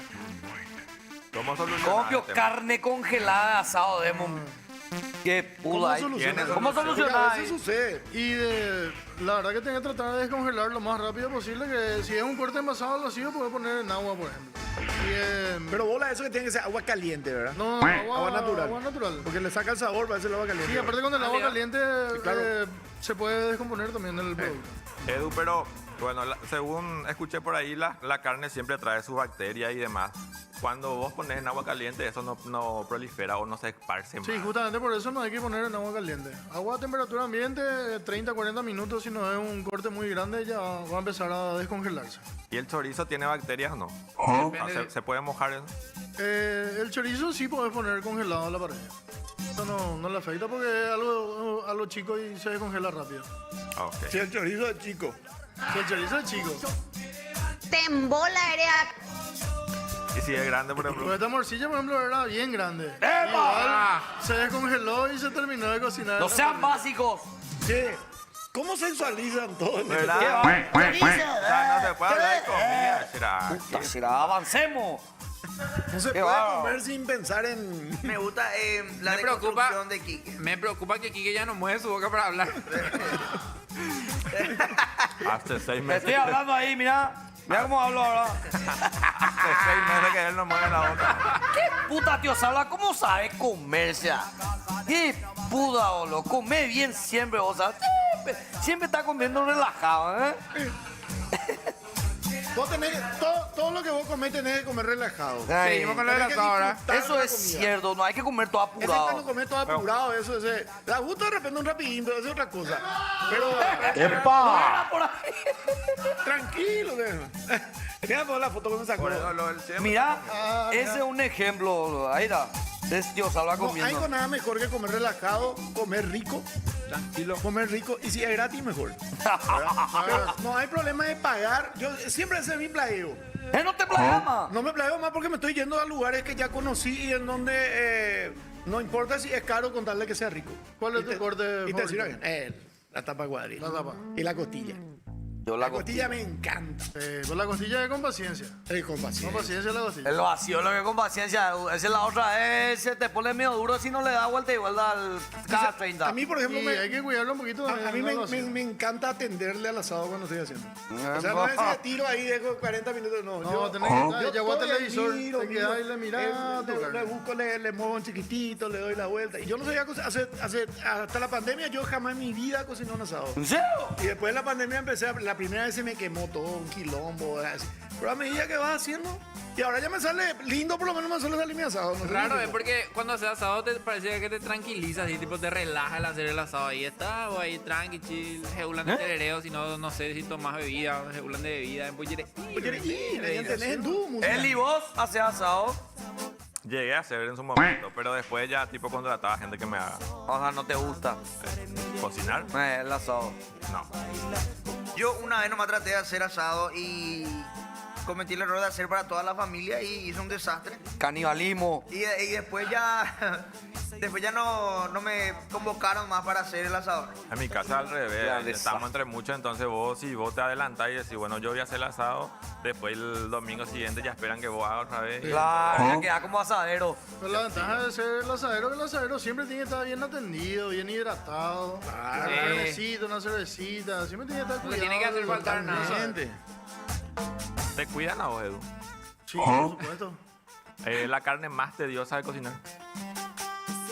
[SPEAKER 6] ¿Cómo solucionar
[SPEAKER 7] Copio,
[SPEAKER 6] el tema?
[SPEAKER 7] carne congelada de asado, Demon. Qué puta. ¿Cómo
[SPEAKER 3] Porque
[SPEAKER 7] solucionar?
[SPEAKER 3] a veces sucede.
[SPEAKER 11] Y la verdad que tenés que tratar de descongelar lo más rápido posible, que si es un corte envasado al vacío, puedes poner en agua, por ejemplo.
[SPEAKER 3] Pero bola, eso que tiene que ser agua caliente, ¿verdad?
[SPEAKER 11] No,
[SPEAKER 3] Agua natural.
[SPEAKER 11] Agua natural.
[SPEAKER 3] Porque le saca el sabor, parece el agua caliente.
[SPEAKER 11] Sí, aparte con el agua caliente
[SPEAKER 3] claro.
[SPEAKER 11] se puede descomponer también el producto.
[SPEAKER 6] Edu, pero bueno, según escuché por ahí, la carne siempre trae sus bacterias y demás. Cuando vos pones en agua caliente, eso no prolifera o no se esparce más.
[SPEAKER 11] Sí, justamente por eso no hay que poner en agua caliente. Agua a temperatura ambiente, 30-40 minutos, si no es un corte muy grande, ya va a empezar a descongelarse.
[SPEAKER 6] ¿Y el chorizo tiene bacterias o no? ¿Se puede mojar eso?
[SPEAKER 11] El chorizo sí podés poner congelado a la parrilla. Eso no le afecta porque es algo chico y se descongela rápido.
[SPEAKER 6] Ok.
[SPEAKER 3] Si el chorizo es chico.
[SPEAKER 11] Si el chorizo es chico.
[SPEAKER 8] Te embola, eres.
[SPEAKER 6] ¿Y si es grande, por
[SPEAKER 11] Pues
[SPEAKER 6] ejemplo?
[SPEAKER 11] esta morcilla, por ejemplo, era bien grande. Igual se descongeló y se terminó de cocinar.
[SPEAKER 7] No sean básicos.
[SPEAKER 3] Che, ¿cómo sensualizan todo?
[SPEAKER 6] ¿Verdad?
[SPEAKER 7] ¿Qué va?
[SPEAKER 6] O sea, no se puede hablar de comida, será.
[SPEAKER 7] Puta, será, avancemos.
[SPEAKER 3] No se
[SPEAKER 7] Qué
[SPEAKER 3] puede
[SPEAKER 7] bárbaro.
[SPEAKER 3] comer sin pensar en...
[SPEAKER 4] Me gusta la
[SPEAKER 9] Me preocupa,
[SPEAKER 4] deconstrucción de Quique.
[SPEAKER 9] me preocupa que Quique ya no mueve su boca para hablar.
[SPEAKER 6] Hace 6
[SPEAKER 7] Me
[SPEAKER 6] meses.
[SPEAKER 7] estoy hablando ahí, mira. Mira cómo hablo ahora.
[SPEAKER 6] Hace 6 meses que él no mueve la boca.
[SPEAKER 7] ¿Qué puta, tío Sabla? ¿Cómo sabes comerse? ¿Qué puta, boludo? Come bien siempre, vos sabes. Siempre está comiendo relajado, ¿eh?
[SPEAKER 3] Vos tenés, todo lo que vos comés tenés que comer relajado.
[SPEAKER 7] Ay,
[SPEAKER 9] Seguimos con lo
[SPEAKER 3] Tenés
[SPEAKER 9] del
[SPEAKER 3] que
[SPEAKER 9] asado ahora.
[SPEAKER 3] disfrutar
[SPEAKER 7] Eso
[SPEAKER 3] de la
[SPEAKER 7] es
[SPEAKER 3] comida.
[SPEAKER 7] cierto, no hay que comer todo
[SPEAKER 3] Ese
[SPEAKER 7] apurado.
[SPEAKER 3] cuando comés todo apurado, eso es... Da gusto de repente un rapidín, pero eso es otra cosa. Pero...
[SPEAKER 7] ¡Epa! Por ahí.
[SPEAKER 3] Tranquilo, Mira toda la foto que me sacó.
[SPEAKER 6] Por eso lo del siempre.
[SPEAKER 7] Mira, ese es un ejemplo, boludo. Ahí está. Es tío Sabla
[SPEAKER 3] No hay
[SPEAKER 7] comiendo.
[SPEAKER 3] nada mejor que comer relajado, comer rico. Tranquilo. Comer rico. Y si es gratis, mejor. Pero no hay problema de pagar. Yo siempre ese es mi plagueo.
[SPEAKER 7] No te plagas.
[SPEAKER 3] No me plagueo más porque me estoy yendo a lugares que ya conocí y en donde no importa si es caro contarle que sea rico.
[SPEAKER 11] ¿Cuál es
[SPEAKER 3] Y
[SPEAKER 11] tu
[SPEAKER 3] te-
[SPEAKER 11] corte
[SPEAKER 3] Y te
[SPEAKER 11] favorito?
[SPEAKER 3] sirve bien. La tapa cuadril.
[SPEAKER 11] La tapa.
[SPEAKER 3] Y la costilla.
[SPEAKER 7] Yo
[SPEAKER 3] La costilla me encanta.
[SPEAKER 11] Pues la costilla es con paciencia.
[SPEAKER 3] Con paciencia.
[SPEAKER 11] Con paciencia la costilla.
[SPEAKER 7] El vacío lo que con paciencia. Esa es la otra. Se te pone medio duro si no le da vuelta y vuelta al cada 30.
[SPEAKER 3] A mí, por ejemplo,
[SPEAKER 11] Y hay que cuidarlo un poquito.
[SPEAKER 3] a mí me encanta atenderle al asado cuando estoy haciendo. O sea, no es que tiro ahí, dejo 40 minutos, no.
[SPEAKER 11] No, tenés que estar, ya voy al
[SPEAKER 3] estoy ahí,
[SPEAKER 11] televisor,
[SPEAKER 3] miro,
[SPEAKER 11] te quedás y le mirás,
[SPEAKER 3] le busco, le muevo un chiquitito, le doy la vuelta. Y yo no sabía hasta la pandemia, yo jamás en mi vida cociné un asado.
[SPEAKER 7] ¿En serio?
[SPEAKER 3] Y después de la pandemia la primera vez se me quemó todo, un quilombo. Así. Pero a medida que vas haciendo, y ahora ya me sale lindo, por lo menos me suele salir mi asado. No sé
[SPEAKER 9] Claro,
[SPEAKER 3] si-
[SPEAKER 9] es porque cuando haces asado te parece que te tranquiliza, así, tipo te relaja el hacer el asado. Ahí está, o ahí tranqui, chill, jeulan de terereo, si no sé si tomas bebida, jeulan de bebida, en
[SPEAKER 3] Oye, y tenés en dúo, música.
[SPEAKER 7] Él y vos haces asado.
[SPEAKER 6] Llegué a hacer en su momento, pero después ya tipo contrataba gente que me haga
[SPEAKER 7] O sea, no te gusta
[SPEAKER 6] cocinar.
[SPEAKER 7] el asado.
[SPEAKER 6] No.
[SPEAKER 4] Yo una vez nomás traté de hacer asado y cometí el error de hacer para toda la familia y hice un desastre.
[SPEAKER 7] Canibalismo.
[SPEAKER 4] Y después ya no me convocaron más para hacer el asador.
[SPEAKER 6] En mi casa al
[SPEAKER 7] Ya,
[SPEAKER 6] revés,
[SPEAKER 7] desastre.
[SPEAKER 6] estamos entre muchos, entonces si vos te adelantás y decís, bueno, yo voy a hacer el asado, después el domingo siguiente ya esperan que vos hagas otra vez.
[SPEAKER 7] Claro, ya queda como asadero.
[SPEAKER 11] Pero la ventaja de ser el asadero es que el asadero siempre tiene que estar bien atendido, bien hidratado.
[SPEAKER 9] Sí.
[SPEAKER 11] Una carnecita, una cervecita, siempre tiene que estar
[SPEAKER 9] No le
[SPEAKER 11] cuidado.
[SPEAKER 9] tiene que hacer faltar nada.
[SPEAKER 3] Totalmente.
[SPEAKER 6] ¿Te cuidan a vos, Edu?
[SPEAKER 11] Sí, por supuesto.
[SPEAKER 6] La carne más tediosa de cocinar.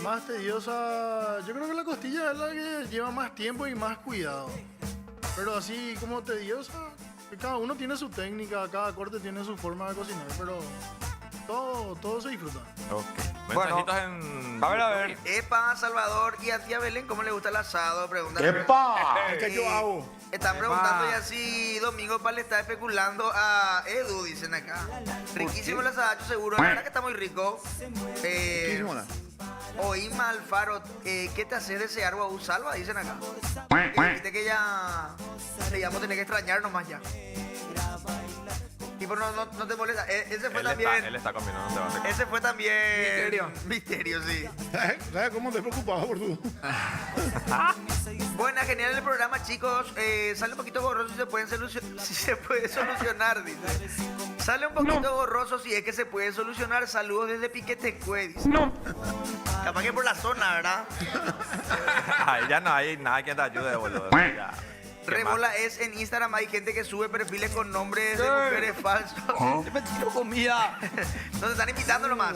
[SPEAKER 11] Más tediosa, yo creo que la costilla es la que lleva más tiempo y más cuidado. Pero así como tediosa, que cada uno tiene su técnica, cada corte tiene su forma de cocinar, pero todo se disfruta.
[SPEAKER 6] Ok.
[SPEAKER 7] Bueno,
[SPEAKER 6] Mensajitos en...
[SPEAKER 7] a ver.
[SPEAKER 4] Epa, Salvador y a tía Belén, ¿cómo le gusta el asado? Preguntan.
[SPEAKER 3] Es que yo hago.
[SPEAKER 4] Están preguntando y así Domingo Pal le está especulando a Edu, dicen acá. Riquísimo el asadacho, seguro. La verdad que está muy rico.
[SPEAKER 3] Riquísimo, ¿no?
[SPEAKER 4] Oíma Alfaro, ¿qué te hace desear Guau Salva? Dicen acá. Viste que ya vamos a tener que extrañar nomás ya. Tipo, no te molesta. Ese fue también.
[SPEAKER 6] Él está comiendo, no te vas a
[SPEAKER 4] Ese fue también.
[SPEAKER 9] Misterio.
[SPEAKER 4] Misterio, sí.
[SPEAKER 3] ¿Sabes cómo te preocupaba por tu?
[SPEAKER 4] Buena, genial el programa, chicos. Sale un poquito borroso si se puede solucionar, dice. Sale un poquito borroso si es que se puede solucionar. Saludos desde Piquetecue, dice. No. Capaz que por la zona, ¿verdad?
[SPEAKER 6] Ay, ya no hay nada que te ayude, boludo. Ya. ¿Qué
[SPEAKER 4] Rebola es en Instagram. Hay gente que sube perfiles con nombres de mujeres falsos.
[SPEAKER 7] Yo me tiro comida.
[SPEAKER 4] Nos están invitando nomás.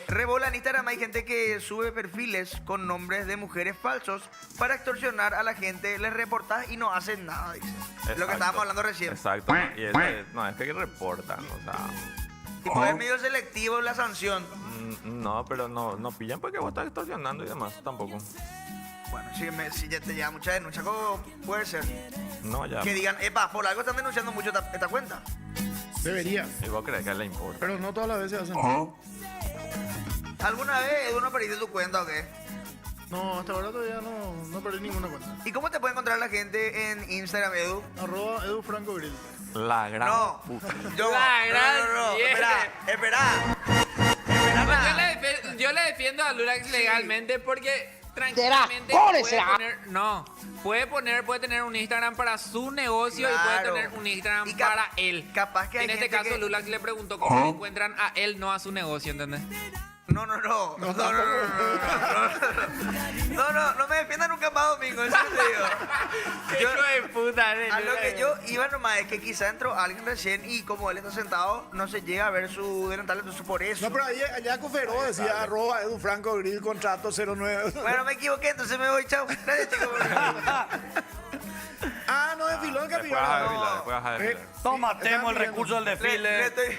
[SPEAKER 4] Rebola en Instagram. Hay gente que sube perfiles con nombres de mujeres falsos para extorsionar a la gente. Les reportas y no hacen nada, dice. Lo que
[SPEAKER 6] Exacto.
[SPEAKER 4] estábamos hablando recién.
[SPEAKER 6] Exacto. Y eso es que reportan, o sea...
[SPEAKER 4] Tipo, es medio selectivo la sanción.
[SPEAKER 6] No, pero no pillan porque vos estás extorsionando y demás, tampoco.
[SPEAKER 4] Bueno, si ya te lleva mucha denuncia, ¿cómo puede ser?
[SPEAKER 6] No, ya.
[SPEAKER 4] Que digan, epa, por algo están denunciando mucho esta cuenta.
[SPEAKER 3] Debería.
[SPEAKER 6] ¿Y vos crees que le importa?
[SPEAKER 3] Pero no todas las veces hacen.
[SPEAKER 4] ¿Alguna vez, Edu, no perdiste tu cuenta o qué?
[SPEAKER 11] No, hasta ahora todavía no perdí ninguna cuenta.
[SPEAKER 4] ¿Y cómo te puede encontrar la gente en Instagram, Edu?
[SPEAKER 11] @Edu Franco Grill.
[SPEAKER 6] La gran
[SPEAKER 4] No,
[SPEAKER 6] puta.
[SPEAKER 4] yo,
[SPEAKER 9] La gran
[SPEAKER 4] no,
[SPEAKER 9] vieja.
[SPEAKER 4] espera.
[SPEAKER 9] Yo le defiendo a Lulax legalmente porque tranquilamente puede tener un Instagram para su negocio y
[SPEAKER 4] Claro.
[SPEAKER 9] puede tener un Instagram
[SPEAKER 4] Y
[SPEAKER 9] para él.
[SPEAKER 4] Capaz que hay
[SPEAKER 9] En este
[SPEAKER 4] gente
[SPEAKER 9] caso,
[SPEAKER 4] que...
[SPEAKER 9] Lulax le preguntó cómo le encuentran a él, no a su negocio, ¿entendés?
[SPEAKER 4] No me defiendan nunca más, Domingo, eso te digo. Yo-
[SPEAKER 9] Hijo de puta,
[SPEAKER 4] A lo que yo iba nomás es que quizá entró alguien recién y como él está sentado, no se llega a ver su delantal, entonces por eso.
[SPEAKER 3] No, pero allá Coferó decía @Edu Franco Grill, contrato 09.
[SPEAKER 4] Bueno, me equivoqué, entonces me voy, chao. Gracias, chicos.
[SPEAKER 3] Ah, no desfiló el
[SPEAKER 6] Después vas a
[SPEAKER 3] capibara.
[SPEAKER 6] desfilar, después vas a desfilar.
[SPEAKER 7] Tomatemos el recurso del
[SPEAKER 4] Le
[SPEAKER 7] desfile.
[SPEAKER 4] estoy...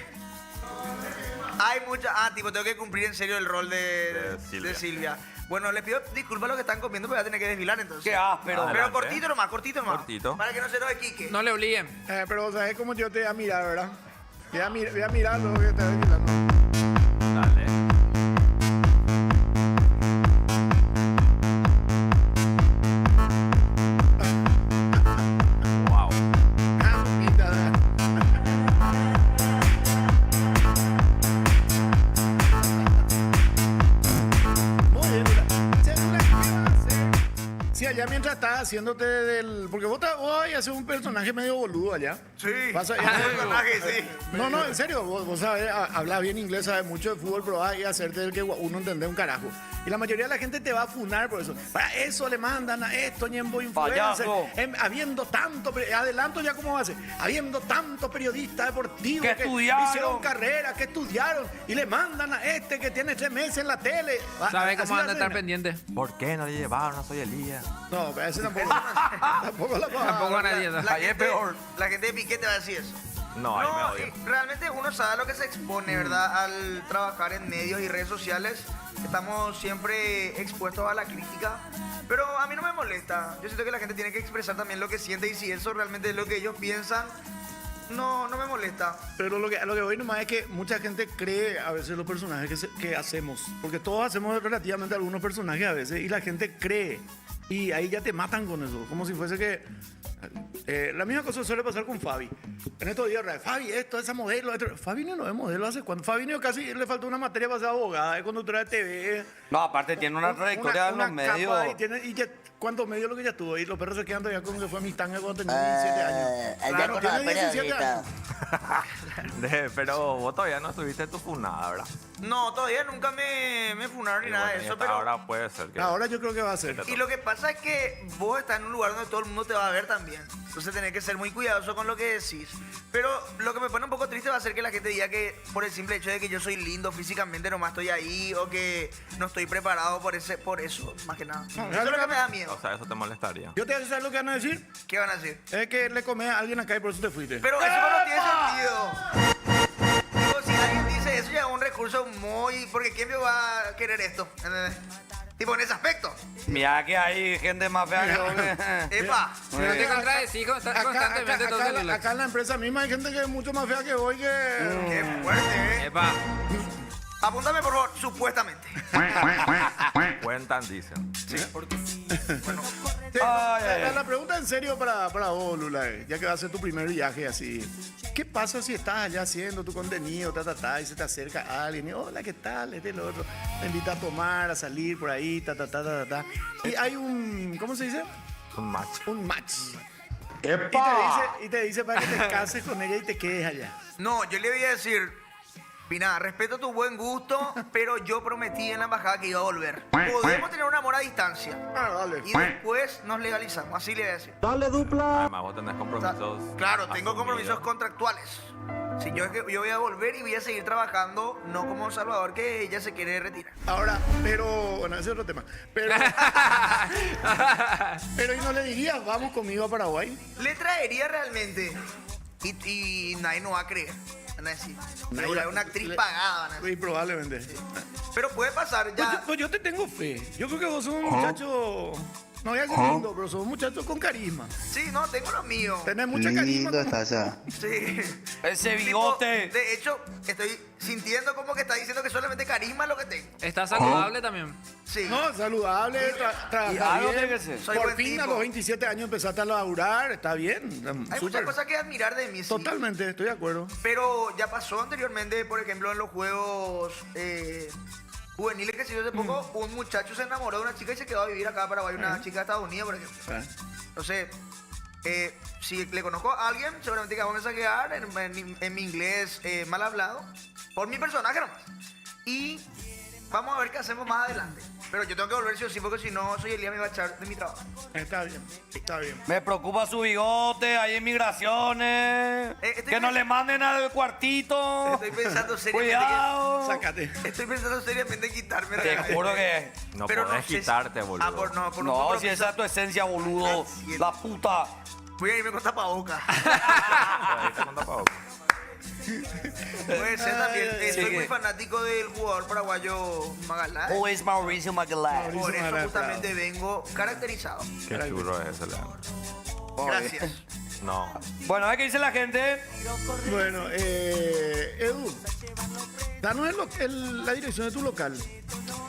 [SPEAKER 4] Hay mucha... tipo, tengo que cumplir en serio el rol de Silvia. Bueno, les pido disculpas a los que están comiendo, pero voy a tener que desfilar entonces.
[SPEAKER 7] Qué áspero.
[SPEAKER 6] Adelante.
[SPEAKER 4] Pero cortito nomás.
[SPEAKER 6] Cortito.
[SPEAKER 4] Para que no se nos quique.
[SPEAKER 9] No le obliguen.
[SPEAKER 3] Pero sabes cómo yo te voy a mirar, ¿verdad? Voy a mirar lo que te desfilando.
[SPEAKER 6] Dale. Wow.
[SPEAKER 3] Muy bien, mira. Si allá mientras estás haciéndote del... Porque vos vas a hacer un personaje medio boludo allá.
[SPEAKER 4] Sí.
[SPEAKER 3] Vas a-
[SPEAKER 4] Un personaje, sí.
[SPEAKER 3] No, en serio, vos sabés, hablas bien inglés, sabes mucho de fútbol, pero vas a hacerte el que uno entiende un carajo. Y la mayoría de la gente te va a funar por eso. Para eso le mandan a esto, ñembo influencer.
[SPEAKER 7] Payaso.
[SPEAKER 3] Habiendo tanto, adelanto ya cómo va a ser, habiendo tantos periodistas deportivos
[SPEAKER 7] Que estudiaron.
[SPEAKER 3] hicieron carrera, que estudiaron, y le mandan a este que tiene 3 meses en la tele.
[SPEAKER 9] ¿Sabe
[SPEAKER 3] Así
[SPEAKER 9] cómo
[SPEAKER 3] va
[SPEAKER 9] anda a estar
[SPEAKER 3] ser.
[SPEAKER 9] pendiente?
[SPEAKER 6] ¿Por qué no le llevaron? No soy Elías.
[SPEAKER 3] No, pero ese tampoco. tampoco la
[SPEAKER 9] Tampoco a nadie.
[SPEAKER 4] La
[SPEAKER 7] Ahí es
[SPEAKER 4] gente,
[SPEAKER 7] peor.
[SPEAKER 4] la gente de Piqué te va a decir eso.
[SPEAKER 6] No, ahí me
[SPEAKER 4] No,
[SPEAKER 6] odio.
[SPEAKER 4] realmente uno sabe a lo que se expone, ¿verdad? Al trabajar en medios y redes sociales. Estamos siempre expuestos a la crítica. Pero a mí no me molesta. Yo siento que la gente tiene que expresar también lo que siente y si eso realmente es lo que ellos piensan, no me molesta.
[SPEAKER 3] Pero a lo que voy nomás es que mucha gente cree a veces los personajes que hacemos. Porque todos hacemos relativamente algunos personajes a veces y la gente cree. Y ahí ya te matan con eso. Como si fuese que... la misma cosa suele pasar con Fabi. En estos días, Fabi, esa modelo. Fabi no es modelo hace cuánto. Fabi no casi le faltó una materia para ser abogada, es conductora de TV.
[SPEAKER 7] No, aparte tiene una trayectoria en los
[SPEAKER 3] capa
[SPEAKER 7] medios.
[SPEAKER 3] y ya, ¿cuántos medios lo que ya tuvo? Y los perros se quedan todavía como que fue mi tanga cuando tenía 17 años. Claro, tiene 17 años.
[SPEAKER 6] Pero vos todavía no estuviste en tu funada, ¿verdad?
[SPEAKER 4] No, todavía nunca me funaron ni
[SPEAKER 6] Y
[SPEAKER 4] nada
[SPEAKER 6] bueno,
[SPEAKER 4] de
[SPEAKER 6] y
[SPEAKER 4] eso,
[SPEAKER 6] hasta
[SPEAKER 4] pero...
[SPEAKER 6] ahora puede ser que...
[SPEAKER 3] Ahora yo creo que va a ser.
[SPEAKER 4] Y lo que pasa es que vos estás en un lugar donde todo el mundo te va a ver también. Entonces tenés que ser muy cuidadoso con lo que decís. Pero lo que me pone un poco triste va a ser que la gente diga que por el simple hecho de que yo soy lindo físicamente nomás estoy ahí o que no estoy preparado por eso, más que nada. Eso es lo que me da miedo.
[SPEAKER 6] O sea, eso te molestaría.
[SPEAKER 3] Yo te voy a decir lo que van a decir.
[SPEAKER 4] ¿Qué van a decir?
[SPEAKER 3] Es que le comés a alguien acá y por eso te fuiste.
[SPEAKER 4] Pero eso no tiene sentido. Digo, si alguien dice eso ya es un recurso muy... Porque ¿quién me va a querer esto? ¿Entendés? Tipo en ese aspecto.
[SPEAKER 7] Mira que hay gente más fea que vos.
[SPEAKER 4] Epa.
[SPEAKER 9] No te contradecís constantemente, entonces, Lula.
[SPEAKER 3] acá en la empresa misma hay gente que es mucho más fea que hoy que...
[SPEAKER 4] Qué fuerte,
[SPEAKER 9] Epa.
[SPEAKER 4] Apúntame, por favor, supuestamente.
[SPEAKER 6] Cuentan, dicen.
[SPEAKER 3] La pregunta en serio para vos, Lula, ya que va a ser tu primer viaje así. ¿Qué pasa si estás allá haciendo tu contenido, y se te acerca alguien y hola, ¿qué tal? Este y lo otro. Te invita a tomar, a salir por ahí, Y hay un, ¿cómo se dice?
[SPEAKER 6] Un match.
[SPEAKER 3] Un match.
[SPEAKER 7] ¡Epa!
[SPEAKER 3] Y te dice para que te cases con ella y te quedes allá.
[SPEAKER 4] No, yo le voy a decir, Pina, respeto tu buen gusto, pero yo prometí en la embajada que iba a volver. Podemos tener un amor a distancia.
[SPEAKER 3] Dale.
[SPEAKER 4] Y después nos legalizamos, así le voy a decir.
[SPEAKER 6] Además, vos tenés compromisos.
[SPEAKER 4] Claro, tengo
[SPEAKER 6] asumidos.
[SPEAKER 4] compromisos contractuales. Si yo voy a volver y voy a seguir trabajando, no como Salvador, que ella se quiere retirar.
[SPEAKER 3] Ahora, pero, bueno, ese es otro tema. Pero, pero ¿y no le dirías, vamos conmigo a Paraguay?
[SPEAKER 4] Le traería realmente. Y nadie nos va a creer. Van a decir,
[SPEAKER 3] Nadie-
[SPEAKER 4] es una actriz pagada. Van a decir.
[SPEAKER 3] Sí, probablemente.
[SPEAKER 4] Pero puede pasar ya.
[SPEAKER 3] Pues yo te tengo fe. Yo creo que vos sos un muchacho, no voy a decir lindo, pero sos un muchacho con carisma.
[SPEAKER 4] Sí, no, tengo lo mío.
[SPEAKER 3] Tenés mucha carisma.
[SPEAKER 4] Sí.
[SPEAKER 7] Ese
[SPEAKER 4] Tipo,
[SPEAKER 7] bigote.
[SPEAKER 4] de hecho, estoy sintiendo como que está diciendo que solamente carisma es lo que tengo.
[SPEAKER 9] Está saludable también.
[SPEAKER 4] Sí.
[SPEAKER 3] No, saludable,
[SPEAKER 7] Y
[SPEAKER 3] trabajar
[SPEAKER 7] algo
[SPEAKER 3] bien.
[SPEAKER 7] tiene que ser.
[SPEAKER 4] Soy
[SPEAKER 3] Por
[SPEAKER 4] buen
[SPEAKER 3] fin
[SPEAKER 4] tipo.
[SPEAKER 3] a los 27 años empezaste a laburar, está bien.
[SPEAKER 4] Hay
[SPEAKER 3] súper.
[SPEAKER 4] muchas cosas que admirar de mí, sí.
[SPEAKER 3] Totalmente, estoy de acuerdo.
[SPEAKER 4] Pero ya pasó anteriormente, por ejemplo, en los juegos juveniles que se dio hace poco, un muchacho se enamoró de una chica y se quedó a vivir acá a Paraguay, una chica de Estados Unidos, por ejemplo.
[SPEAKER 3] Ah.
[SPEAKER 4] Entonces, si le conozco a alguien, seguramente que vamos a mensajear en mi inglés mal hablado, por mi personaje nomás. Y vamos a ver qué hacemos más adelante. Pero yo tengo que volver sí o sí, porque si no, soy Elías me va a echar de mi trabajo.
[SPEAKER 3] Está bien, está bien.
[SPEAKER 7] Me preocupa su bigote, hay inmigraciones. Que no le manden al cuartito.
[SPEAKER 4] Estoy pensando seriamente
[SPEAKER 7] Cuidado.
[SPEAKER 3] Sácate.
[SPEAKER 4] Estoy pensando seriamente en quitarme.
[SPEAKER 7] Te juro que...
[SPEAKER 6] No
[SPEAKER 4] Pero
[SPEAKER 6] podés
[SPEAKER 4] no sé si-
[SPEAKER 6] quitarte, boludo.
[SPEAKER 4] Ah, por un
[SPEAKER 7] No,
[SPEAKER 4] compromiso.
[SPEAKER 7] si esa es tu esencia, boludo.
[SPEAKER 4] Así es.
[SPEAKER 7] La puta.
[SPEAKER 4] Voy a irme con tapabocas.
[SPEAKER 6] Ahí te cuento, Pau.
[SPEAKER 4] Puede ser también.
[SPEAKER 7] Sí,
[SPEAKER 4] Soy
[SPEAKER 7] que-
[SPEAKER 4] muy fanático del jugador paraguayo Magallanes.
[SPEAKER 7] Who is Mauricio Magallanes?
[SPEAKER 4] Por eso
[SPEAKER 3] Magallanes,
[SPEAKER 4] justamente vengo caracterizado.
[SPEAKER 6] Qué churro es ese, Leandro.
[SPEAKER 4] Gracias.
[SPEAKER 6] No.
[SPEAKER 7] Bueno, a ver qué dice la gente.
[SPEAKER 3] Bueno, Edu, danos la dirección de tu local.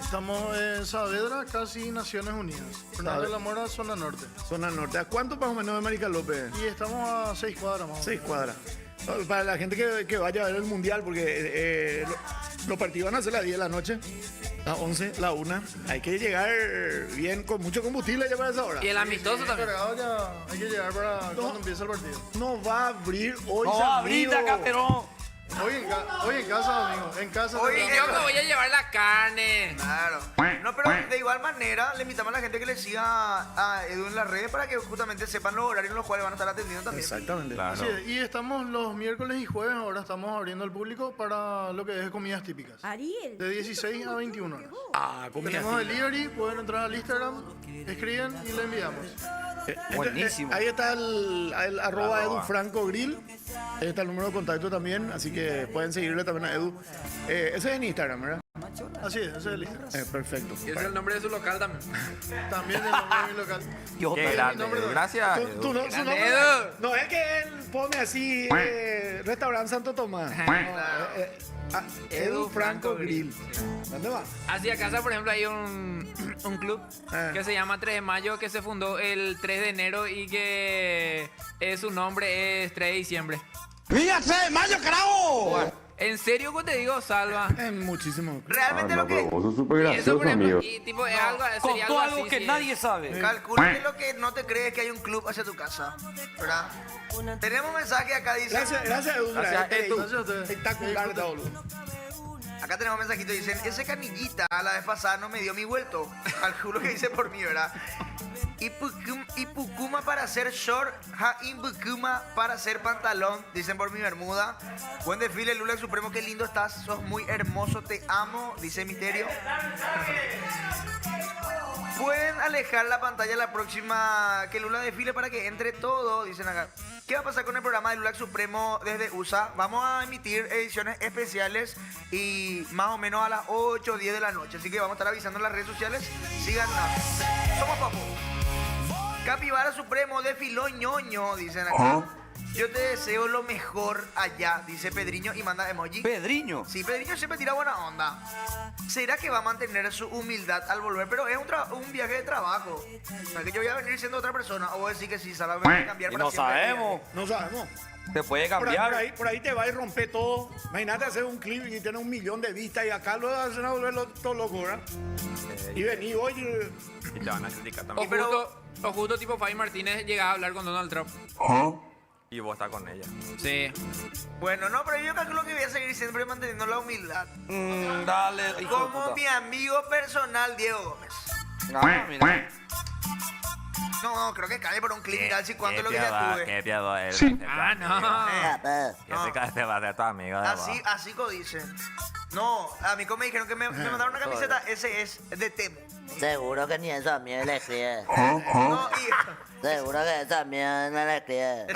[SPEAKER 11] Estamos en Saavedra, casi Naciones Unidas. Fernando de la Mora, zona norte.
[SPEAKER 3] Zona norte. ¿A cuánto más o menos de Marica López?
[SPEAKER 11] Y estamos a 6 cuadras más.
[SPEAKER 3] 6 cuadras. Para la gente que vaya a ver el mundial, porque los partidos van a ser a las 10 de la noche. A 11, la 1. Hay que llegar bien, con mucho combustible ya para esa hora.
[SPEAKER 9] Y el amistoso también.
[SPEAKER 11] Cargado ya, hay que llegar para cuando empiece el partido.
[SPEAKER 3] No va a abrir hoy,
[SPEAKER 7] No, ahorita,
[SPEAKER 3] amigo.
[SPEAKER 7] Caperón.
[SPEAKER 11] Hoy en casa, amigo. En casa.
[SPEAKER 4] Hoy
[SPEAKER 11] temprano.
[SPEAKER 9] Yo me voy a llevar la carne.
[SPEAKER 4] Claro. No, pero de igual manera le invitamos a la gente que le siga a Edu en las redes para que justamente sepan los horarios en los cuales van a estar atendiendo también.
[SPEAKER 3] Exactamente.
[SPEAKER 6] Claro.
[SPEAKER 11] Así es, y estamos los miércoles y jueves, ahora estamos abriendo al público para lo que es comidas típicas.
[SPEAKER 8] Ariel.
[SPEAKER 11] De 16 a 21 horas.
[SPEAKER 3] Ah, comida
[SPEAKER 11] Tenemos
[SPEAKER 3] típica.
[SPEAKER 11] delivery, pueden entrar al Instagram, escriben y le enviamos.
[SPEAKER 7] Buenísimo.
[SPEAKER 3] Ahí está el arroba
[SPEAKER 6] Arroba.
[SPEAKER 3] Edu Franco Grill. Ahí está el número de contacto también, así que pueden seguirle también a Edu. Ese es en Instagram, ¿verdad?
[SPEAKER 11] Así es, ese es el Instagram.
[SPEAKER 3] Perfecto.
[SPEAKER 9] Y ese es el nombre de su local también.
[SPEAKER 11] También el nombre de mi local.
[SPEAKER 7] Yo
[SPEAKER 6] Qué
[SPEAKER 7] también.
[SPEAKER 6] grande.
[SPEAKER 11] nombre no es.
[SPEAKER 6] Gracias.
[SPEAKER 3] Tú
[SPEAKER 6] Edu.
[SPEAKER 3] no, su
[SPEAKER 9] Grande
[SPEAKER 3] nombre-
[SPEAKER 9] Edu.
[SPEAKER 3] no es que él pone así Restaurante Santo Tomás. No, Edu Franco Grill. ¿Dónde va?
[SPEAKER 9] Hacia casa, por ejemplo, hay un club que se llama 3 de Mayo, que se fundó el 3 de enero y que su nombre es 3 de diciembre.
[SPEAKER 7] ¡Mira, 3 de mayo, carajo!
[SPEAKER 9] En serio que te digo, Salva.
[SPEAKER 3] Muchísimo.
[SPEAKER 4] Realmente lo que...
[SPEAKER 12] Vos sos súper
[SPEAKER 9] Y eso,
[SPEAKER 12] gracioso,
[SPEAKER 9] por ejemplo,
[SPEAKER 12] amigo.
[SPEAKER 9] y tipo, es algo, sería
[SPEAKER 7] Contó algo
[SPEAKER 9] así,
[SPEAKER 7] que
[SPEAKER 9] sí.
[SPEAKER 7] nadie sabe.
[SPEAKER 4] Calcula que lo que no te crees que hay un club hacia tu casa, ¿verdad? Tenemos un mensaje acá, dice...
[SPEAKER 3] Gracias, Edu.
[SPEAKER 6] Gracias, Edu.
[SPEAKER 11] Gracias a ustedes.
[SPEAKER 3] Espectacular, Tauro.
[SPEAKER 4] Acá tenemos un mensajito, dicen, ese canillita la vez pasada no me dio mi vuelto. Calculo que dice por mí, ¿verdad? Y pucuma para hacer short, ja pucuma para hacer pantalón, dicen por mi bermuda. Buen desfile, Lula Supremo, qué lindo estás, sos muy hermoso, te amo, dice Misterio. Pueden alejar la pantalla la próxima que Lula desfile para que entre todo, dicen acá. ¿Qué va a pasar con el programa de Lula Supremo desde USA? Vamos a emitir ediciones especiales y más o menos a las 8 o 10 de la noche. Así que vamos a estar avisando en las redes sociales. Síganos. Somos Papo. Capibara Supremo desfiló ñoño, dicen acá. Yo te deseo lo mejor allá, dice Pedriño y manda emoji.
[SPEAKER 7] Pedriño.
[SPEAKER 4] Sí, Pedriño siempre tira buena onda. ¿Será que va a mantener su humildad al volver? Pero es un viaje de trabajo. No es que yo voy a venir siendo otra persona. O voy a decir que sí, Sara, voy a cambiar
[SPEAKER 7] Y
[SPEAKER 4] para
[SPEAKER 7] no
[SPEAKER 4] siempre.
[SPEAKER 7] sabemos.
[SPEAKER 3] No sabemos.
[SPEAKER 7] Te puede
[SPEAKER 3] Por ahí,
[SPEAKER 7] cambiar.
[SPEAKER 3] por ahí te va y rompe todo. Imagínate hacer un clip y tener 1 millón de vistas y acá lo hacen a volver todo loco, ¿verdad? Y vení hoy.
[SPEAKER 6] Y te van a criticar
[SPEAKER 9] O
[SPEAKER 6] también.
[SPEAKER 9] justo tipo Fabi Martínez llegaba a hablar con Donald Trump.
[SPEAKER 6] Y vos estás con ella.
[SPEAKER 9] Sí.
[SPEAKER 4] Bueno, no, pero yo calculo que voy a seguir siempre manteniendo la humildad.
[SPEAKER 7] Dale, hijo de
[SPEAKER 4] Como
[SPEAKER 7] puta.
[SPEAKER 4] mi amigo personal, Diego Gómez.
[SPEAKER 7] Ah, mira.
[SPEAKER 4] No, creo que cae por un clip viral si cuánto es lo que ya tuve.
[SPEAKER 6] Qué piado es.
[SPEAKER 9] Ah, no.
[SPEAKER 6] Este va a ser tu amigo. de
[SPEAKER 4] Así,
[SPEAKER 6] vos.
[SPEAKER 4] así dicen. No, a mí como me dijeron que me mandaron una camiseta, ese es de Temu.
[SPEAKER 13] Seguro que ni eso a mí me le escribe.
[SPEAKER 4] No, y
[SPEAKER 13] Seguro que eso a mí me le escribe.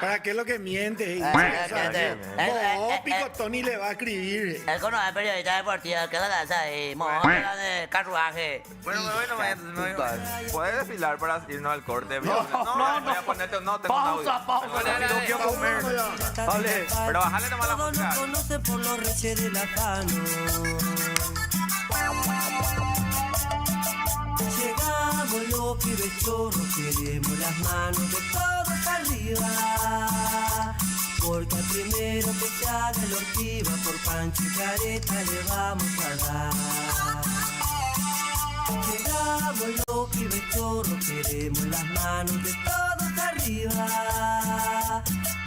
[SPEAKER 3] ¿Para qué es lo que miente? No, Picotoni le va a escribir.
[SPEAKER 13] Él conoce periodista deportivo, ¿qué es lo que hace ahí? Mojón de carruaje.
[SPEAKER 4] bueno,
[SPEAKER 6] ¿Puedes desfilar para irnos al corte?
[SPEAKER 7] No,
[SPEAKER 6] Voy a ponerte. No, tengo un audio.
[SPEAKER 7] Pausa.
[SPEAKER 3] No quiero comer.
[SPEAKER 7] Dale.
[SPEAKER 6] Pero bájale nomás la
[SPEAKER 1] Todos
[SPEAKER 6] música.
[SPEAKER 1] nos conocen por los reches de la mano. Llegamos los pibes chorros, queremos las manos de todos arriba. Porque al primero que se haga la ortiva, por Pancho y Careta le vamos a dar. Llegamos los pibes chorros, queremos las manos de todos arriba.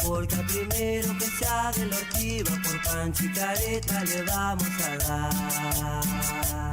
[SPEAKER 1] Porque al primero que se haga la ortiva, por Pancho y Careta le vamos a dar.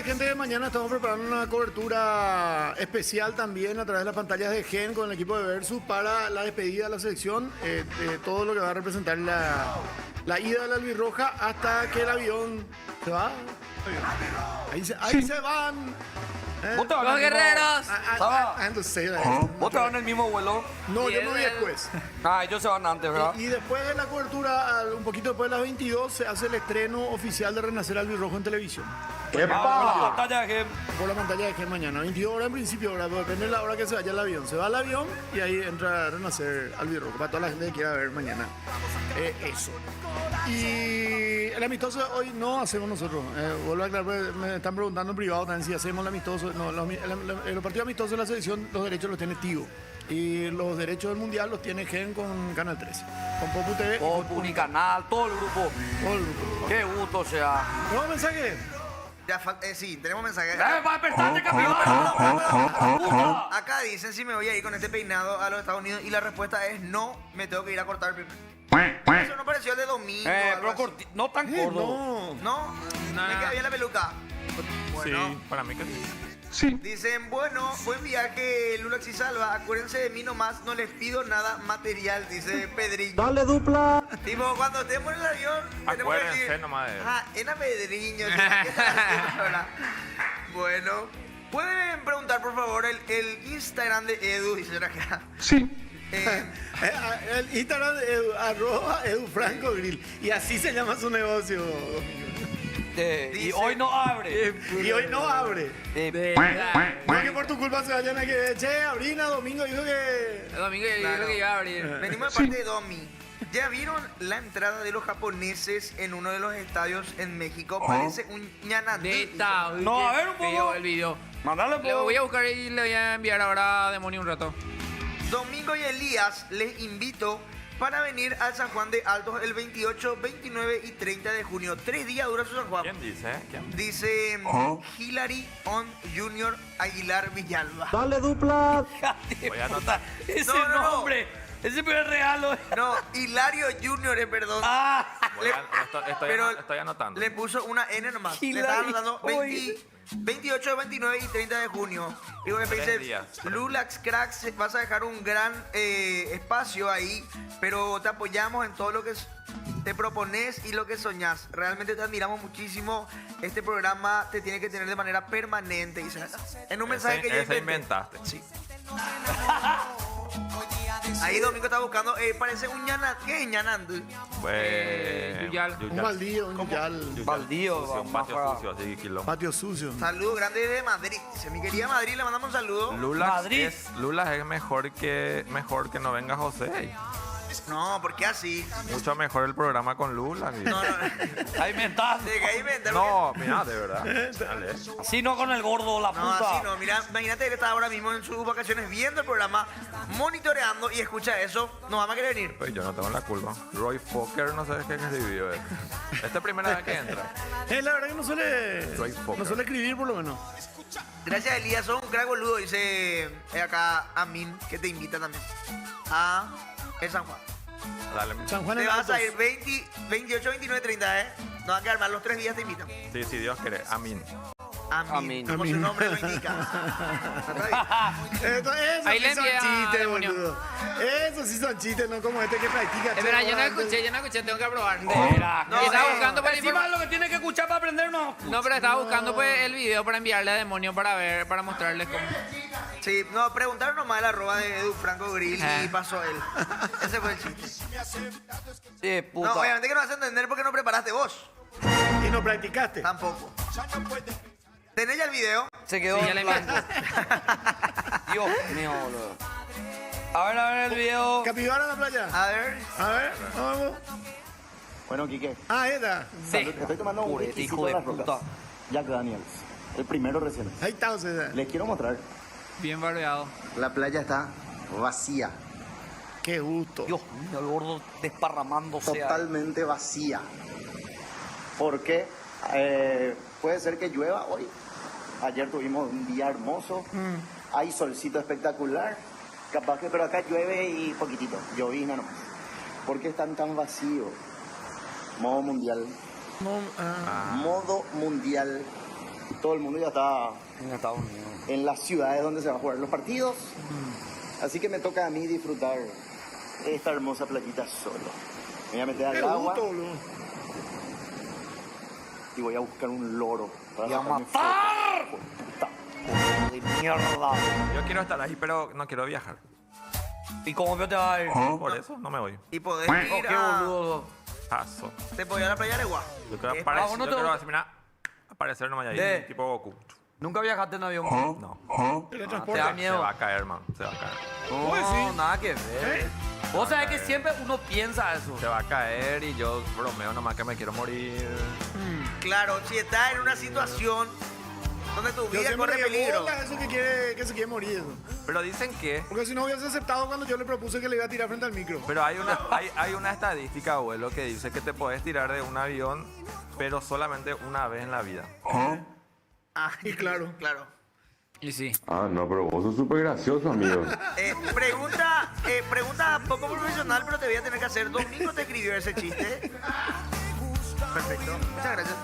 [SPEAKER 3] gente que mañana estamos preparando una cobertura especial también a través de las pantallas de Gen con el equipo de Versus para la despedida de la selección, todo lo que va a representar la ida de la albirroja hasta que el avión se va. Ahí se van.
[SPEAKER 7] ¿Vos te vas
[SPEAKER 9] Los
[SPEAKER 7] en el mismo-
[SPEAKER 9] guerreros.
[SPEAKER 7] ¿Vos te vas en el mismo vuelo?
[SPEAKER 3] No, yo me voy después.
[SPEAKER 7] Ah, ellos se van antes, ¿verdad?
[SPEAKER 3] Y después de la cobertura, un poquito después de las 22, se hace el estreno oficial de Renacer Albirrojo en televisión.
[SPEAKER 7] Por la pantalla de Gen.
[SPEAKER 3] Por la pantalla de Gen mañana, 22 horas en principio, ¿verdad? Depende de la hora que se vaya el avión. Se va al avión y ahí entra a Renacer Albirrojo, para toda la gente que quiera ver mañana. Eso. Y el amistoso de hoy no hacemos nosotros. Vuelvo a aclarar, me están preguntando en privado también si hacemos el amistoso. No, los partidos amistosos de la selección, los derechos los tiene Tigo. Y los derechos del mundial los tiene Gen con Canal 13. Con Popu TV.
[SPEAKER 7] Popu, Unicanal, todo el grupo.
[SPEAKER 3] Todo el grupo.
[SPEAKER 7] Qué gusto, o sea.
[SPEAKER 3] ¿Tenemos mensaje?
[SPEAKER 4] Ya, sí, tenemos mensaje.
[SPEAKER 7] ¡Va a despertarte, campeón!
[SPEAKER 4] Acá dicen si me voy a ir con este peinado a los Estados Unidos y la respuesta es no, me tengo que ir a cortar primero. Eso no pareció el de domingo.
[SPEAKER 7] Pero no tan corto.
[SPEAKER 4] No, me queda bien la peluca. Bueno,
[SPEAKER 6] Sí, para mí que sí.
[SPEAKER 4] dicen, bueno, buen viaje, Lulax y Salva. Acuérdense de mí nomás, no les pido nada material, dice Pedriño.
[SPEAKER 2] Dale dupla.
[SPEAKER 4] Tipo, cuando estemos en el avión, tenemos que
[SPEAKER 6] Acuérdense
[SPEAKER 4] decir,
[SPEAKER 6] nomás de él.
[SPEAKER 4] Era Pedriño. ¿Qué estás haciendo ahora? Bueno, ¿pueden preguntar, por favor, el Instagram de Edu? Dice acá.
[SPEAKER 2] Sí.
[SPEAKER 3] El Instagram de Edu, @EduFrancoGrill. Y así se llama su negocio.
[SPEAKER 7] Y hoy no abre.
[SPEAKER 3] Y hoy no abre. No que por tu culpa se vayan a que, che, Abrina, domingo dijo que...
[SPEAKER 9] El domingo yo
[SPEAKER 4] Claro.
[SPEAKER 9] creo que iba a abrir.
[SPEAKER 4] Venimos de parte de Domi. ¿Ya vieron la entrada de los japoneses en uno de los estadios en México? Parece un ñanandú.
[SPEAKER 9] Neta,
[SPEAKER 7] No, a ver un poco.
[SPEAKER 9] feo el video.
[SPEAKER 7] Mandale,
[SPEAKER 9] Le voy a buscar y le voy a enviar ahora a Demonio un rato.
[SPEAKER 4] Domingo y Elías les invito para venir al San Juan de Altos el 28, 29 y 30 de junio. 3 días dura su San Juan.
[SPEAKER 6] ¿Quién dice? ¿Quién?
[SPEAKER 4] Dice Hilary On Junior Aguilar Villalba.
[SPEAKER 2] Dale dupla.
[SPEAKER 6] Voy a anotar.
[SPEAKER 7] Ese
[SPEAKER 4] No.
[SPEAKER 7] nombre. Ese primer regalo.
[SPEAKER 4] No, Hilario Junior, perdón.
[SPEAKER 6] Estoy anotando.
[SPEAKER 4] Le puso una N nomás. Le
[SPEAKER 7] Hilary.
[SPEAKER 4] estaba anotando 28, 29 y 30 de junio. Y bueno, me
[SPEAKER 6] 3
[SPEAKER 4] dice,
[SPEAKER 6] días.
[SPEAKER 4] Lulax Cracks, vas a dejar un gran espacio ahí, pero te apoyamos en todo lo que te propones y lo que soñás. Realmente te admiramos muchísimo. Este programa te tiene que tener de manera permanente. Dice, en un mensaje que yo
[SPEAKER 6] Ese
[SPEAKER 4] inventé.
[SPEAKER 6] inventaste.
[SPEAKER 4] Sí. Ahí Domingo está buscando, parece un ñana, ¿qué es ñanandú?
[SPEAKER 9] Yuyal.
[SPEAKER 3] Un baldío, un yal.
[SPEAKER 7] Baldío,
[SPEAKER 6] Un
[SPEAKER 7] vamos
[SPEAKER 6] patio
[SPEAKER 7] a-
[SPEAKER 6] sucio, así quilombo.
[SPEAKER 3] Patio sucio.
[SPEAKER 4] Saludo grande de Madrid. Dice, mi querida Madrid, le mandamos un saludo.
[SPEAKER 6] Lulax
[SPEAKER 7] Madrid.
[SPEAKER 6] es mejor que no venga José.
[SPEAKER 4] No, ¿por qué así?
[SPEAKER 6] Mucho mejor el programa con Lulax.
[SPEAKER 4] No.
[SPEAKER 7] Ahí inventás.
[SPEAKER 4] De que ahí inventar.
[SPEAKER 6] No, mira, de verdad. Dale.
[SPEAKER 7] Así no con el gordo, la
[SPEAKER 4] No,
[SPEAKER 7] puta.
[SPEAKER 4] así no. Mira, imagínate que está ahora mismo en sus vacaciones viendo el programa, monitoreando y escucha eso. No vamos a querer venir.
[SPEAKER 6] Pues yo no tengo la culpa. Roy Fokker, no sabes qué escribió él. Esta es primera vez que entra.
[SPEAKER 3] La verdad que no suele escribir por lo menos.
[SPEAKER 4] Gracias, Elías. Sos un crack boludo. Dice acá Amin, que te invita también a el San Juan.
[SPEAKER 6] Dale.
[SPEAKER 3] San Juan
[SPEAKER 4] Te
[SPEAKER 3] en
[SPEAKER 4] vas a
[SPEAKER 3] Altos.
[SPEAKER 4] ir 28, 29, 30, ¿eh? No va a quedar mal. Los 3 días te invitan.
[SPEAKER 6] Sí, si Dios quiere. Amén.
[SPEAKER 4] Amin. Como
[SPEAKER 3] Amin.
[SPEAKER 4] su nombre lo indica.
[SPEAKER 3] Eso
[SPEAKER 9] Ahí
[SPEAKER 3] sí
[SPEAKER 9] le
[SPEAKER 3] son
[SPEAKER 9] envié a
[SPEAKER 3] chistes,
[SPEAKER 9] Demonio.
[SPEAKER 3] boludo. Esos sí son chistes, no como este que practica.
[SPEAKER 9] Espera,
[SPEAKER 3] che,
[SPEAKER 9] yo no
[SPEAKER 3] ahora,
[SPEAKER 9] escuché, tengo que probar.
[SPEAKER 7] Espera,
[SPEAKER 9] No, estaba buscando para
[SPEAKER 7] Encima lo que tiene que escuchar para aprender, no.
[SPEAKER 9] No, pero estaba buscando pues el video para enviarle a Demonio para mostrarles cómo.
[SPEAKER 4] Sí, no, preguntaron nomás el arroba de Edu Franco Grill y pasó él. Ese fue el chiste.
[SPEAKER 7] Sí, puta.
[SPEAKER 4] No, obviamente que no vas a entender porque no preparaste vos.
[SPEAKER 3] Y no practicaste.
[SPEAKER 4] Tampoco. ¿Tenés ya el video?
[SPEAKER 7] Se quedó
[SPEAKER 9] Sí, ya
[SPEAKER 7] en
[SPEAKER 9] le
[SPEAKER 7] blanco. Dios mío, boludo. A ver el video.
[SPEAKER 3] ¿Capibara en la playa?
[SPEAKER 4] A ver.
[SPEAKER 3] A ver, vamos.
[SPEAKER 2] Bueno, Quique,
[SPEAKER 3] Ah, esta.
[SPEAKER 9] Sí.
[SPEAKER 2] estoy tomando un
[SPEAKER 7] Purete,
[SPEAKER 2] whisky
[SPEAKER 7] hijo de
[SPEAKER 2] con las rocas.
[SPEAKER 7] puta.
[SPEAKER 2] Jack Daniels, el primero recién.
[SPEAKER 3] Ahí está, o sea,
[SPEAKER 2] Les quiero mostrar.
[SPEAKER 9] Bien barbeado.
[SPEAKER 2] La playa está vacía,
[SPEAKER 3] qué gusto.
[SPEAKER 7] Dios mío, el gordo desparramándose. ahí.
[SPEAKER 2] totalmente vacía. Porque puede ser que llueva hoy. Ayer tuvimos un día hermoso, hay solcito espectacular. Capaz que, pero acá llueve y poquitito, llovina nomás. ¿Por qué están tan vacíos? Modo mundial. Modo mundial. todo el mundo ya está
[SPEAKER 7] En Estados Unidos.
[SPEAKER 2] en las ciudades donde se van a jugar los partidos. Así que me toca a mí disfrutar esta hermosa playita solo. Me voy a meter al agua y voy a buscar un loro para
[SPEAKER 7] ¡Y a
[SPEAKER 2] sacarme
[SPEAKER 7] matar!
[SPEAKER 2] fotos. Puta.
[SPEAKER 7] De mierda.
[SPEAKER 6] Yo quiero estar ahí, pero no quiero viajar.
[SPEAKER 7] ¿Y cómo que te vas a ir?
[SPEAKER 6] Por eso no me voy.
[SPEAKER 4] Y podés
[SPEAKER 7] Oh,
[SPEAKER 4] ir
[SPEAKER 7] qué boludo.
[SPEAKER 6] Paso.
[SPEAKER 4] Te podés ir a la playa de Aregua.
[SPEAKER 6] Yo quiero
[SPEAKER 4] Es
[SPEAKER 6] aparecer,
[SPEAKER 7] no
[SPEAKER 6] yo
[SPEAKER 7] te-
[SPEAKER 6] quiero así, mira, aparecer nomás ahí,
[SPEAKER 7] De-
[SPEAKER 6] tipo Goku.
[SPEAKER 7] ¿Nunca viajaste en avión?
[SPEAKER 6] No.
[SPEAKER 7] ¿Te da
[SPEAKER 6] Se
[SPEAKER 7] miedo?
[SPEAKER 6] va a caer, man. Se va a caer.
[SPEAKER 7] No, nada que ver. Vos sabés que siempre uno piensa eso.
[SPEAKER 6] Se va a caer y yo bromeo nomás que me quiero morir.
[SPEAKER 4] Claro, si estás en una situación donde tu
[SPEAKER 3] Yo
[SPEAKER 4] vida
[SPEAKER 3] siempre
[SPEAKER 4] corre
[SPEAKER 3] le
[SPEAKER 4] peligro.
[SPEAKER 3] bola a eso que se quiere morir. Eso.
[SPEAKER 6] Pero dicen que...
[SPEAKER 3] Porque si no hubiese aceptado cuando yo le propuse que le iba a tirar frente al micro.
[SPEAKER 6] Pero hay una estadística, abuelo, que dice que te puedes tirar de un avión, pero solamente una vez en la vida.
[SPEAKER 4] Ah,
[SPEAKER 3] Y claro.
[SPEAKER 4] Claro.
[SPEAKER 9] Y sí.
[SPEAKER 12] Ah, no, pero vos sos súper gracioso, amigo.
[SPEAKER 4] Pregunta poco profesional, pero te voy a tener que hacer. Domingo te escribió ese chiste. Perfecto. Muchas gracias.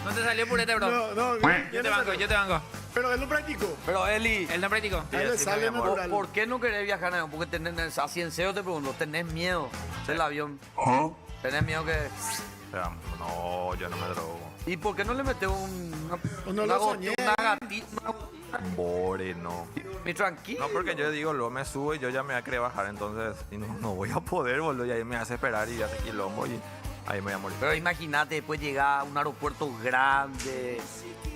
[SPEAKER 9] No te salió purete, bro.
[SPEAKER 3] No,
[SPEAKER 9] Yo te banco, yo te banco.
[SPEAKER 3] Pero él lo practicó.
[SPEAKER 7] Pero Eli,
[SPEAKER 9] Él no practicó.
[SPEAKER 3] A él le sale natural.
[SPEAKER 7] ¿por qué no querés viajar en avión? Porque tenés, así en serio te pregunto, ¿tenés miedo del avión? ¿Tenés miedo que...?
[SPEAKER 6] Pero, no, yo no me drogo.
[SPEAKER 7] ¿Y por qué no le metes
[SPEAKER 3] No lo soñé.
[SPEAKER 7] una gatita?
[SPEAKER 6] Bore, no.
[SPEAKER 7] Mi tranquilo.
[SPEAKER 6] No, porque yo digo, luego me subo y yo ya me voy a querer bajar, entonces y no voy a poder, boludo. Y ahí me hace esperar y hace quilombo y ahí me voy a morir.
[SPEAKER 7] Pero imagínate, después llegar a un aeropuerto grande,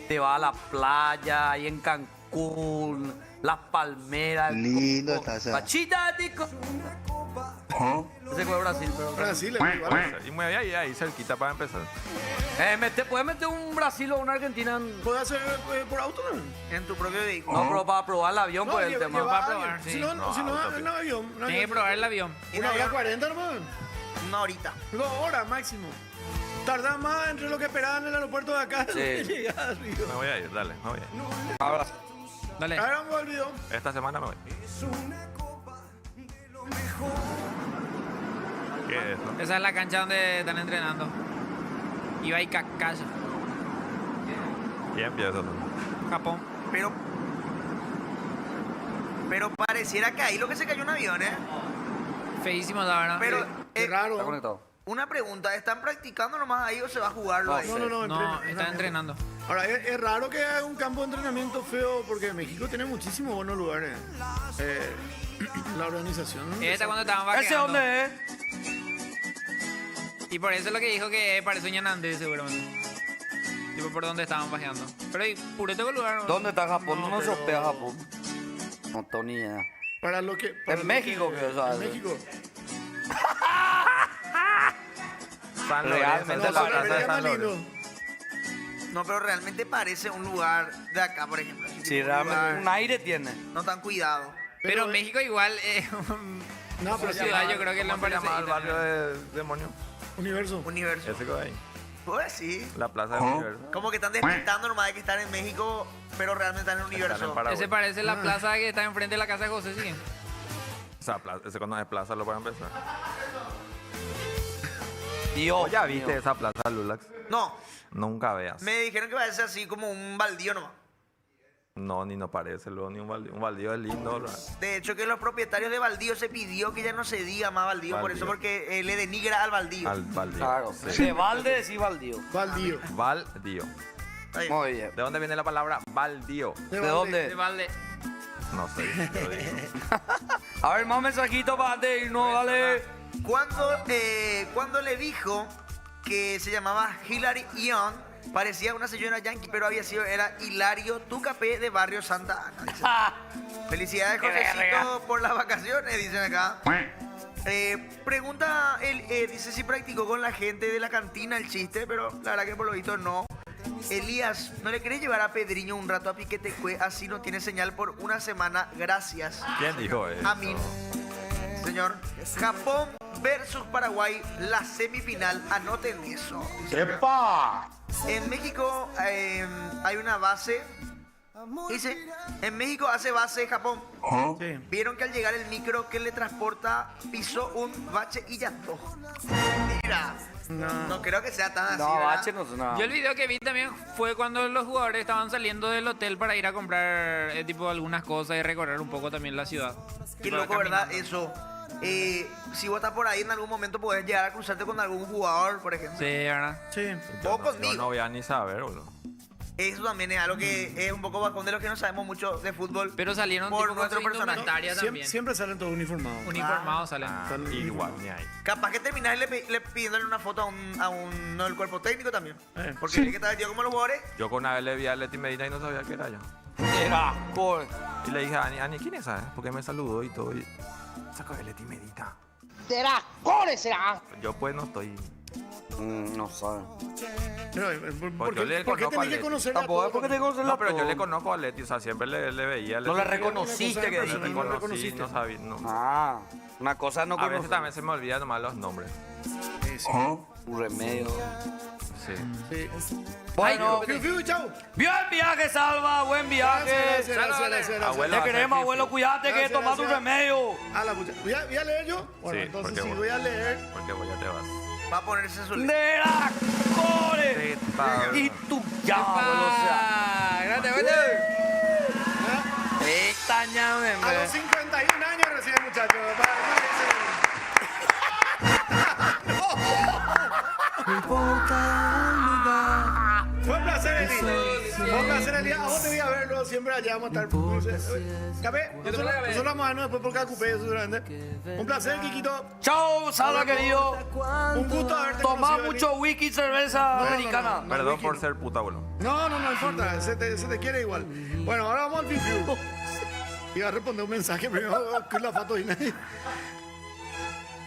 [SPEAKER 7] te vas a la playa, ahí en Cancún, las palmeras.
[SPEAKER 2] Lindo está esa.
[SPEAKER 7] Pachita, tico. Ese fue Brasil, pero...
[SPEAKER 3] Brasil, igual.
[SPEAKER 6] Y me voy a ir ahí cerquita para empezar.
[SPEAKER 7] ¿Puedes meter un Brasil o una Argentina?
[SPEAKER 3] ¿Puedo hacer por auto también?
[SPEAKER 4] En tu propio vehículo.
[SPEAKER 7] No, pero para probar el avión, pues el tema.
[SPEAKER 9] va a probar,
[SPEAKER 3] Si
[SPEAKER 9] sí.
[SPEAKER 3] no,
[SPEAKER 6] No,
[SPEAKER 3] si no,
[SPEAKER 6] auto,
[SPEAKER 3] en avión.
[SPEAKER 9] Tienes que probar el avión.
[SPEAKER 3] Una hora 40, hermano.
[SPEAKER 4] Una horita.
[SPEAKER 3] 2 horas máximo. Tarda más entre lo que esperaban en el aeropuerto de acá.
[SPEAKER 7] Sí.
[SPEAKER 3] Que llegar al río.
[SPEAKER 6] Me voy a ir, dale, me voy a ir.
[SPEAKER 7] Ahora,
[SPEAKER 9] Dale.
[SPEAKER 3] Hagamos el video.
[SPEAKER 6] Esta semana me voy. ¿Qué es eso?
[SPEAKER 9] Esa es la cancha donde están entrenando. Iba y Kakashi.
[SPEAKER 6] ¿Quién empieza?
[SPEAKER 9] Japón.
[SPEAKER 4] Pero pareciera que ahí lo que se cayó un avión, ¿eh?
[SPEAKER 9] Feísimo, la verdad.
[SPEAKER 4] Pero,
[SPEAKER 3] Qué raro.
[SPEAKER 7] está conectado.
[SPEAKER 4] una pregunta, ¿están practicando nomás ahí o se va a jugarlo ahí?
[SPEAKER 3] No,
[SPEAKER 9] No, están entrenando.
[SPEAKER 3] Ahora, es raro que haga un campo de entrenamiento feo porque México tiene muchísimos buenos lugares. La organización.
[SPEAKER 9] Esta cuando estaban
[SPEAKER 7] ¿Ese
[SPEAKER 9] vaqueando.
[SPEAKER 7] dónde es?
[SPEAKER 9] Y por eso es lo que dijo que parece un Yanandé, seguramente. Tipo por donde estaban bajeando. Pero y purete con lugar.
[SPEAKER 7] ¿Dónde está Japón? No, se
[SPEAKER 3] pero-
[SPEAKER 7] hospeda Japón. No tengo ni idea.
[SPEAKER 3] Para lo que. para
[SPEAKER 7] En
[SPEAKER 3] lo
[SPEAKER 7] México,
[SPEAKER 3] que-
[SPEAKER 7] que sabes.
[SPEAKER 3] En México.
[SPEAKER 6] San
[SPEAKER 7] Realmente
[SPEAKER 6] Lorenzo,
[SPEAKER 7] la
[SPEAKER 6] la plaza de
[SPEAKER 3] América
[SPEAKER 6] San
[SPEAKER 3] más lindo.
[SPEAKER 6] Lorenzo.
[SPEAKER 4] No, pero realmente parece un lugar de acá, por ejemplo. así,
[SPEAKER 7] Sí,
[SPEAKER 4] tipo un
[SPEAKER 7] realmente
[SPEAKER 4] lugar
[SPEAKER 7] un aire tiene.
[SPEAKER 4] no tan cuidado.
[SPEAKER 9] Pero México igual es
[SPEAKER 3] No, pero
[SPEAKER 9] ciudad, yo creo que
[SPEAKER 6] ¿Cómo
[SPEAKER 9] lo
[SPEAKER 6] se llama el
[SPEAKER 9] parece.
[SPEAKER 6] barrio de demonio?
[SPEAKER 3] Universo.
[SPEAKER 4] Universo.
[SPEAKER 6] Ese que va ahí.
[SPEAKER 4] Pues sí.
[SPEAKER 6] La plaza de universo.
[SPEAKER 4] Como que están despistando nomás de que están en México, pero realmente están en el
[SPEAKER 6] Están en
[SPEAKER 4] universo.
[SPEAKER 6] Paraguay.
[SPEAKER 9] Ese parece la plaza que está enfrente de la casa de José, sí.
[SPEAKER 6] Esa plaza, ese cuando es plaza lo para empezar.
[SPEAKER 7] Dios.
[SPEAKER 6] ¿O ya viste
[SPEAKER 7] mío.
[SPEAKER 6] esa plaza, Lulax?
[SPEAKER 4] No,
[SPEAKER 6] Nunca veas.
[SPEAKER 4] me dijeron que parece así como un baldío nomás.
[SPEAKER 6] No, ni no parece, luego, ni un baldío. Un baldío es lindo, ¿verdad?
[SPEAKER 4] De hecho, que los propietarios de baldío se pidió que ya no se diga más baldío, por eso,
[SPEAKER 6] Baldío.
[SPEAKER 4] porque le denigra al baldío.
[SPEAKER 6] Al baldío.
[SPEAKER 7] Claro.
[SPEAKER 6] Sí.
[SPEAKER 7] De balde decís baldío.
[SPEAKER 3] Baldío.
[SPEAKER 6] Baldío.
[SPEAKER 4] Ahí.
[SPEAKER 7] Muy bien.
[SPEAKER 6] ¿De dónde viene la palabra baldío?
[SPEAKER 7] ¿De
[SPEAKER 9] De
[SPEAKER 7] dónde?
[SPEAKER 9] balde.
[SPEAKER 6] No sé. Lo digo.
[SPEAKER 7] A ver, más mensajitos para antes de irnos, dale.
[SPEAKER 4] Cuando le dijo que se llamaba Hilary Young, parecía una señora yankee, pero era Hilario Tucapé de Barrio Santa Ana. dice. Felicidades, Josecito, por las vacaciones, dicen acá. Pregunta, dice si practicó con la gente de la cantina el chiste, pero la verdad que por lo visto no. Elías, ¿no le querés llevar a Pedriño un rato a Piquetecue? Así no tiene señal por una semana, gracias.
[SPEAKER 6] ¿Quién dijo eso?
[SPEAKER 4] A mí. Señor, Japón versus Paraguay, la semifinal, anoten eso.
[SPEAKER 12] ¡Epa!
[SPEAKER 4] En México hay una base Dice, en México hace base Japón.
[SPEAKER 3] Sí.
[SPEAKER 4] Vieron que al llegar el micro que le transporta pisó un bache y yató. Mira, no creo que sea tan así,
[SPEAKER 7] No,
[SPEAKER 4] ¿verdad?
[SPEAKER 7] bache no suena.
[SPEAKER 9] Yo el video que vi también fue cuando los jugadores estaban saliendo del hotel para ir a comprar tipo algunas cosas y recorrer un poco también la ciudad.
[SPEAKER 4] Qué loco, ¿verdad? Eso. Si vos estás por ahí en algún momento podés llegar a cruzarte con algún jugador, por ejemplo.
[SPEAKER 9] Sí, ¿verdad?
[SPEAKER 3] Sí.
[SPEAKER 4] O conmigo.
[SPEAKER 6] Yo no voy a ni saber, boludo.
[SPEAKER 4] Eso también es algo que es un poco bajón de los que no sabemos mucho de fútbol.
[SPEAKER 9] Pero salieron
[SPEAKER 4] por
[SPEAKER 9] tipo
[SPEAKER 4] nuestro
[SPEAKER 9] con su
[SPEAKER 4] personaje.
[SPEAKER 9] indumentaria también.
[SPEAKER 3] Siempre salen todos uniformados.
[SPEAKER 9] Uniformados salen.
[SPEAKER 6] Igual, ni ahí.
[SPEAKER 4] Capaz que terminás le pidiéndole una foto a un no, del cuerpo técnico también. Porque tiene que estar vestido como los jugadores.
[SPEAKER 6] Yo con una vez le vi a Leti Medina y no sabía que era yo.
[SPEAKER 7] Era, por.
[SPEAKER 6] Y le dije a Ani, ¿quién es esa? Porque me saludó y todo. Y sacó de Leti Medina.
[SPEAKER 13] Será, ¿cuál será?
[SPEAKER 6] Yo pues no estoy...
[SPEAKER 7] No sabe.
[SPEAKER 3] ¿Por
[SPEAKER 6] yo le
[SPEAKER 3] qué
[SPEAKER 6] conozco a
[SPEAKER 3] tenés que
[SPEAKER 6] Leti.
[SPEAKER 3] conocerla a
[SPEAKER 7] Tampoco es
[SPEAKER 3] todos?
[SPEAKER 7] porque te conoces
[SPEAKER 6] No, pero yo le conozco a Leti, o sea, siempre le veía.
[SPEAKER 7] No la reconociste, que
[SPEAKER 3] No
[SPEAKER 6] Le
[SPEAKER 3] la
[SPEAKER 6] reconocí,
[SPEAKER 3] reconociste.
[SPEAKER 6] no sabía. No.
[SPEAKER 7] Ah, una cosa no
[SPEAKER 6] A veces
[SPEAKER 7] conoces.
[SPEAKER 6] también se me olvidan nomás los nombres.
[SPEAKER 7] Un remedio.
[SPEAKER 6] Sí.
[SPEAKER 3] Sí.
[SPEAKER 7] Bueno,
[SPEAKER 3] Fiu, fiu, chau.
[SPEAKER 7] bien viaje, Salva, buen viaje.
[SPEAKER 3] Gracias.
[SPEAKER 6] Abuelo,
[SPEAKER 7] Te queremos, abuelo, cuídate que
[SPEAKER 3] Gracias,
[SPEAKER 7] tomas tu
[SPEAKER 3] gracias.
[SPEAKER 7] remedio.
[SPEAKER 3] A la pucha. ¿Voy a leer yo? Bueno,
[SPEAKER 6] Sí,
[SPEAKER 3] entonces
[SPEAKER 6] porque
[SPEAKER 3] si
[SPEAKER 6] vos-
[SPEAKER 3] voy a leer.
[SPEAKER 6] Porque vos ya te vas.
[SPEAKER 4] Va a ponerse su...
[SPEAKER 7] De la core. Y tú ya, abuelo, o sea.
[SPEAKER 9] Gracias, abuelo.
[SPEAKER 7] Extrañame,
[SPEAKER 3] A los 51 años recién, muchachos. Fue un placer, Eli. Fue un placer, Eli. A vos te voy a verlo siempre allá. Vamos a estar. Capé, nosotros vamos a vernos después por Cacupé, seguramente. Un placer, Kikito.
[SPEAKER 7] Chao, Salva, querido.
[SPEAKER 3] Un gusto haberte
[SPEAKER 7] Tomá
[SPEAKER 3] conocido, Eli.
[SPEAKER 7] mucho whisky y cerveza
[SPEAKER 3] No,
[SPEAKER 7] americana.
[SPEAKER 3] no,
[SPEAKER 6] Perdón
[SPEAKER 3] wiki
[SPEAKER 6] por
[SPEAKER 3] no.
[SPEAKER 6] ser puta, abuelo.
[SPEAKER 3] No importa. Se te quiere igual. Bueno, ahora vamos al Fiu. Iba a responder un mensaje primero con la foto y nadie.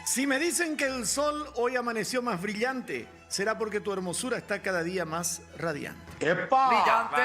[SPEAKER 3] Si me dicen que el sol hoy amaneció más brillante, será porque tu hermosura está cada día más radiante.
[SPEAKER 7] Brillante.